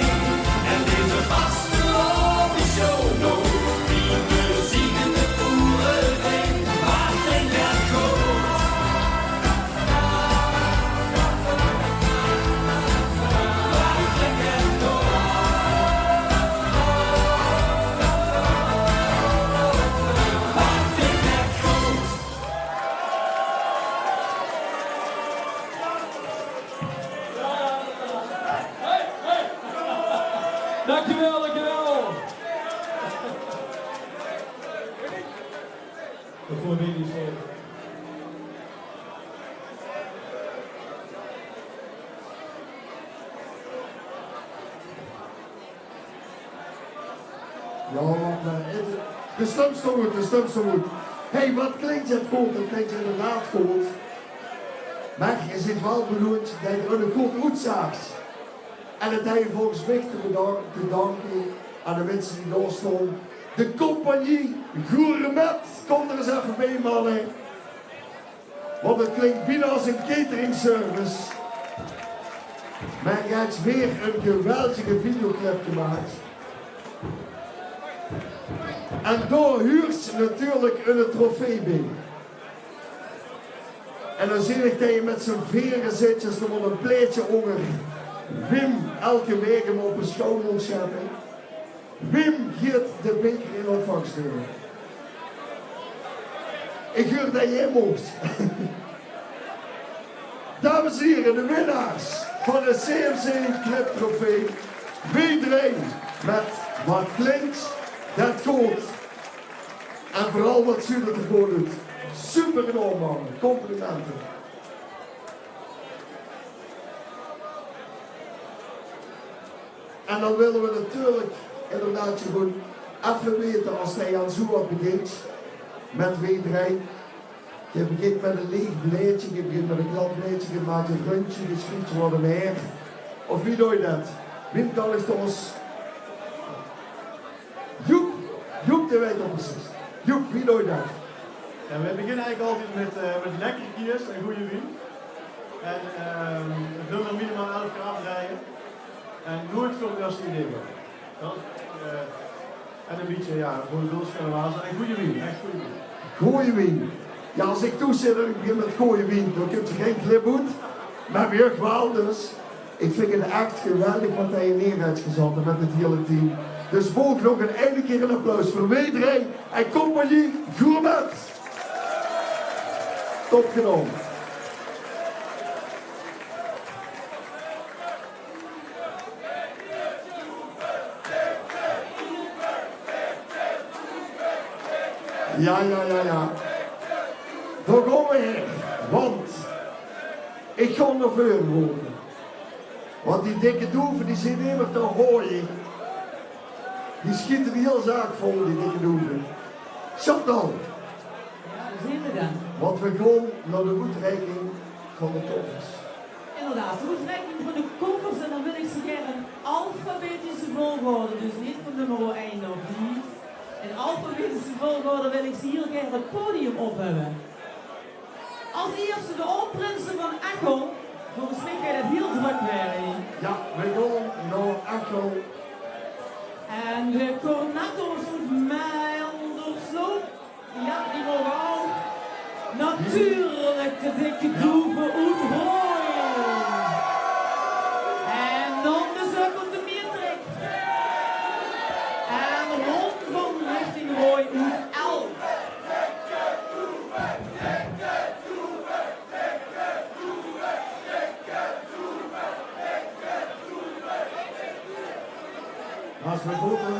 En deze vastelovenshow nog, die bezingende boeren denkt, waar trekt het groot? Dankjewel, dankjewel. Dat voor wie die zo. Ja, de stem zo goed, de stem zo goed. Hé, wat klinkt het goed? Het klinkt inderdaad goed. Maar je zit wel bedoeld dat je een goed uitzaagt. En het heeft volgens mij te danken aan de mensen die daar stonden. De compagnie Gourmet, kom er eens even bij, mannen. Want het klinkt bijna als een catering service. Maar je hebt weer een geweldige videoclip gemaakt. En daar huurt natuurlijk een trofee bij. En dan zie ik dat je met zo'n veren zit, er wordt een pleetje onder. Wim elke week hem op een schoon moet zetten. Wim geeft de beker in ontvangst nemen. Ik hoor dat jij mocht. Dames en heren, de winnaars van de CMC Clip Trofee. Iedereen met wat klinkt, dat goed. En vooral wat Zuid ervoor doet. Super enorm, man. Complimenten. En dan willen we natuurlijk inderdaad gewoon even weten als hij aan zo wat begint met W3. Je begint met een leeg bleedje, je begint met een glad bleedje, je maakt een rundje, je schiet wat meer. Of wie doe je dat? Wie kan het ons? Joep de weet het precies. Joep, wie doe je dat? Ja, we beginnen eigenlijk altijd met lekkere kiers en goede wien. En het nummer minimaal 11 keer afdraaien. En nooit voor de eerste idee worden. En een beetje, ja, voor de doelschellen wazen. En goede wien, echt goede wien. Goeie wien. Ja, als ik toezit en ik begin met goeie wien, dan heb je geen clipboot. Maar weer wel dus. Ik vind het echt geweldig wat hij neer heeft gezet met het hele team. Dus volg nog een ene keer een applaus voor W3 en compagnie Gourmet. Top genomen. Ja. Daar gaan we heen, want ik ga naar voren worden. Want die dikke doeven die zitten immer te hooien. Die schieten de hele zaak vol, die dikke doeven. Chantal. Ja, daar zien we dan. Want we gaan naar de uitreiking van de koffers. Inderdaad, de uitreiking van de koffers en dan wil ik ze gerne in alfabetische volgorde, dus niet van nummer 1 of 3. In alfabetische volgorde wil ik ze hier gerne het podium op hebben. Als eerste de opprinsen van Echo. Volgens mij ga je dat heel druk werden. Ja, we gaan naar Echo. En de cornetto's moet mij ondersloop. Ja, die mogen ook. Natuurlijk de dikke doeven uit Rooi. En dan de second de Miertrik. En rond van richting Rooi uit Elf. Als we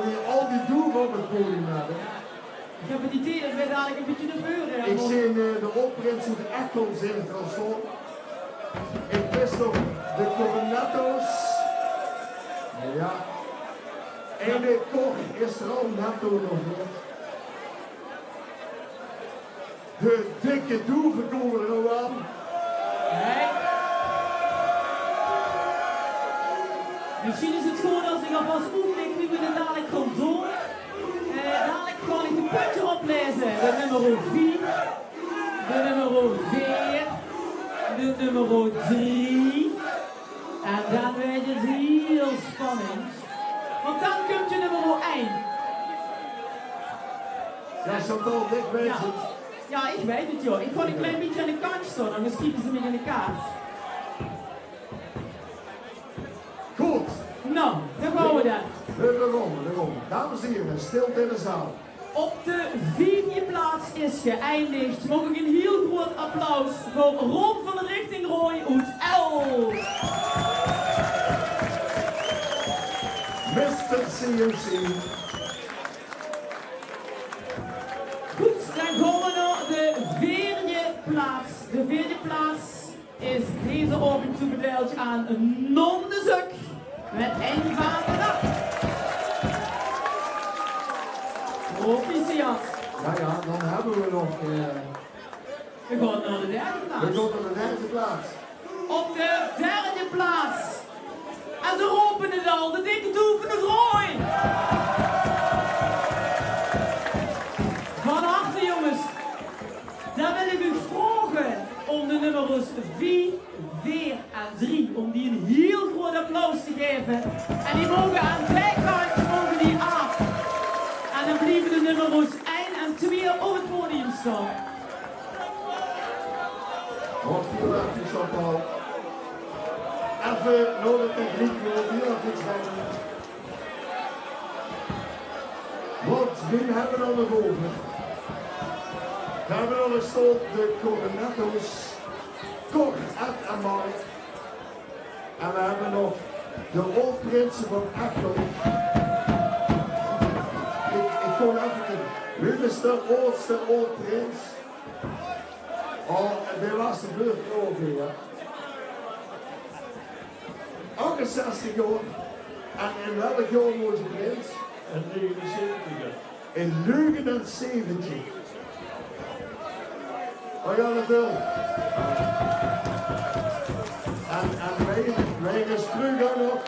weer al die doeven op het podium hebben. Ik heb het idee dat wij dadelijk een beetje de vuur hebben. Ik zie de opprintsen de Echo's in het transform. Ik wist nog de cornetto's. Ja. En de kor is er al netto nog weer. De dikke doeven komen er al aan. Misschien is het goed als ik alvast oplik wie we er dadelijk gaan doen. Dadelijk ga ik de puntje oplezen. De nummer 4, de nummer 4, de nummer 3. En dan werd het heel spannend. Want dan komt je nummer 1. Ja, Chantal, ik weet het. Ja, ik weet het joh. Ik ga een klein beetje aan de kant staan, anders schieten ze me in de kaart. Goed. Nou, daar gaan we dan. Daarom. Dames en heren, stilte in de zaal. Op de 4e plaats is geëindigd. Mag ik een heel groot applaus voor Ron van de Richting Rooi uit Elf. Mr. CMC. Goed, dan gaan we naar de 4e plaats. De 4e plaats is deze avond toebedeeld aan Non de Zuk met een van de dag. Proficiat. Ja, dan hebben we nog... We gaan naar de 3e plaats. We gaan naar de 3e plaats. Op de 3e plaats. En ze roepen het al, de dikke toe van het rooi. Van harte jongens. Dan wil ik u vragen om de nummers 4, 4 en 3, om die een heel groot applaus te geven. En die mogen aan twee kanten mogen die af. En dan blijven de nummers 1 en 2 op het podium staan. Wat heel erg, Chantal. Even naar de techniek, we willen heel even iets zeggen. Want wie hebben we dan nog over? We hebben dan nog staan de Cornetto's, Cor, Ed en Mark. En we hebben nog de Oldprinsen van Echel. Ik kon even, wie is de oudste Oldprins? Oh, dit was de beurt over, ja. 68 jaar. En in welk jaar was de prins? In 79. In 79. Oh ja, natuurlijk. En wij is terug dan nog.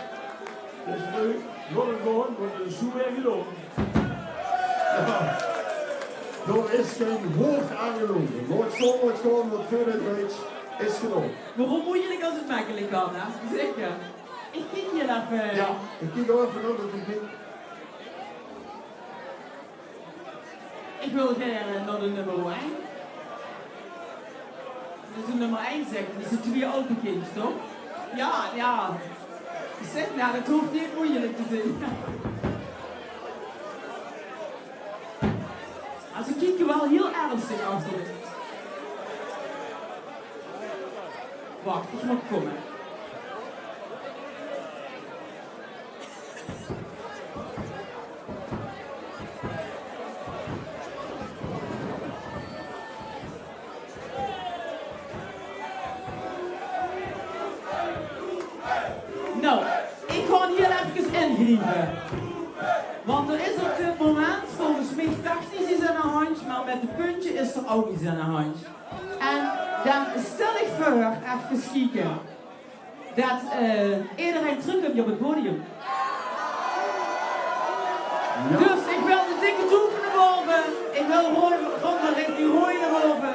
Dus nu, nog een gewoon, wordt de zoe weer gelopen. Ja. Er is geen woord aangelogen. Wordt gewoon, wat voor het weet, is genoeg. Waarom moeilijk als het makkelijk kan, hè? Zeker. Ik kijk hier even. Ja, ik kijk even naar de publiek. Ik wil graag naar de nummer 1. Dat is de nummer 1 zeggen, dat is de 2 open kind, toch? Ja. Zeg, nou, dat hoeft niet moeilijk te zijn. Also, ze kijken wel heel ernstig achter. Wacht, ik moet komen. Nou, ik ga hier even ingrijpen. Want er is op dit moment volgens mij technisch iets aan de hand, maar met de puntje is er ook iets aan de hand. En dan stel ik voor, even kijken, dat iedereen terugkomt op het podium. Ja. Dus ik wil de dikke toe naar boven, ik wil rond de richting rooi naar boven.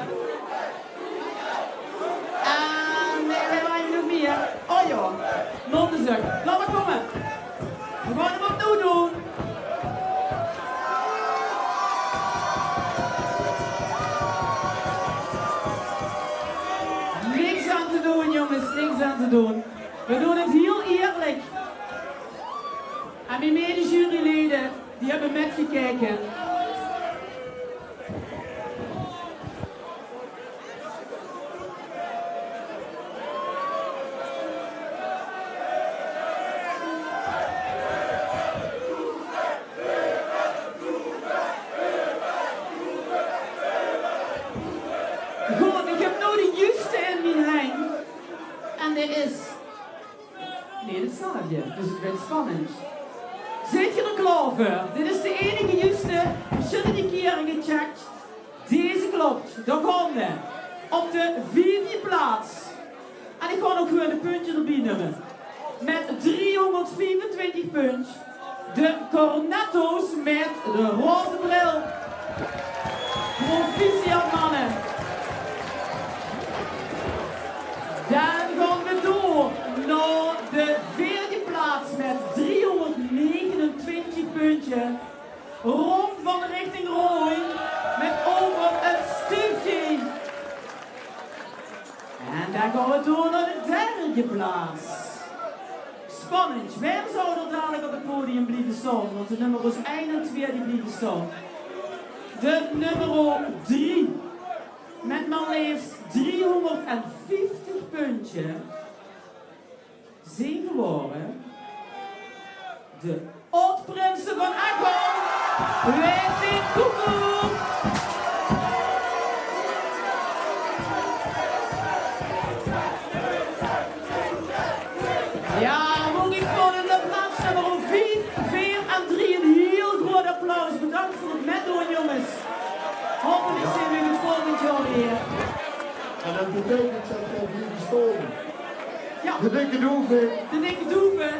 En we hebben nog meer. Oh ja, non de zuk. Laat maar komen. We gaan hem opnieuw doen. Niks aan te doen jongens, niks aan te doen. We doen het heel eerlijk. En mijn mede-juryleden, die hebben metgekeken. Goed, ik heb nou de juiste in mijn hang. En dit is... Nee, dat snap je. Dus het wordt spannend. Zit je er klaar voor? Dit is de enige juiste. Verschillende keren gecheckt. Deze klopt. Daar gaan we. Op de 4e plaats. En ik ga ook gewoon de puntje erbij nemen. Met 3 324 punch. De Cornetto's met de roze bril. Proficiat mannen. Dan gaan we door naar de vierde plaats met 329 puntjes. Ron van de richting Rooi met over een stiftje. En dan gaan we door naar de derde plaats. Spannend. Waar zou er dadelijk op het podium blijven staan? Want de nummers 1 en 2 die blijven staan. De nummer 3. Met maar liefst 350 puntjes. Zijn geworden. De Oud-Prinsen van Echo. Wesley Koekoek. Ja, moet ik voor de plaats nummer 4 en 3 een heel groot applaus. Bedankt voor het meedoen, jongens. Hopelijk zien we het volgend jaar weer. En dat betekent dat we hier gestolen. Ja. De dikke doeven. De dikke doeven.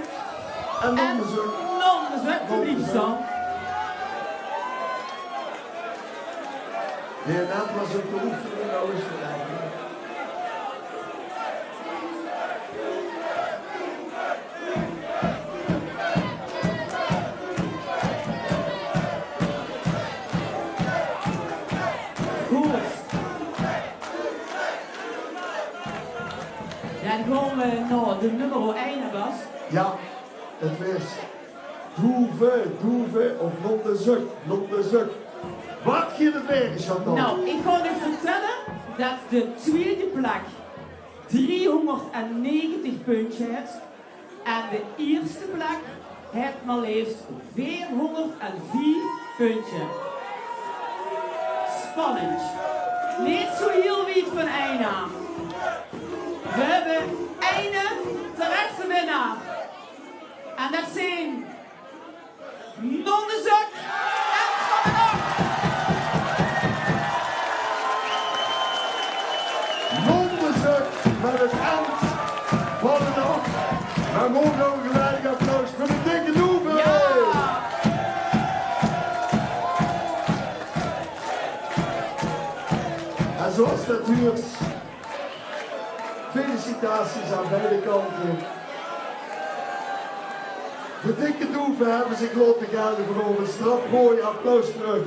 En Nonderzuk. Nonderzuk, publiek staan. De naam was een beroepje en nou is het eigenlijk. Ja, dan gaan we naar de nummer 1, Bas. Ja, het is Doeve of Nonderzuk. Wat gaat het weer, Chantal? Nou, ik ga u vertellen dat de tweede plek 390 puntjes heeft. En de eerste plek heeft maar liefst 404 puntjes. Spannend. Niet zo heel wiet van één aan. We hebben ene terechte winnaar. En dat zijn Nonderzuk en Van den Hoek. Nonderzuk met het eind van de dag. Maar mogen ook een gelijk applaus voor de dikke doeven. Ja. En zoals natuurlijk, felicitaties aan beide kanten. De dikke doeven hebben zich laten gaan voor een strafmooi applaus terug.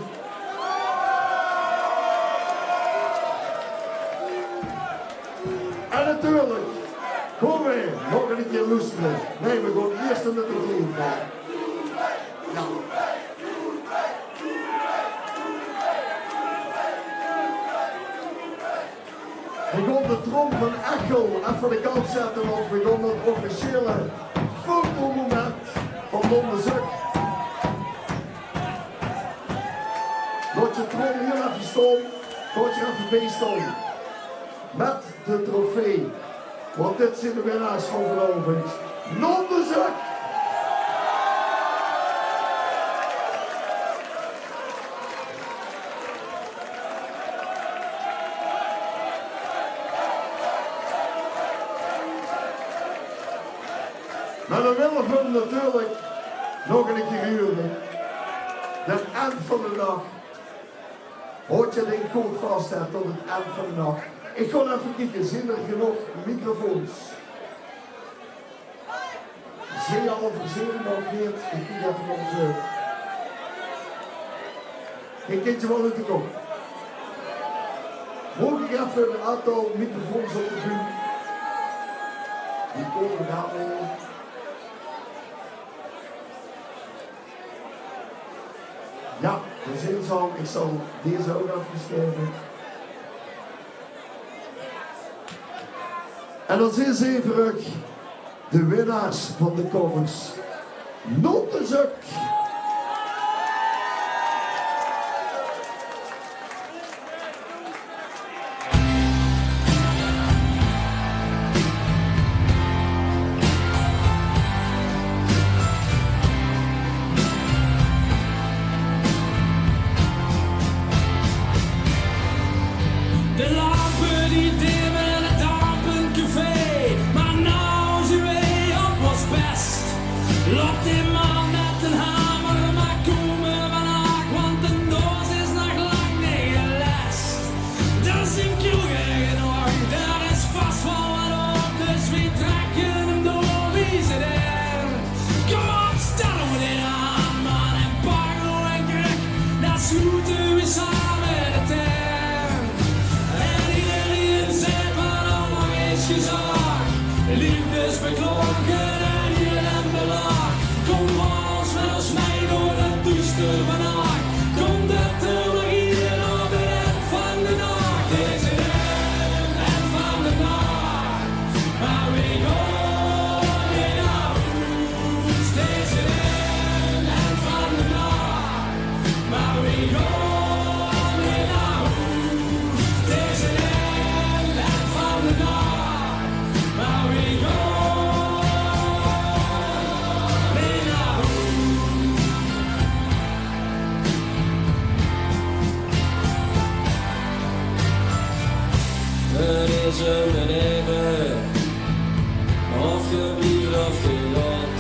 En natuurlijk, kom weer, nog een keer luisteren. Nee, we gaan eerst naar de trofee. Ja. We gaan de trom van Echel even de kant zetten, want we gaan het officiële fotomoment van Nonderzuk. Laat je trom heel even staan, laat je even bijstaan. Met de trofee. Want dit zijn de winnaars van vanavond. Nonderzuk! Maar dan willen we hem natuurlijk nog een keer huren. Het eind van de dag. Hoort je denk goed vast tot het eind van de dag. Ik ga even kijken, zijn er genoeg microfoons? Zie je al verzekerd nog niet? Ik kijk even op onze... Ik kijk je wel uit de kop. Hoor ik even een aantal microfoons op de buurt? Die komen daar mee. Ja, de zin zal, ik zal deze ook afgeschreven. En dan zien ze even terug de winnaars van de covers. Nonderzuk! De lampen die dimmen, het dampen café. Maar nou zijn wij op ons best. Laat die man met een hamer maar komen vandaag, want de doos is nog lang niet gelest. Dat is een kroegen genoeg, daar is vast wel wat op, dus we trekken hem door, wie zit er? Kom op, stel we dit aan, man, en pak nog een kruk, dat schieten we samen de tent. En iedereen zegt wat allemaal is gezag, liefdesbeklonken en hier en belag. Kom als met ons mee door het duister vandaag. Kom dat er nog hier op het eind van de nacht. Dit is het eind van de nacht, maar we gaan weer naar huis. Dit is het eind van de nacht, maar we gaan weer naar huis. Dit is het eind van de nacht, maar we gaan weer naar huis. Het is een even, of je blieft of je gaat.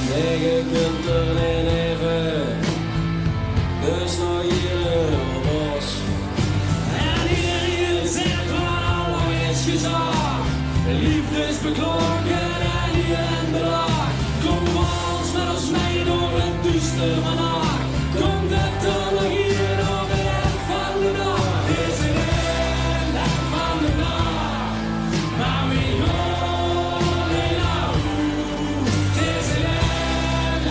Nee, je kunt er niet even, dus nog hier een bos. En iedereen zegt wat allemaal is gezag, liefdesbeklonken en hier en belag. Kom als met ons mee door het duister vandaag. Kom dat er nog hier op het eind van de nacht. Dit is het eind van de nacht, maar we gaan weer naar huis. Dit is het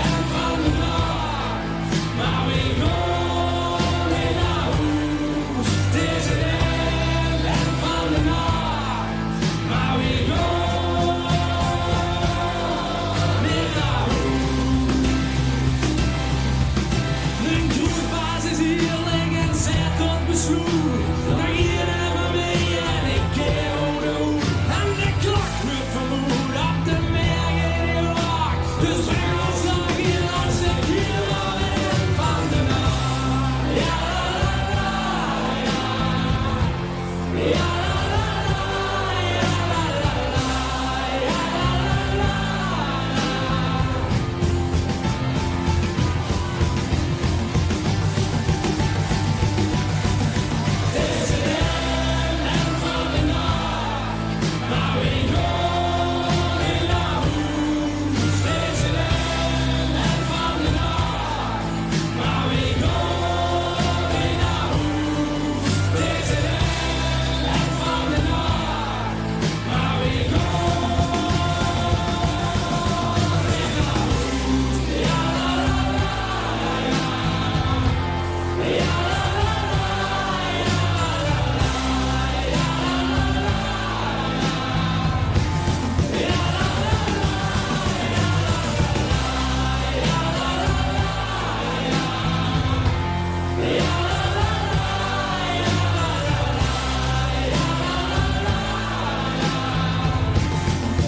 eind van de nacht, maar we gaan weer naar huis. Dit is het eind van de nacht, maar we gaan weer naar huis. Een kroegbaas is hier liggen, zet tot besloeg. Nog hier even mee en ik keer over de hoek. En de klok wordt vermoed op de merk in de wacht. Dus breng ons nog hier langs de kier op het eind van de nacht. Ja, la, la, la, ja. Ja, la, la, la, ja, la, la, la, ja, la, la, la, Dit is het eind van de nacht, maar we gaan weer naar huis. Dit is het eind van de nacht, maar we gaan weer naar huis. Dit is het eind van de nacht, maar we gaan weer naar huis. Ja, la, la, la, ja. Ja, la, la, la,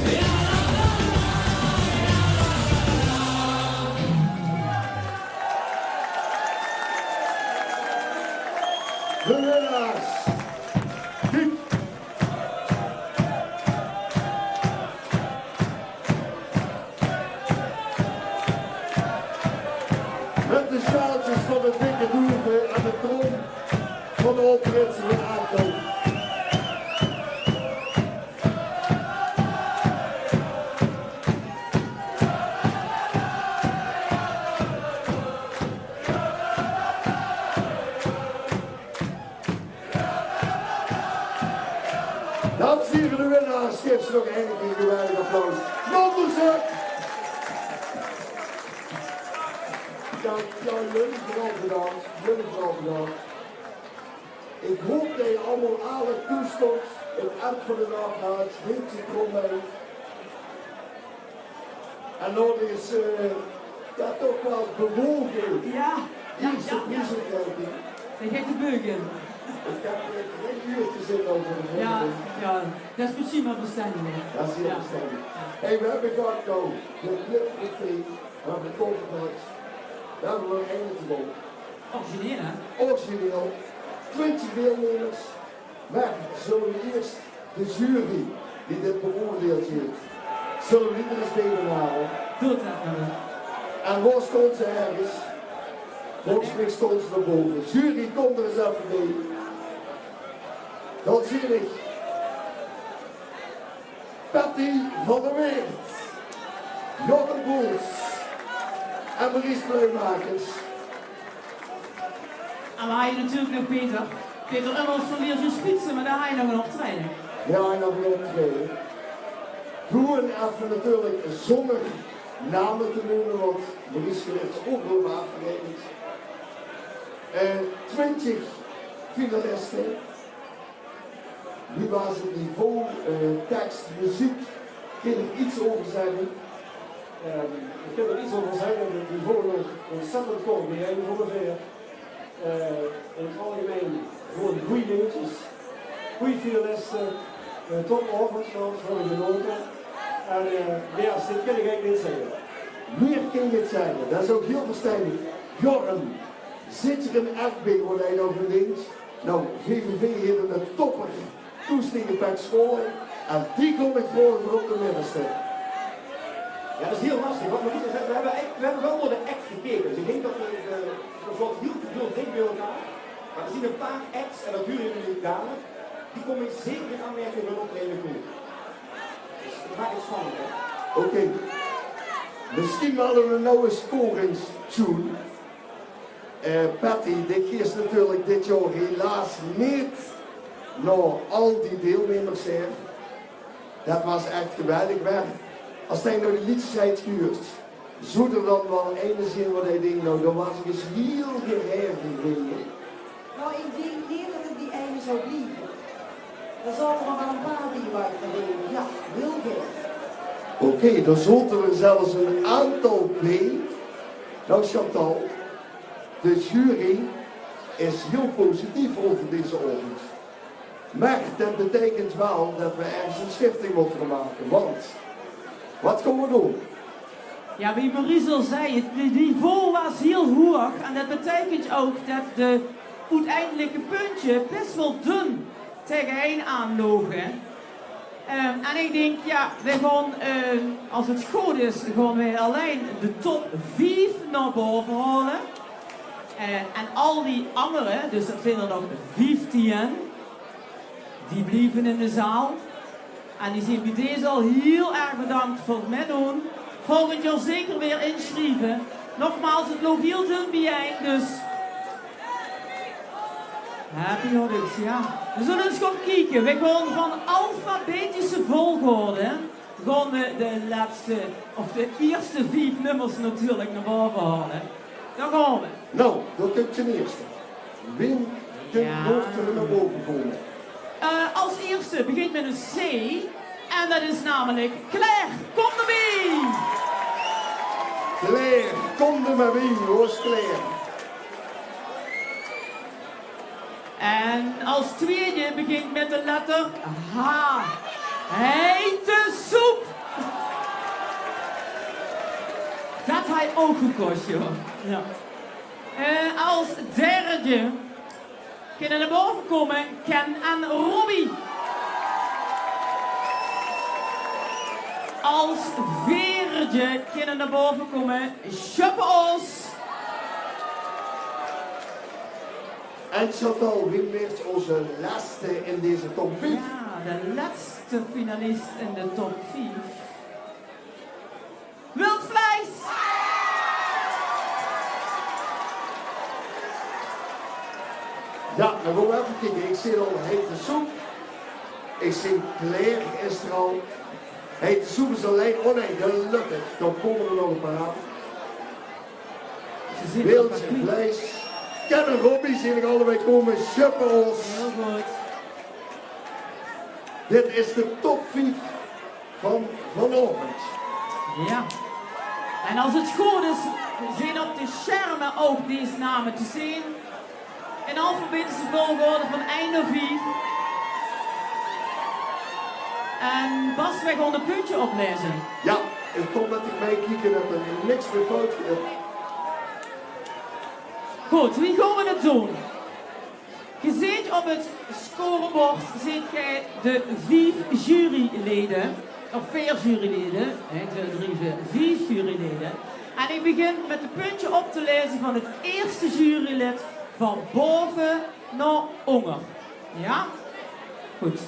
ja, De winnaars. Piet. Met de sjaaltjes van de dikke doeven en de trom van de opritsen weer aankomen. Dames en heren, de winnaars, geef ze nog één keer een geweldig applaus. Nondersen! Ja, jullie vooral bedankt. Jullie vooral bedankt. Ik hoop dat je allemaal alle toestand het eind van de dag haalt. Neemt je krom mee. En dan is dat toch wel bewogen. Ja, Eerste prijzengelding. Dat geeft de beuken. Ik heb geen uur te zitten over de Ja, ja, dat is misschien wel bestendig. Dat is heel bestendig. Hey, we hebben gehad nou, de Club Trofee, we hebben de Koverplaats. We hebben er één gewonnen. Origineel, hè? Origineel. 20 deelnemers. Maar zo eerst de jury die dit beoordeeld heeft. Zullen we niet eens delen halen? Doe het even. En waar stond ze ergens? Volgens mij stond ze naar boven. Jury, kom er eens even mee. Dat zie ik. Patty van der Weert. Jochem Boels. En Maurice Pluimakers. En we hadden natuurlijk nog Peter. Peter Ummels van Leertje Spitsen, maar daar had je nog een optreden. Ja, nog een optreden. Gewoon even natuurlijk zonder namen te noemen, want Maurice heeft ook wel afgerekend. 20 finalisten. Nu was het niveau, tekst, muziek. Kun je er iets over zeggen? Ik kan er iets over zeggen. Het niveau nog ontzettend goed. Die hebben ongeveer in het algemeen gewoon goede dingetjes. Goede finalisten. Topovers, gewoon genoten. En ja, dit kan ik eigenlijk niet zeggen. Meer kun je het zeggen, dat is ook heel verstandig. Jorm, zit er een FB waar hij over links? Nou, VVV heeft een topper toestingen bij school en die kom ik voor op de middenste. Ja, dat is heel lastig. Want we hebben wel naar de act gekeken. Dus ik denk dat er valt heel veel dingen bij elkaar. Maar er zien een paar acts, en dat duurt even niet dadelijk, die komen zeker in aanmerking van optreden goed. Dus dat maakt het spannend, hè? Oké. Misschien hadden we nou een scoringstune. Patty, dit is natuurlijk dit jaar helaas niet naar al die deelnemers zijn. Dat was echt geweldig werk. Als hij nou de liedjes heeft gehuurd, zou er dan wel ene zin wat hij denkt, nou dan was ik eens heel geheven. Nou, ik denk niet dat het die ene zou blijven. Er zaten nog wel een paar die wij verleden. Ja, heel veel. Oké, dan zullen er zelfs een aantal bij. Nou Chantal, de jury is heel positief over deze avond. Maar dat betekent wel dat we ergens een schifting moeten maken. Want, wat gaan we doen? Ja, wie Maurice al zei, het niveau was heel hoog. En dat betekent ook dat de uiteindelijke puntje best wel dun tegeneen aanlogen. En ik denk, ja, we gaan, als het goed is, gaan we alleen de top 5 naar boven halen. En al die anderen, dus dat zijn er nog 15, die blijven in de zaal. En die zijn bij deze al heel erg bedankt voor het meedoen. Volgend jaar zeker weer inschrijven. Nogmaals, het loopt heel dun bijeen, dus... Happy audience, ja. We zullen eens gaan kijken. We gaan van alfabetische volgorde gaan we de laatste, of de eerste 5 nummers natuurlijk naar boven halen. Daar gaan we. Nou, dat komt ten eerste. Wim de hoogte naar boven komen. Als eerste begint met een C. En dat is namelijk Claire, kom erbij! Claire, kom er maar bij, hoor, Claire. En als tweede begint met de letter H. Hete soep! Dat hij ook gekost, joh. Ja. Als derde kunnen naar boven komen Ken en Robbie. Als vierde kunnen naar boven komen Schuppels. En Chantal, wie werd onze laatste in deze top 5? Ja, de laatste finalist in de top 5. Wildvlees! Ja, dan gaan we even kijken. Ik zie al hete soep. Ik zie Claire is er al. Hete soep is alleen. Oh nee, gelukkig. Dan komen er nog een paar aan. Wildje vlees. Ken en Robbie zie ik allebei komen. Schuppels. Heel goed. Dit is de top 5 van vanavond. Ja. En als het goed is, zijn op de schermen ook deze namen te zien. In alfabetische volgorde van 1 naar 4. En Bas, wij gaan een puntje oplezen. Ja, ik kom dat ik meekijken dat er niks meer fout is. Goed, wie gaan we het doen? Je ziet op het scorebord ziet jij de 5 juryleden. of 4 juryleden. 1, 2, 3, 4 juryleden. En ik begin met een puntje op te lezen van het eerste jurylid van boven naar onder. Ja? Goed.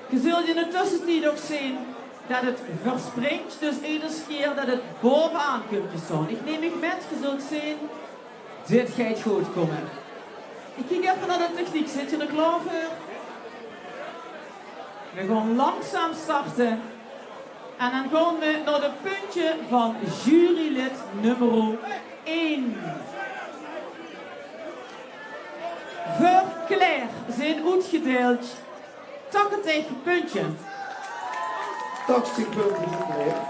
Je zult in de tussentijd ook zien dat het verspringt, dus iedere keer dat het bovenaan komt te staan. Ik neem je met, je zult zien, dit gaat goed komen. Ik kijk even naar de techniek, zit je er klaar voor? We gaan langzaam starten. En dan gaan we naar het puntje van jurylid nummer 1. Voor Claire zijn uitgedeeld 80 puntjes. 80 punten voor Claire.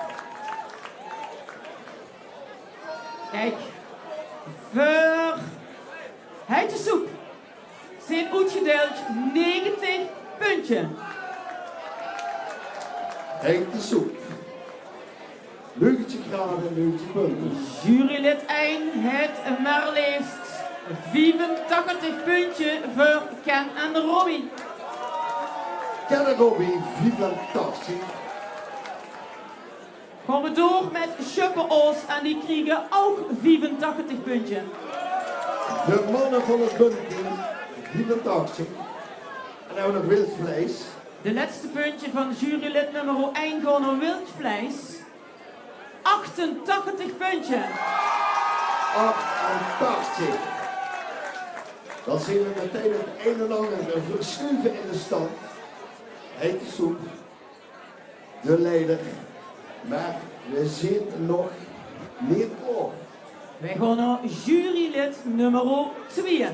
Kijk, voor Heitesoep zijn uitgedeeld 90 puntjes. Hete soep. 90 graden, 90 punten. Jurylid 1 heeft maar liefst 85 puntjes voor Ken en Robbie. Ken en Robbie, 85. Gaan we door met Schuppe Oos en die krijgen ook 85 puntjes. De mannen van het bunteam, 84. En dan hebben we nog wildvlees. De laatste puntje van jurylid nummer 1 gaat naar wildvlees. 88 puntjes. 88. Dan zien we meteen het een en ander verschuiven in de stand. Hete soep. De leder. Maar we zitten nog niet klaar. Wij gaan naar jurylid nummer 2.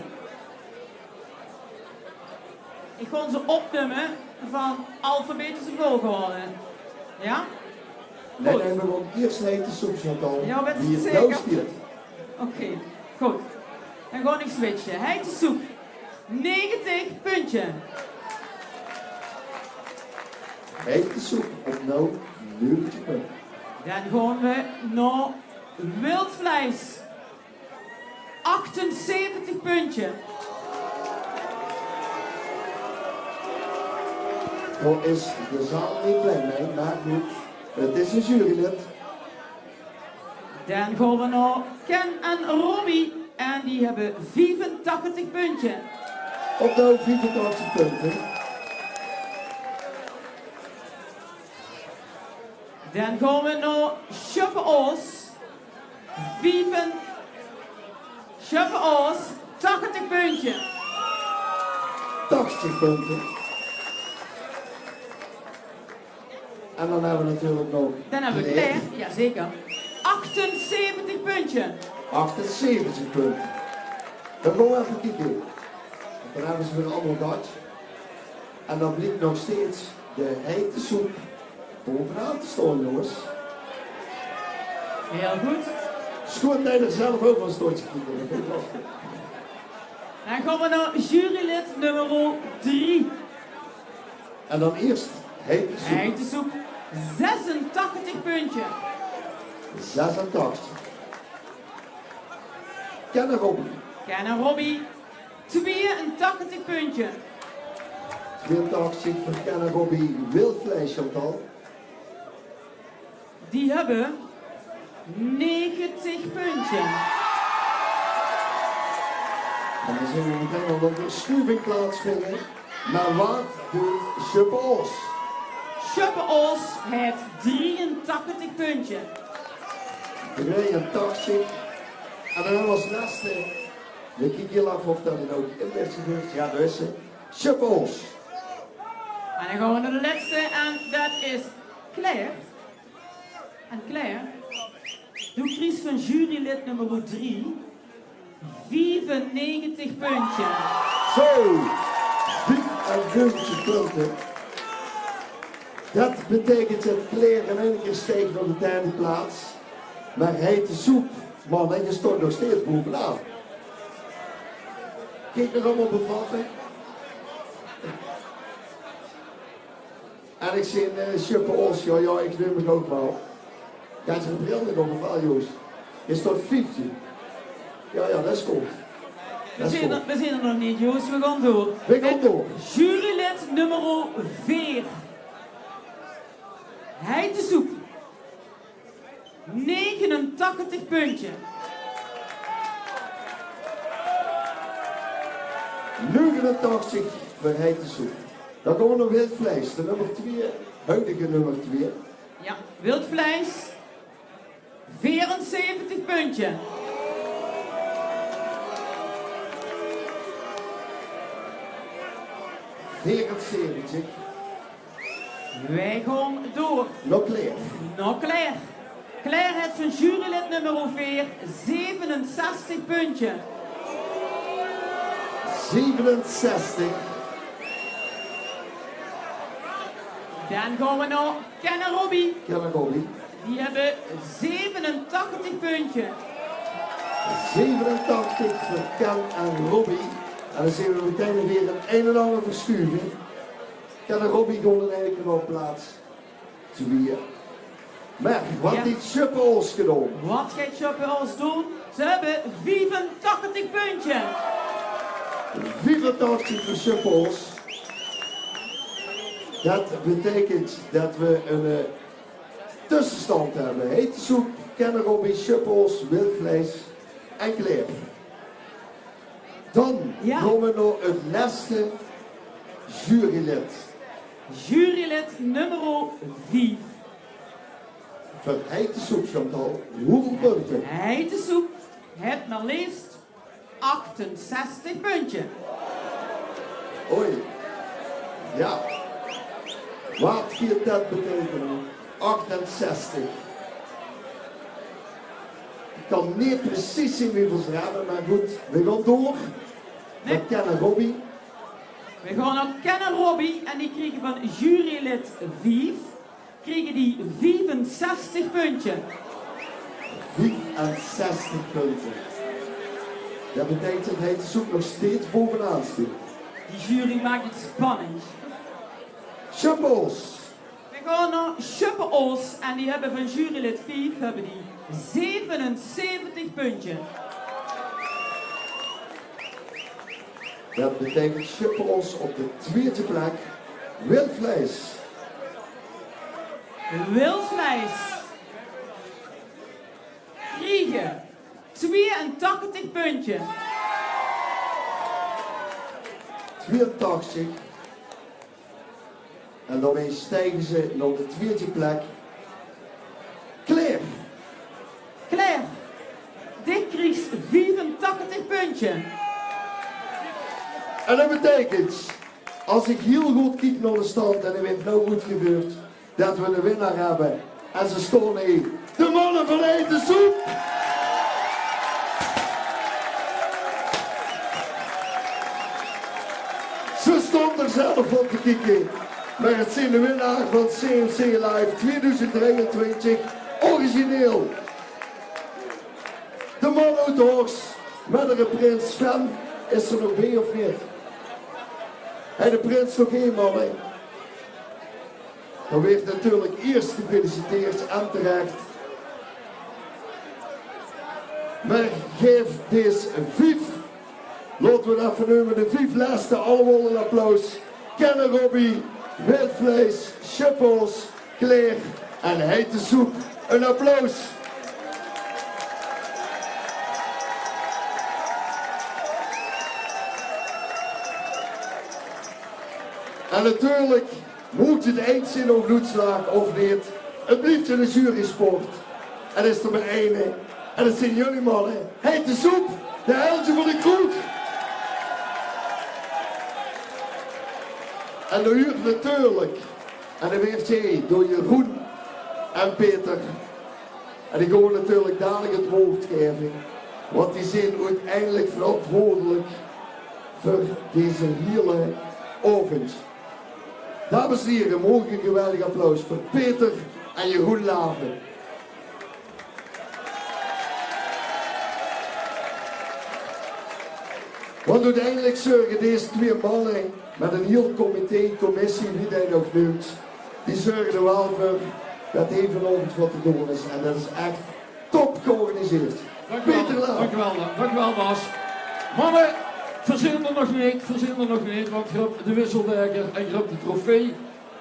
Ik ga ze opnemen van alfabetische volgorde. Ja? Nee, we gaan eerst hete soep, Chantal. Ja, weet je die het het zeker? nou speelt. Oké, goed. Dan ga ik switchen. Heite soep. 90 puntjes. Hete soep op nou 90 punten. Dan gaan we naar wildvlees. 78 puntjes. Daar is de zaal niet blij mee, maar goed. Het is een jurylid. Dan gaan we naar Ken en Robbie. En die hebben 85 puntjes. Op nou 84 punten. Dan gaan we naar Schuppe Oos. Schuppe Oos, 80 puntjes. 80 punten. En dan hebben we natuurlijk nog. Dan hebben we Claire, jazeker. 78 puntjes. 78 punten. Dan gaan we even kijken. Dan hebben ze weer allemaal gehad. En dan blijkt nog steeds de hete soep bovenaan te staan, jongens. Heel goed. Schoon dat je er zelf ook een stootje kijken. Dat vind ik wel goed. Dan gaan we naar jurylid nummer 3. En dan eerst hete soep. Hete soep. 86 puntjes. 86. Ken en Robbie. Ken en Robbie. 82 puntjes. 82 voor Ken en Robbie. Wildvlees, Chantal. Die hebben 90 puntjes. En dan zien we meteen al dat er schuiving plaatsvinden. Maar wat doet Schuppe Oos? Schuppe Oos heeft 83 puntjes. 83. En dan hebben we als laatste, we kijken heel af of dat er ook in werd gebeurd. Ja, dat is ze. Schuppe Oos. En dan gaan we naar de laatste en dat is Claire. En Claire, doe Chris van jurylid nummer 3, 95 puntjes. Zo, 95 punten. Dat betekent dat Claire in één keer steekt op de derde plaats. Maar hete soep, man, en je stort nog steeds bovenaan. Kijk nog allemaal bevatten. En ik zie een Schuppe Oos, ja, ik neem het ook wel. Ja, zijn bril nog op of wel, Joost? Je stort 50. Ja, dat is goed. We zijn er nog niet, Joost, we gaan door. We gaan door. Jurylid nummer 4. Heitesoep. 89 punten. 89 voor Heitesoep. Dan komen we nog wildvlees, de nummer 2, huidige nummer 2. Ja, wildvlees. 74 punten. Wij gaan door. Nog Claire. Nog Claire. Claire heeft van jurylid nummer 4 67 punten. 67. Dan gaan we naar Ken en Robbie. Ken en Robbie. Die hebben 87 punten. 87 voor Ken en Robbie. En dan zien we meteen weer een en ander verschuiving. Ken en Robbie gaan dan eigenlijk nog op plaats 2. Maar wat heeft Schuppels gedaan? Wat gaat Schuppels doen? Ze hebben 85 punten. 84 voor Schuppels. Dat betekent dat we een tussenstand hebben. Heitesoep, Ken en Robbie, Schuppels, wildvlees en Claire. Dan gaan we nog het laatste jurylid. Jurylid nummer 4. Voor Heitesoep, Chantal, hoeveel punten? Heitesoep heeft maar liefst 68 punten. Oei. Ja. Wat gaat dat betekenen? 68. Ik kan niet precies zien hoeveel ze hebben, maar goed. We gaan door. Met Ken en Robbie. We gaan naar Ken en Robbie en die kregen van jurylid 5 kregen die 65 punten. 64 punten. Dat betekent dat Heitesoep nog steeds bovenaan staat. Die jury maakt het spannend. Schuppels. We gaan naar Schuppels en die hebben van jurylid 5 hebben die 77 punten. Dat betekent Schuppels op de tweede plek. Wildvlees. Wildvlees. Kriegen 82 punten. 82. En daarmee stijgen ze naar de tweede plek. Claire. Claire. Dit krijgt 84 punten. En dat betekent, als ik heel goed kijk naar de stand en er wordt nou goed gebeurd, dat we een winnaar hebben. En ze staan hier. De mannen van Heitesoep. Ze stond er zelf op te kijken. Maar het zijn de winnaar van CMC Live 2023. Origineel. De man uit de Horst met de prins Sven. Is er nog bij of niet? En de prins nog één man, hè? Dan werd natuurlijk eerst gefeliciteerd en terecht. Maar geef deze 5. Laten we dat vernemen, de 5 laatste allemaal een applaus. Ken en Robbie, wildvlees, Schuppels, Claire en Heitesoep. Een applaus. En natuurlijk moet het eens zijn of bloedslaag of niet. Het blijft een jurysport. En er is er maar één. En dat zijn jullie mannen. Heitesoep, de heldje van de kroeg. En door u natuurlijk. En dan werd jij door Jeroen en Peter. En die gaan natuurlijk dadelijk het woord geven. Want die zijn uiteindelijk verantwoordelijk voor deze hele avond. Dames en heren, mogen een geweldig applaus voor Peter en Jeroen Laven. Want uiteindelijk zorgen deze 2 mannen met een heel commissie, wie hij nog noemt, die zorgen er wel voor dat evenavond wat te doen is. En dat is echt top georganiseerd. Peter Laven. Dankjewel Bas. Mannen, verzin er nog niet, want je hebt de wisselwerker en je hebt de trofee.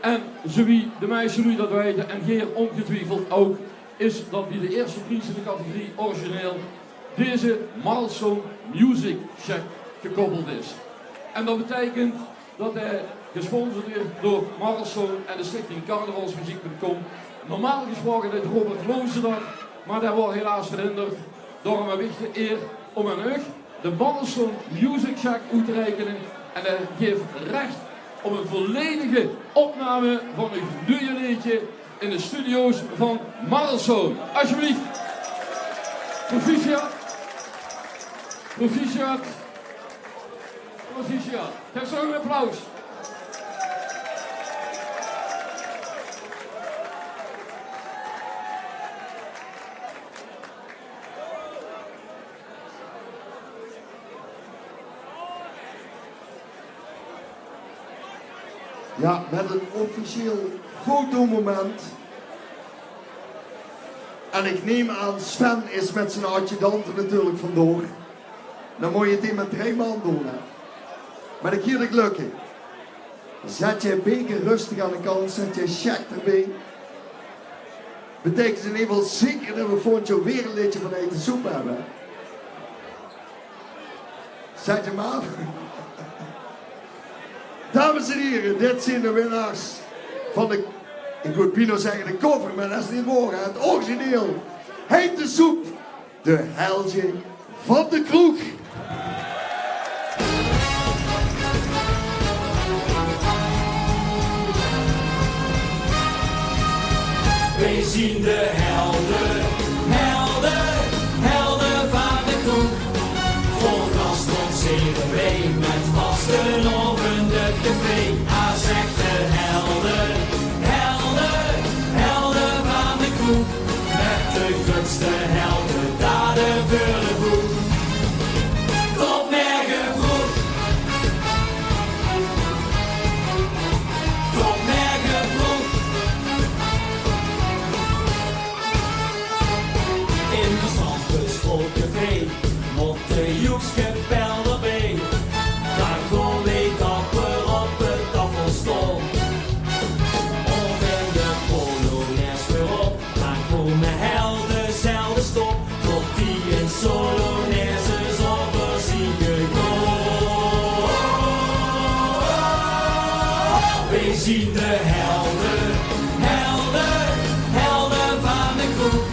En zowie de meisjes jullie dat weten, en Geer ongetwijfeld ook, is dat die de eerste prijs in de categorie origineel deze Milestone Music Check gekoppeld is. En dat betekent dat hij gesponsord is door Milestone en de stichting Carnavalsmuziek.com. Normaal gesproken deed Robert Loonse dat, maar dat wordt helaas verhinderd. Daarom heb ik de eer om aan u de Milestone Music Check uit te rekenen. En dat geeft recht op een volledige opname van uw nieuwe liedje in de studio's van Milestone. Alsjeblieft. Proficiat. Proficiat. Proficiat. Geef zo een applaus. Ja, met een officieel fotomoment. En ik neem aan, Sven is met zijn adjudanten natuurlijk vandoor. Dan moet je het in met 2 man doen, hè. Maar ik hier de gelukken. Zet je beker rustig aan de kant, zet je check erbij. Betekent in ieder geval zeker dat we volgend jaar weer een liedje van eten soep hebben. Zet je hem aan. Dames en heren, dit zijn de winnaars van de, ik moet Pino zeggen de cover, maar dat is niet mooi, het origineel. Heet de soep, de Helge van de kroeg. Wij zien de helden, helden, helden van de kroeg. Vol gas tot CRW met vastenavond het café. Ah, zegt de helden, helden, helden van de kroeg. Met de grootste helden, daden voor de boek. Tot morgen vroeg. Tot morgen vroeg. In de strandbus vol café, mot de Joekskapel erbij. Daar kon ik dapper op het tafelstoel. Of in de polonaise voorop, daar komen helden zelden stop. Tot die in solonaises over zien gekomen. Wij zien de helden, helden, helden van de kroeg.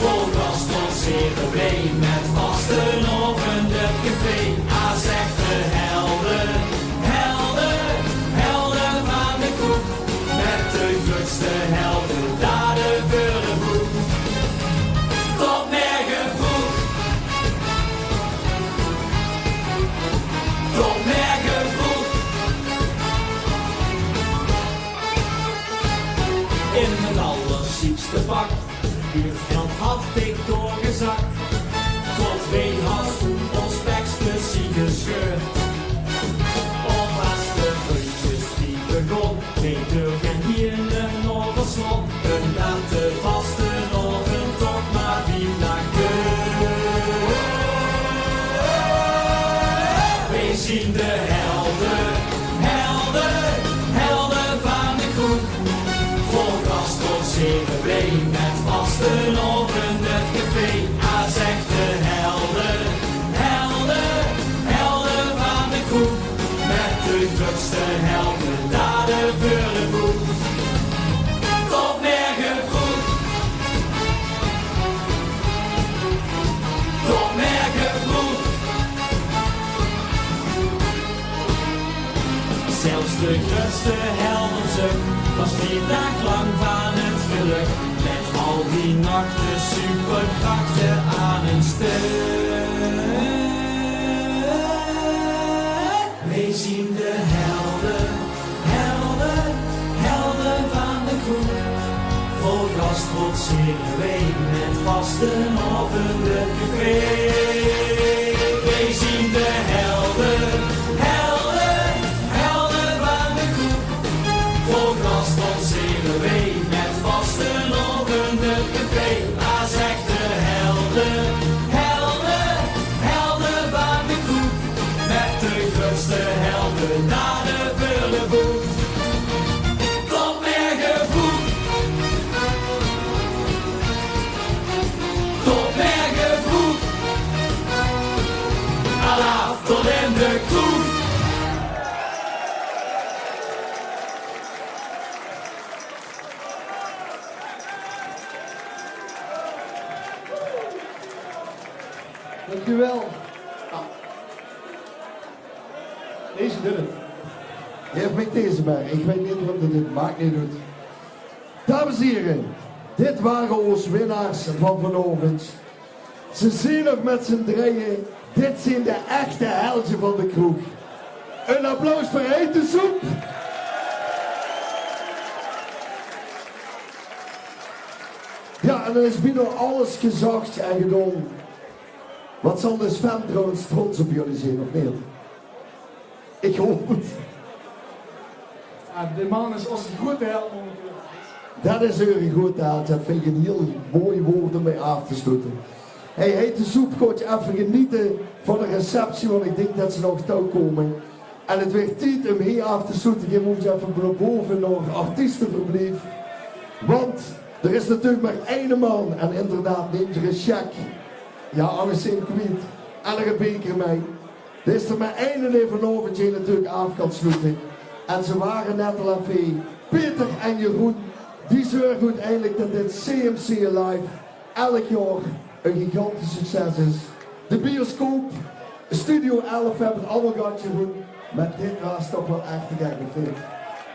Vol gas tot CRW met vastenavond het café. Ah, zegt de helden, helden, helden van de kroeg. Met de grootste helden, daden voor de boek. Tot morgen vroeg. Tot morgen vroeg. In het allerziekste pak. Buurtgeld had ik doorgezakt. Tot wij had ons beksplezie gescheurd. Of als de vriendjes die begon, wij durven hier nog een slot. En dat de vaste oven toch maar wie naar keur. Wij zien de helden, helden, helden van de kroeg. Vol gas tot CRW met vastenavond het café. Ah, zegt de helden, helden, helden van de kroeg. Met de grootste helden, daden voor de boek. Tot morgen vroeg. Tot morgen vroeg. Zelfs de grootste heldenzoek was 4 dagen lang van het geluk. Met al die nachten superkrachten aan een stuk. Wij zien de helden, helden, helden van de kroeg. Vol gas tot CRW met vastenavond het café. Wij zien de helden, helden, helden van de kroeg. Vol gas tot CRW met vastenavond het café. Ah, zegt de helden, helden, helden van de kroeg. Met de grootste helden, daden voor de boek. Dankjewel. Deze doet het. Geef mij deze maar. Ik weet niet wat het doet. Maakt niet uit. Dames en heren, dit waren onze winnaars van vanavond. Ze zien nog met z'n drieën. Dit zijn de echte helden van de kroeg. Een applaus voor Hete Soep. Ja, en dan is bijna alles gezegd en gedaan. Wat zal de Sven trouwens trots op jullie zijn, of niet? Ik hoop het. Ja, de man is als een goed held momenteel. Dat is een goed held. Dat vind ik een heel mooi woord om mee af te sluiten. Hey, Hete Soep, gaat je even genieten van de receptie, want ik denk dat ze nog touw komen. En het werd tijd om hier af te sluiten. Je moet even naar boven naar artiestenverblijf. Want er is natuurlijk maar één man en inderdaad neemt er een check. Ja, alles in kwijt. En er een beker mee. Er is er maar één die vanavond je natuurlijk af kan sluiten. En ze waren net al even. Peter en Jeroen, die zorgen uiteindelijk dat dit CMC Live elk jaar een gigantisch succes is. De bioscoop, Studio 11 hebben het allemaal gehad, Jeroen. Maar dit was toch wel echt te gek, of niet?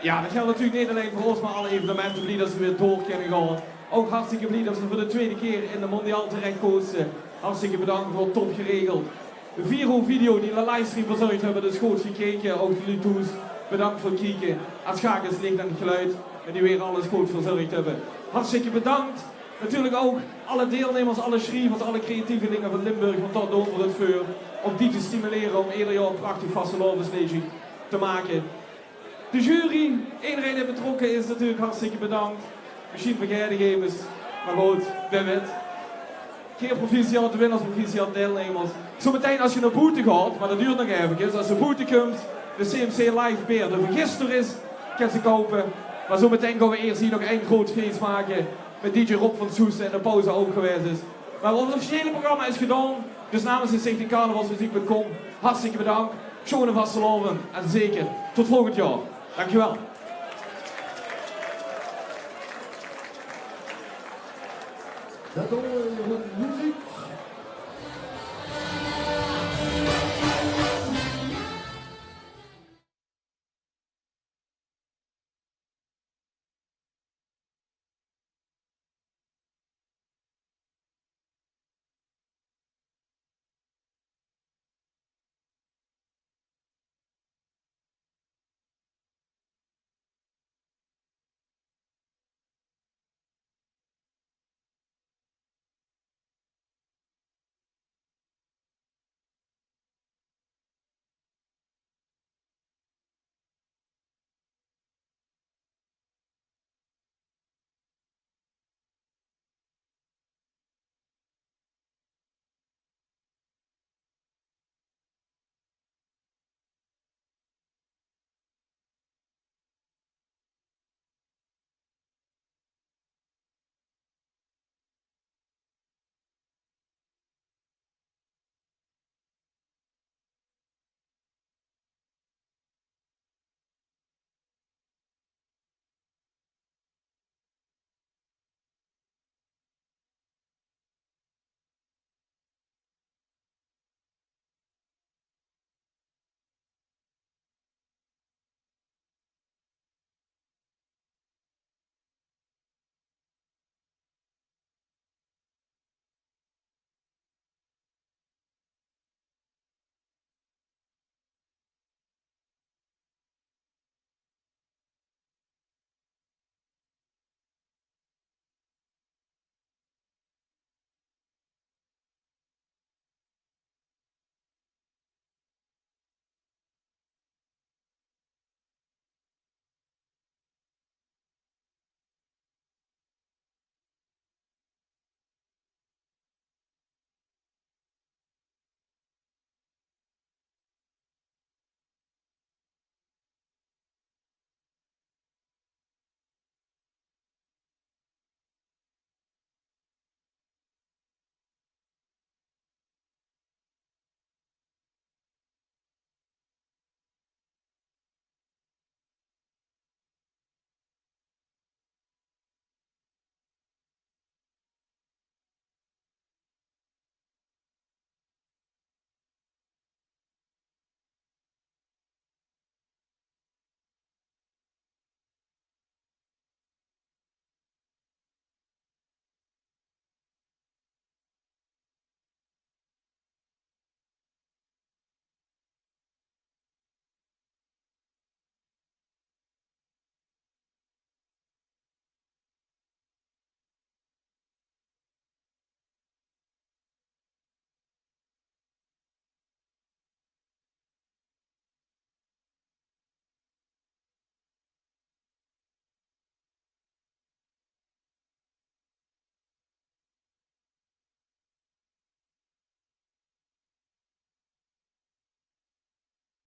Ja, dat geldt natuurlijk niet alleen voor ons, maar alle evenementen blij dat ze weer door kunnen gaan. Ook hartstikke blij dat ze voor de tweede keer in de Mondial terechtkozen. Hartstikke bedankt voor top geregeld. De Viro video die de livestream verzorgd hebben, dus goed gekeken. Ook jullie toes, bedankt voor het kijken. Het schakels licht en het geluid en die weer alles goed verzorgd hebben. Hartstikke bedankt. Natuurlijk ook alle deelnemers, alle schrijvers, alle creatievelingen van Limburg, van tot over het vuur. Om die te stimuleren om ieder jaar een prachtig vastelovenstage te maken. De jury, iedereen die betrokken is natuurlijk hartstikke bedankt. Misschien vergeet ik even, maar goed, ben het. Geen proficiat winnaars, proficiat deelnemers. Zometeen als je naar boete gaat, maar dat duurt nog even. Als de boete komt, de CMC Live beer. De vergister is, kan ze kopen. Maar zometeen gaan we eerst hier nog één groot feest maken. Met DJ Rob van Soest en de pauze ook geweest is. Maar ons officiële programma is gedaan. Dus namens de stichting carnavalsmuziek.com, hartstikke bedankt. Schone vastelovend en zeker tot volgend jaar. Dankjewel. Dat doen we met muziek.